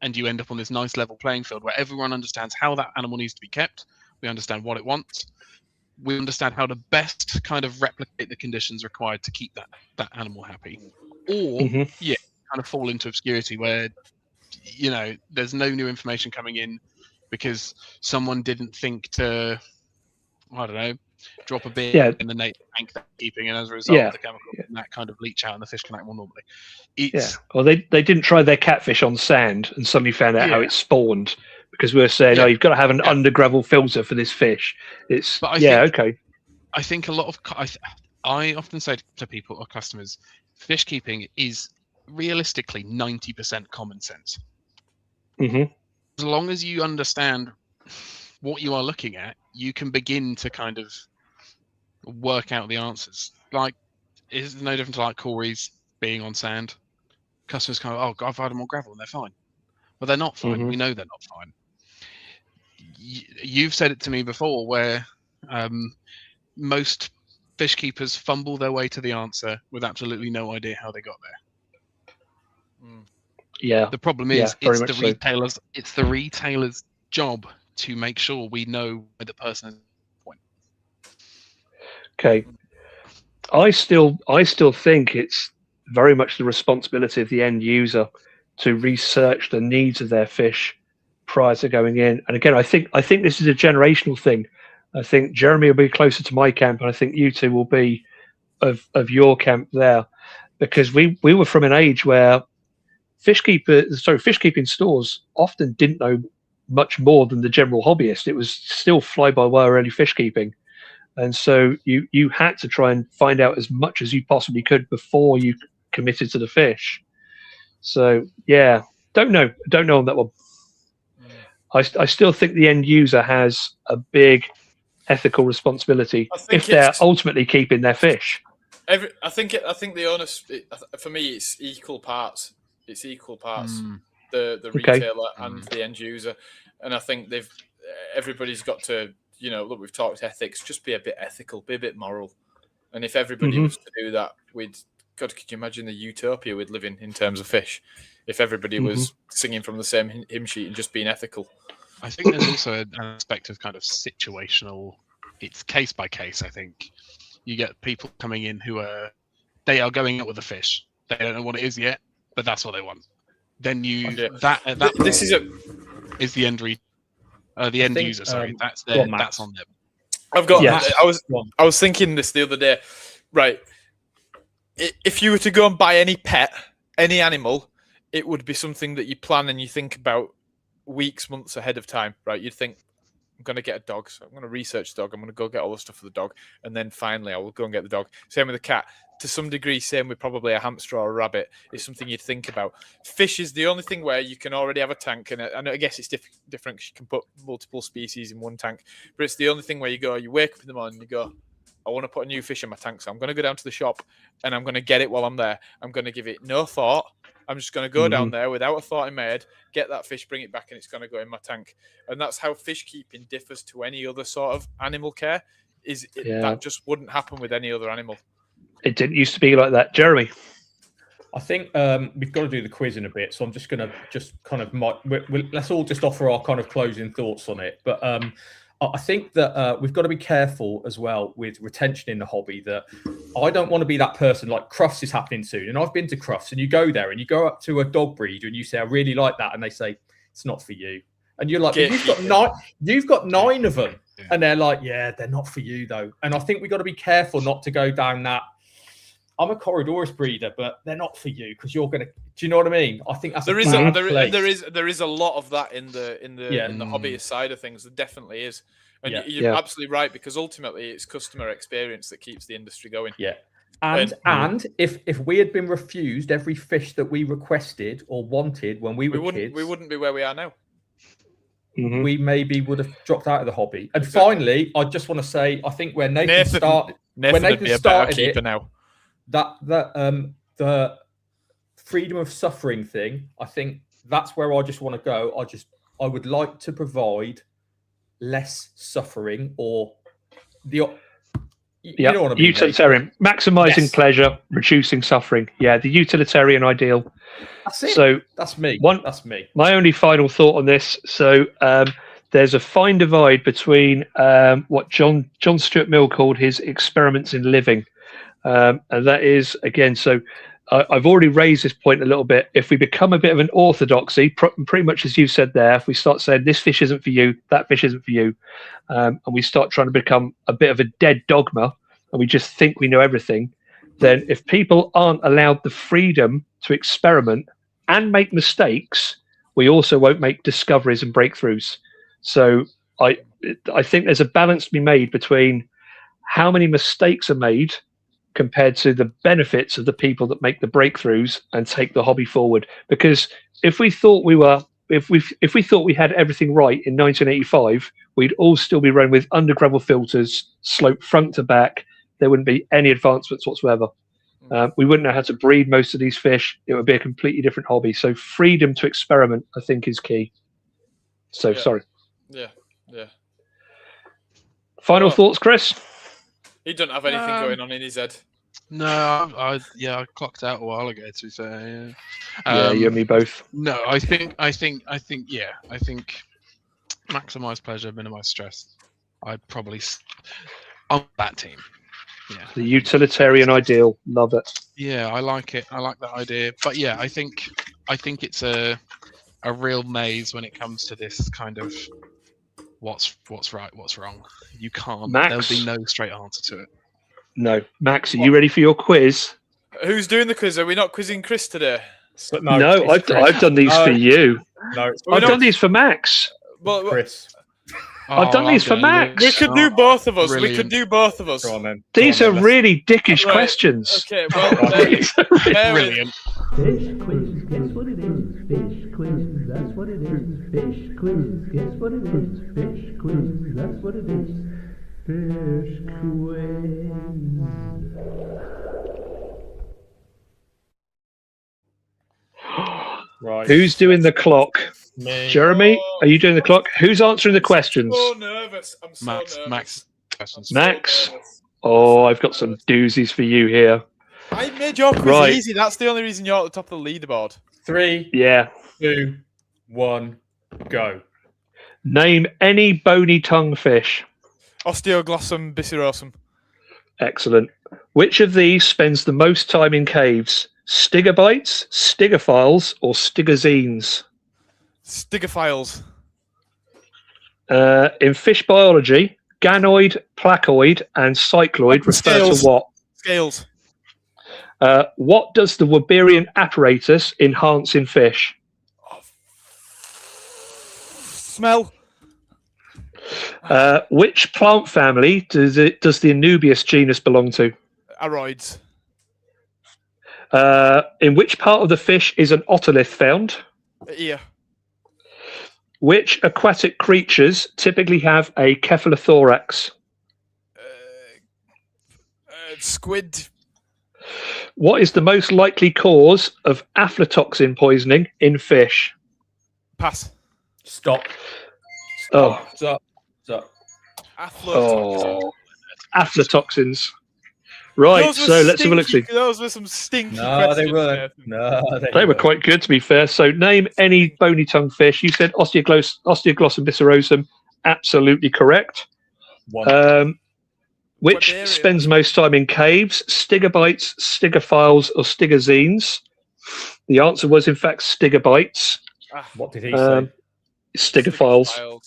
and you end up on this nice level playing field where everyone understands how that animal needs to be kept. We understand what it wants. We understand how to best kind of replicate the conditions required to keep that animal happy. Or, kind of fall into obscurity where, there's no new information coming in because someone didn't think to, I don't know, drop a bit in the nature tank they're keeping, and as a result, the chemical and that kind of leach out and the fish can act more normally. Or they didn't try their catfish on sand and suddenly found out how it spawned, because we were saying, you've got to have an under gravel filter for this fish. Okay. I think a lot of I often say to people or customers, fish keeping is realistically 90% common sense. Mm-hmm. As long as you understand what you are looking at, you can begin to kind of work out the answers. Like, it's no different to like Corey's being on sand. Customers kind of, I've had them on gravel and they're fine. But they're not fine. We know they're not fine. You've said it to me before where most fish keepers fumble their way to the answer with absolutely no idea how they got there. Yeah. The problem is it's the retailer's job to make sure we know where the person is. Okay. I still think it's very much the responsibility of the end user to research the needs of their fish prior to going in. And again, I think this is a generational thing. I think Jeremy will be closer to my camp, and I think you two will be of your camp there, because we were from an age where fish keeping stores often didn't know much more than the general hobbyist. It was still fly-by-wire early fish keeping. And so you had to try and find out as much as you possibly could before you committed to the fish. So, yeah, don't know on that one. I still think the end user has a big ethical responsibility if they're ultimately keeping their fish. I think the onus, for me, it's equal parts. It's equal parts. The retailer and the end user, and I think everybody's got to, look, we've talked ethics. Just be a bit ethical, be a bit moral, and if everybody was to do that, God, could you imagine the utopia we'd live in terms of fish? If everybody was singing from the same hymn sheet and just being ethical. I think there's also an aspect of kind of situational. It's case by case. I think you get people coming in who they are going out with a fish. They don't know what it is yet, but that's what they want. Then this is the end user. Sorry, that's on them. I've got. Yes. I was thinking this the other day. Right, if you were to go and buy any pet, any animal, it would be something that you plan and you think about weeks, months ahead of time, right? You'd think, I'm going to get a dog, so I'm going to research the dog. I'm going to go get all the stuff for the dog, and then finally I will go and get the dog. Same with the cat. To some degree, same with probably a hamster or a rabbit. It's something you'd think about. Fish is the only thing where you can already have a tank, and I guess it's different because you can put multiple species in one tank, but it's the only thing where you wake up in the morning and you go, I want to put a new fish in my tank, so I'm going to go down to the shop and I'm going to get it while I'm there. I'm going to give it no thought. I'm just going to go down there without a thought in my head, get that fish, bring it back, and it's going to go in my tank. And that's how fish keeping differs to any other sort of animal care. That just wouldn't happen with any other animal. It didn't used to be like that. Jeremy? I think we've got to do the quiz in a bit, so I'm just going to let's all just offer our kind of closing thoughts on it. But I think that we've got to be careful as well with retention in the hobby. That I don't want to be that person like Crufts is happening soon. And I've been to Crufts, and you go there and you go up to a dog breeder and you say, I really like that. And they say, it's not for you. And you're like, you've got nine of them. Yeah. And they're like, yeah, they're not for you though. And I think we've got to be careful not to go down that. I'm a Corridorus breeder, but they're not for you because you're going to. Do you know what I mean? I think that's there is a lot of that in the hobbyist side of things. There definitely is, and you're absolutely right because ultimately it's customer experience that keeps the industry going. Yeah, and if we had been refused every fish that we requested or wanted when we were kids, we wouldn't be where we are now. We maybe would have dropped out of the hobby. And finally, I just want to say, I think when Nathan started it now. The freedom of suffering thing, I think that's where I just want to go. I would like to provide less suffering or you know what I mean, utilitarian, maximizing pleasure, reducing suffering. Yeah, the utilitarian ideal. That's it. So that's me. That's me. My only final thought on this. So there's a fine divide between what John Stuart Mill called his experiments in living. And that is, again, so I've already raised this point a little bit. If we become a bit of an orthodoxy, pretty much as you said there, if we start saying this fish isn't for you, that fish isn't for you, and we start trying to become a bit of a dead dogma, and we just think we know everything, then if people aren't allowed the freedom to experiment and make mistakes, we also won't make discoveries and breakthroughs. So I think there's a balance to be made between how many mistakes are made compared to the benefits of the people that make the breakthroughs and take the hobby forward. Because if we thought we had everything right in 1985, we'd all still be running with under gravel filters, sloped front to back. There wouldn't be any advancements whatsoever. We wouldn't know how to breed most of these fish. It would be a completely different hobby. So freedom to experiment, I think, is key. So sorry. Yeah. Final thoughts, Chris? He doesn't have anything going on in his head. No, I clocked out a while ago. To be fair, you and me both. No, I think, maximize pleasure, minimize stress. I'd probably on that team. Yeah, the utilitarian ideal. Love it. Yeah, I like it. I like that idea. But yeah, I think it's a real maze when it comes to this kind of what's right, what's wrong. You can't. Max, there'll be no straight answer to it. No, Max, are you ready for your quiz? Who's doing the quiz? Are we not quizzing Chris today? No, I've done these for you. No, I've done these for Max. Well, Chris. I've done these for Max. We could do both of us. Brilliant. We could do both of us. Go on, then. These are really dickish Right. questions. Okay, well, Brilliant. Fish quiz, guess what it is? Fish quiz, that's what it is. Fish quiz, guess what it is? Fish quiz, that's what it is. Fish quiz. Right. Who's doing the clock? Me. Jeremy, are you doing the clock? Who's answering the questions? I'm so nervous. I'm so nervous. Max. Questions. Max? Oh, I've got some doozies for you here. I made your quiz easy. That's the only reason you're at the top of the leaderboard. 3, Yeah. 2, 1, go. Name any bony tongue fish. Osteoglossum bisirosum. Excellent. Which of these spends the most time in caves? Stigobites, stigophiles, or stigazines? Stigophiles. In fish biology, ganoid, placoid, and cycloid refer Scales. to what? Scales. What does the Weberian apparatus enhance in fish? Smell. Which plant family does the Anubias genus belong to? Aroids. In which part of the fish is an otolith found? Ear. Which aquatic creatures typically have a cephalothorax? Squid. What is the most likely cause of aflatoxin poisoning in fish? Pass. Stop. Oh. Stop. Aflatoxin. Aflatoxins. Right, so let's have a look. Those were some stinky No, questions. they weren't. No, They were quite good, to be fair. So name any bony tongue fish. You said Osteoglossum bisirosum. Absolutely correct. Which spends most time in caves? Stigobites, stigophiles, or stigazines? The answer was, in fact, stigobites. What did he say? Stigophiles.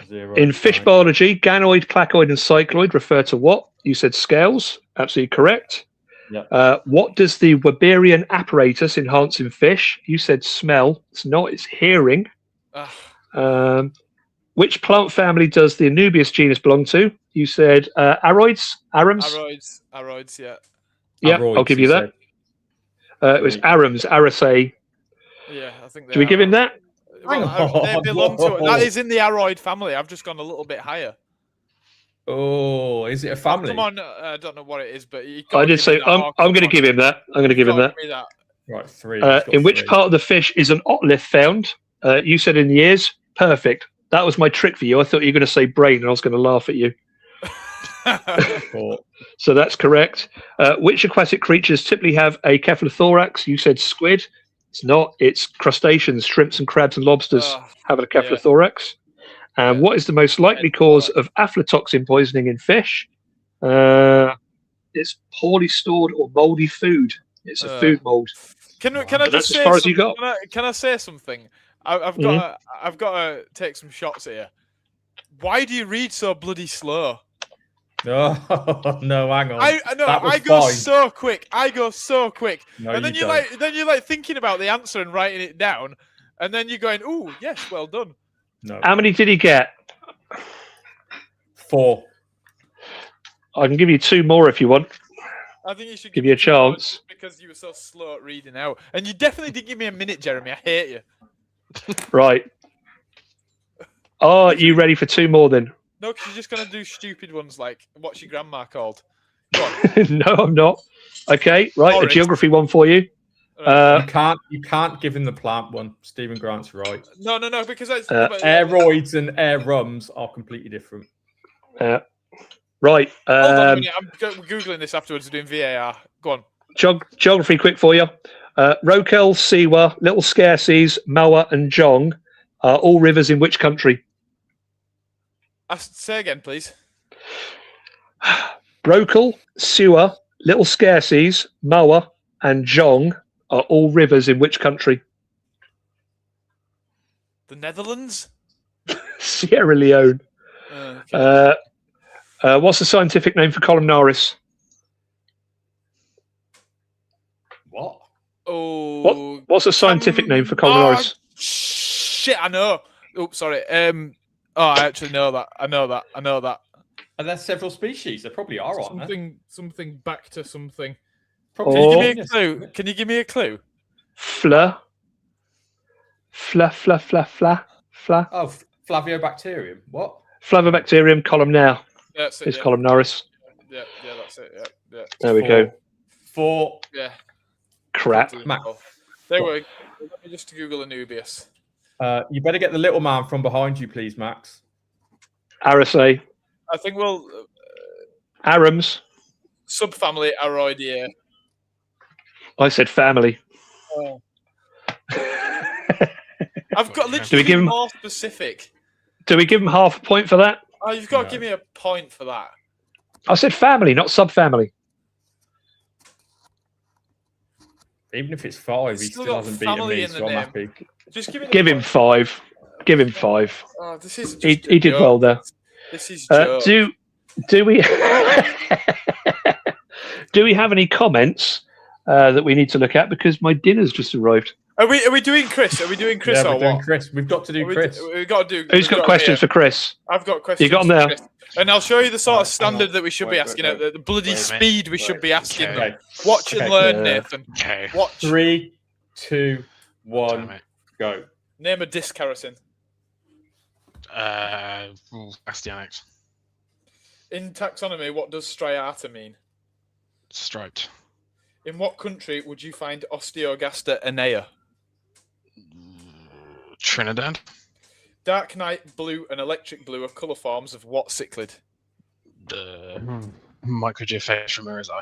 0. In fish biology, ganoid, placoid, and cycloid refer to what? You said scales. Absolutely correct. Yep. What does the Weberian apparatus enhance in fish? You said smell. It's not. It's hearing. Which plant family does the Anubias genus belong to? You said aroids, arums. Aroids, yeah. Yeah, Aroids, I'll give you that. It was arums, araceae. Yeah, I think. Do we give him that? They belong to it. That is in the aroid family. I've just gone a little bit higher. Oh, is it a family? Come on, I don't know what it is, but I did say I'm going to give him that. I'm going to give him that. Right, 3. In which part of the fish is an otolith found? You said in the ears. Perfect. That was my trick for you. I thought you were going to say brain, and I was going to laugh at you. So that's correct. Which aquatic creatures typically have a cephalothorax? You said squid. It's not. It's crustaceans, shrimps, and crabs and lobsters have a cephalothorax. And what is the most likely cause of aflatoxin poisoning in fish? It's poorly stored or moldy food. It's a food mold. Can I just that's say as far as you got. Can I say something? I've got to take some shots here. Why do you read so bloody slow? Oh no, hang on. I go so quick. No, and then you're like thinking about the answer and writing it down, and then you're going, "Ooh, yes, well done." No. How many did he get? 4. I can give you 2 more if you want. I think you should give you a chance because you were so slow at reading out, and you definitely didn't give me a minute, Jeremy. I hate you. Right. Are you ready for 2 more then? No, because you're just gonna do stupid ones like what's your grandma called? Go on. No, I'm not. Okay, right. A geography one for you. You can't give him the plant one. Stephen Grant's right. No, because that's aeroids and aerums are completely different. Right. Hold on a minute. I'm googling this afterwards. Doing VAR. Go on. Geography, quick for you. Rokel, Siwa, Little Scarces, Mawa, and Jong are all rivers in which country? Say again, please. Rokel, Siwa, Little Scarces, Mawa, and Jong are all rivers in which country? The Netherlands? Sierra Leone. Okay. What's the scientific name for columnaris? What? Oh. What's the scientific name for columnaris? Shit, I know. Oops, sorry. I actually know that. I know that. And there's several species. There probably are, aren't there? Something back to something. Can you give me a clue? Can you give me a clue? Fla. Oh, Flaviobacterium. What? Flavobacterium columnar. That's it. It's columnaris. Yeah, that's it. Yeah. There we go. 4. Yeah. Crap. There we go. Let me just Google Anubias. You better get the little man from behind you, please, Max. Araceae. I think we'll... Arams. Subfamily Aroidea. I said family. Oh. I've got literally more specific. Do we give him half a point for that? Oh, you've got to give me a point for that. I said family, not subfamily. Even if it's 5, he still hasn't beaten me, so I'm happy. Just give him 5. Give him 5. Oh, this is he did well there. This is do we do we have any comments that we need to look at, because my dinner's just arrived? Are we doing Chris? Are we doing Chris yeah, or we're doing what? Chris. We've got to do Chris. We've got to do. Who's got questions for Chris? I've got questions. You got them there. Chris. And I'll show you the sort of standard that we should be asking at, the bloody speed we should be asking. Okay. Watch and learn, Nathan. Okay. Watch. 3, 2, 1, go. Name a disc kerosene. Astyanax. In taxonomy, what does striata mean? Striped. In what country would you find Osteogaster anea? Trinidad. Dark night blue and electric blue are colour forms of what cichlid? Microgeophagus ramirezi.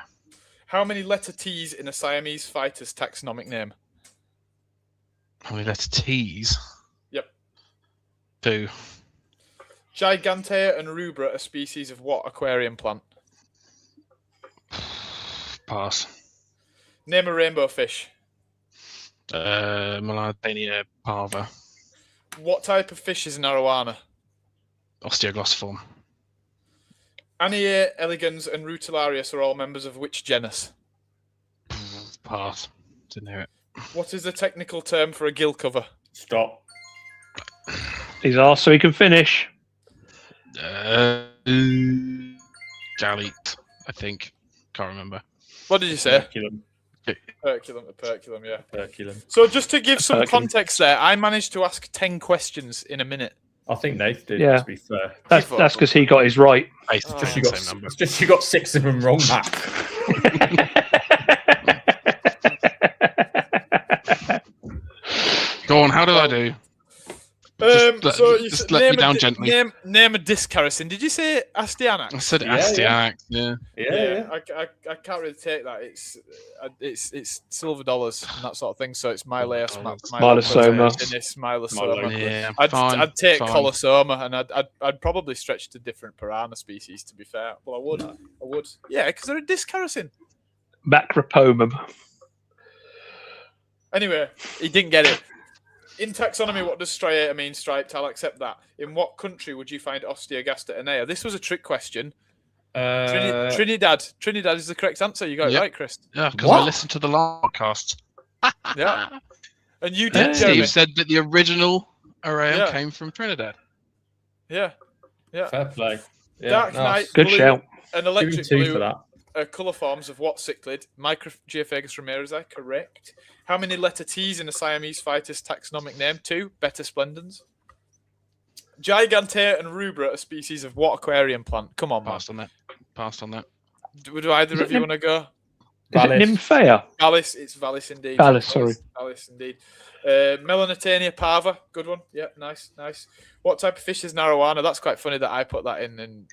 How many letter T's in a Siamese fighter's taxonomic name? How many letter T's? Yep. 2. Gigantea and rubra are species of what aquarium plant? Pass. Name a rainbow fish. Melardania parva. What type of fish is an arowana? Osteoglossiform. Anaea, elegans, and rutilarius are all members of which genus? Pass. Didn't hear it. What is the technical term for a gill cover? Stop. He's asked so he can finish. Galite, I think. Can't remember. What did you say? Perculum, yeah. Perculum. So just to give some context there, I managed to ask 10 questions in a minute. I think Nath did, yeah. to be fair. That's because he got his right. Just you got 6 of them wrong, Matt. Go on, how did I do? Just let me down gently. Name a disc kerosene. Did you say Astyanax? I said Astyanax. Yeah. I can't really take that. It's silver dollars and that sort of thing. So it's Mylaeus, Mylosoma. Yeah, I'd take Colosoma, and I'd probably stretch to different piranha species. To be fair, well, I would. Yeah, because they're a disc kerosene. Macropomum. Anyway, he didn't get it. In taxonomy, what does striata mean? Striped, I'll accept that. In what country would you find Osteogaster anea? This was a trick question. Trinidad. Trinidad is the correct answer. You got it right, Chris. Yeah, because I listened to the last podcast. Yeah. And you did, Steve said that the original Arraeum came from Trinidad. Yeah. Fair play. Yeah, Dark night, good blue, shout. and electric Give him 2 blue for that. are colour forms of what cichlid? Microgeophagus ramirezi, correct. How many letter T's in a Siamese fighter's taxonomic name? 2. Beta splendens. Gigantea and rubra are species of what aquarium plant? Come on, man. Passed on that. Do either of you want to go? Is it Nymphea? Vallis, it's Vallis indeed. Vallis, sorry. Vallis indeed. Melanotania parva, good one. Yeah, nice. What type of fish is an arowana? That's quite funny that I put that in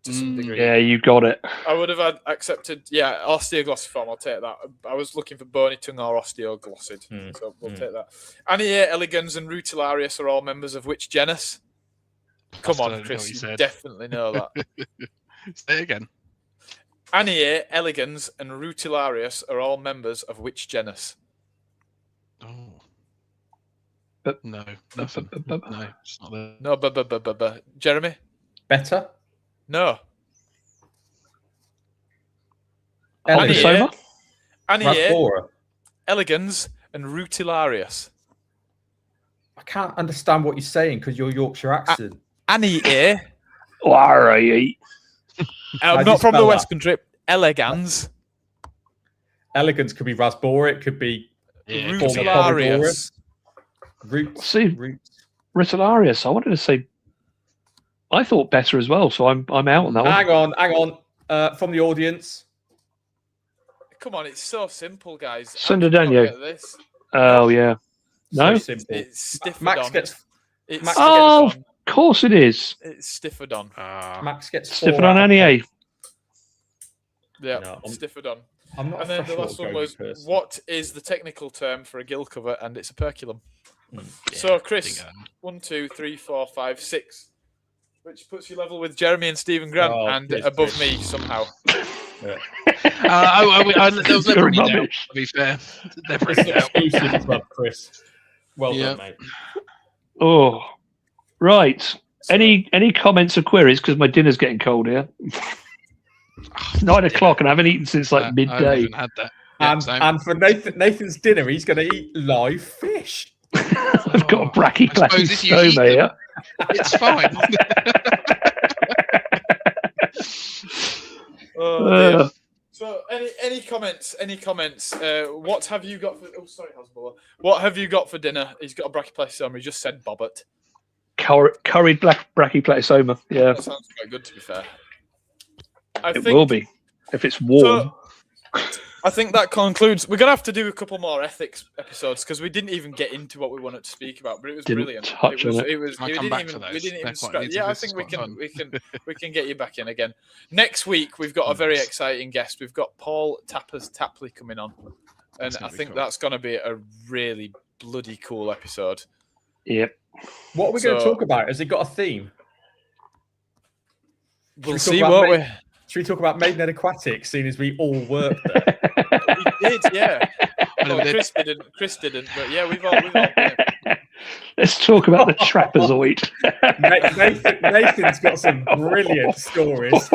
to some degree. Yeah, you got it. I would have accepted, osteoglossiform, I'll take that. I was looking for bony tongue or osteoglossid, so we'll take that. Anaea, elegans, and rutilarius are all members of which genus? Come on, Chris, you definitely know that. Say it again. Anaea, elegans, and rutilarius are all members of which genus? Oh. No, nothing. No, it's not there. No, Jeremy? Better? No. Anaea, elegans, and rutilarius. I can't understand what you're saying because your Yorkshire accent. Annie here. Alright. I'm not from the West Country. Elegans. Elegance could be Rasbora. It could be Rutilarius. Roots. See, Rutilarius. I wanted to say. I thought better as well, so I'm out on that one. Hang on. From the audience. Come on, it's so simple, guys. Sundadanyo. Oh yeah. No. So simple. It's Stiffodon. Max gets. Of course it is. It's Stiffodon. Max gets Stiffodon Annie. Yeah, No, Stiffodon. I'm not. And then the last one was, what is the technical term for a gill cover? And it's a perculum. So, Chris, 1, 2, 3, 4, 5, 6, which puts you level with Jeremy and Stephen Grant, and above me somehow. There was never any doubt, to be fair. Never any doubt. Exclusive club, Chris. Well done, mate. Oh, right. Any comments or queries? Because my dinner's getting cold here. 9 o'clock, and I haven't eaten since like midday. I haven't had that. Yeah, and for Nathan's dinner, he's going to eat live fish. I've got a brachyplasty here. It's fine. Dear. So, any comments? Any comments? What have you got for? Oh, sorry, Hasbulla. What have you got for dinner? He's got a brachyplasty. He just said Bobbert. Curried black brachyplasty. Yeah, that sounds quite good. To be fair, it will be if it's warm. So, I think that concludes. We're gonna have to do a couple more ethics episodes because we didn't even get into what we wanted to speak about, but it was brilliant. We didn't even scratch. Yeah, I think we can get you back in again. Next week we've got a very exciting guest. We've got Paul Tapley coming on, and I think that's gonna be a really bloody cool episode. Yep. What are we going to talk about? Has it got a theme? We'll see, won't we? Should we talk about Maidenhead Aquatics, seeing as we all work there? We did, yeah. Well, Chris didn't, but yeah, we've all done it. Let's talk about the trapezoid. Nathan's got some brilliant stories.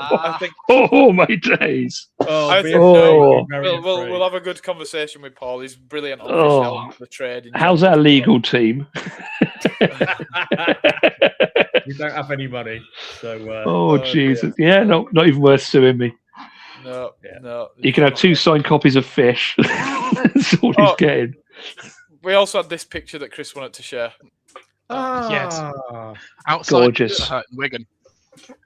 I think. Oh my days! We'll have a good conversation with Paul. He's brilliant on the trade. How's our legal team? We don't have any money, so. Oh Jesus! Yeah, not even worth suing me. No. You can have 2 signed copies of Fish. That's all he's getting. We also had this picture that Chris wanted to share. Yes. Outside Gorgeous. Pizza Hut in Wigan.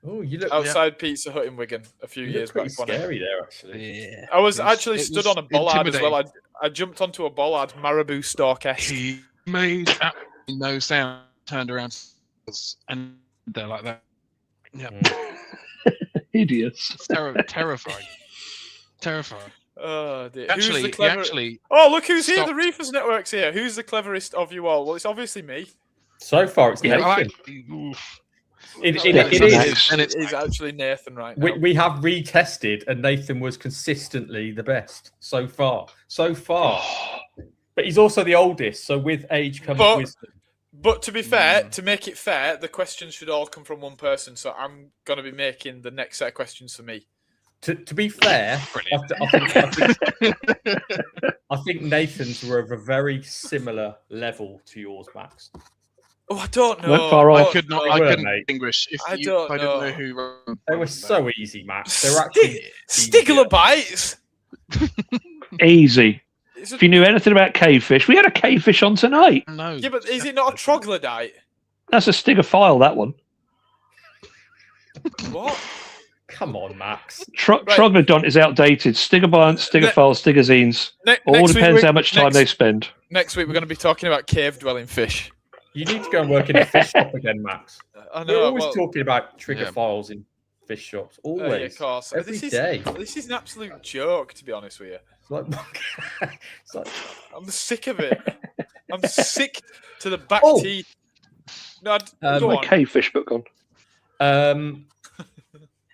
Oh, you look outside Pizza Hut in Wigan a few years back. Scary there, actually. Yeah. I was actually stood on a bollard as well. I jumped onto a bollard, Marabou Stork-esque. He made no sound, turned around, and they're like that. Yeah. Idiots. Terrifying. Oh dear. Actually, oh, look who's here. The Reefers Network's here. Who's the cleverest of you all? Well, it's obviously me. So far, it's Nathan. It is. And it's actually Nathan right now. We have retested, and Nathan was consistently the best so far. But he's also the oldest, so with age comes wisdom. But to be fair, to make it fair, the questions should all come from one person. So I'm going to be making the next set of questions for me. To be fair, I think Nathan's were of a very similar level to yours, Max. Oh, I don't know. I couldn't distinguish if I didn't know who. They were so easy, Max. They were actually Stigalobites. Easy. If you knew anything about cavefish, we had a cavefish on tonight. No. Yeah, but is it not a troglodyte? That's a stigophile, that one. What? Come on, Max. Troglodont is outdated. Stigobionts, stigophiles, stigazines. All depends how much time they spend. Next week, we're going to be talking about cave-dwelling fish. You need to go and work in a fish shop again, Max. I know. We're always talking about trigophiles in fish shops. Always. Yeah, of course. Every day. This is an absolute joke, to be honest with you. It's like... I'm sick of it. I'm sick to the back teeth. No, go on. Cavefish book on.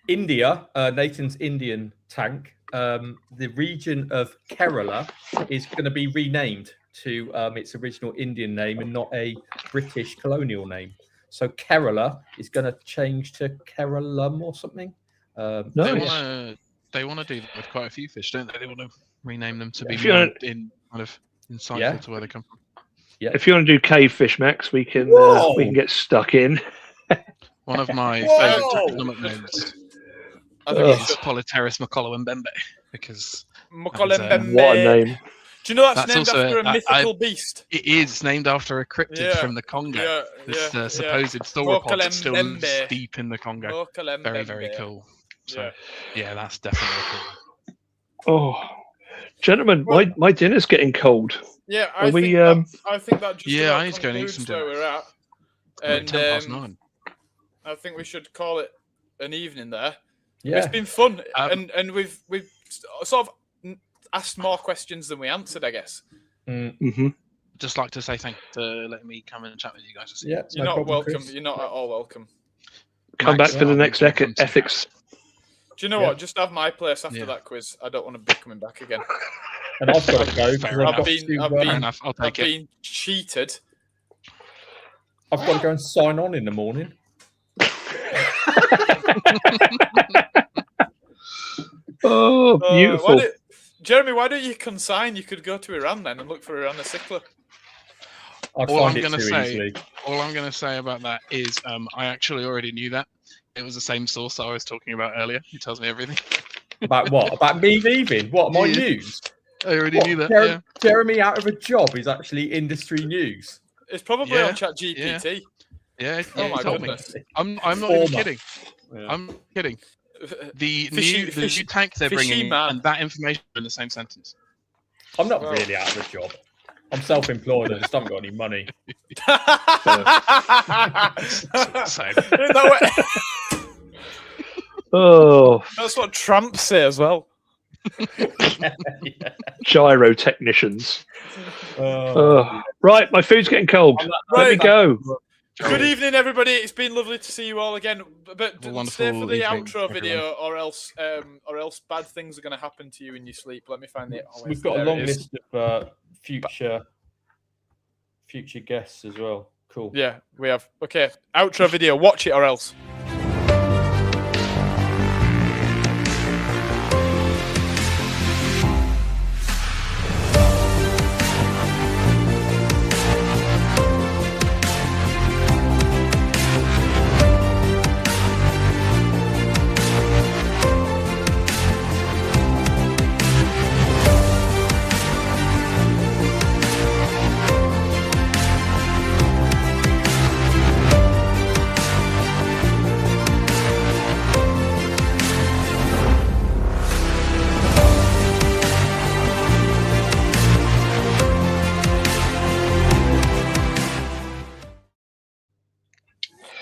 India, Nathan's Indian tank, the region of Kerala is going to be renamed to its original Indian name and not a British colonial name. So Kerala is going to change to Keralam or something. They want to do that with quite a few fish, don't they? They want to rename them to be in kind of. insightful to where they come from. Yeah. If you want to do cave fish, Max, we can get stuck in. One of my favourite taxonomic names is Polyteris McCollum because what a name. Do you know that's named after a mythical beast? It is named after a cryptid from the Congo. This supposed sauropod that still lives deep in the Congo. Very, very cool. So, yeah, that's definitely cool. Oh, gentlemen, my dinner's getting cold. Yeah, I think that just I need to go and eat some dinner. Where we're at. And 9:10. I think we should call it an evening there. Yeah. It's been fun, and we've sort of asked more questions than we answered, I guess. Mm-hmm. Just like to say thank you for letting me come and chat with you guys. Yeah, you're not welcome. Chris. You're not at all welcome. Come back for the next ethics. Do you know what? Just have my place after that quiz. I don't want to be coming back again. And I've got to go. I've been cheated. I've got to go and sign on in the morning. Oh, beautiful. Jeremy, why don't you consign? You could go to Iran then and look for Iran Sikla. All I'm going to say about that is I actually already knew that. It was the same source I was talking about earlier. He tells me everything. About what? About me leaving? What, my news? I already knew that. Jeremy out of a job is actually industry news. It's probably on ChatGPT. Yeah. Oh my goodness. I'm not even kidding. Yeah. I'm kidding. The new tank they're bringing and that information are in the same sentence. I'm not really out of a job. I'm self-employed. I just haven't got any money. Oh, that's what Trump say as well. Gyro technicians. Right, my food's getting cold. Let me go. Good evening, everybody. It's been lovely to see you all again. But stay for the outro video, or else bad things are going to happen to you in your sleep. Let me find it. We've got a long list of future guests as well. Cool. Yeah, we have. Okay, outro video. Watch it, or else.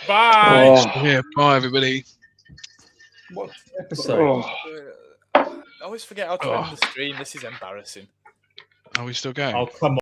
Bye. Bye, everybody. What episode? I always forget how to end the stream. This is embarrassing. Are we still going? Oh, come on.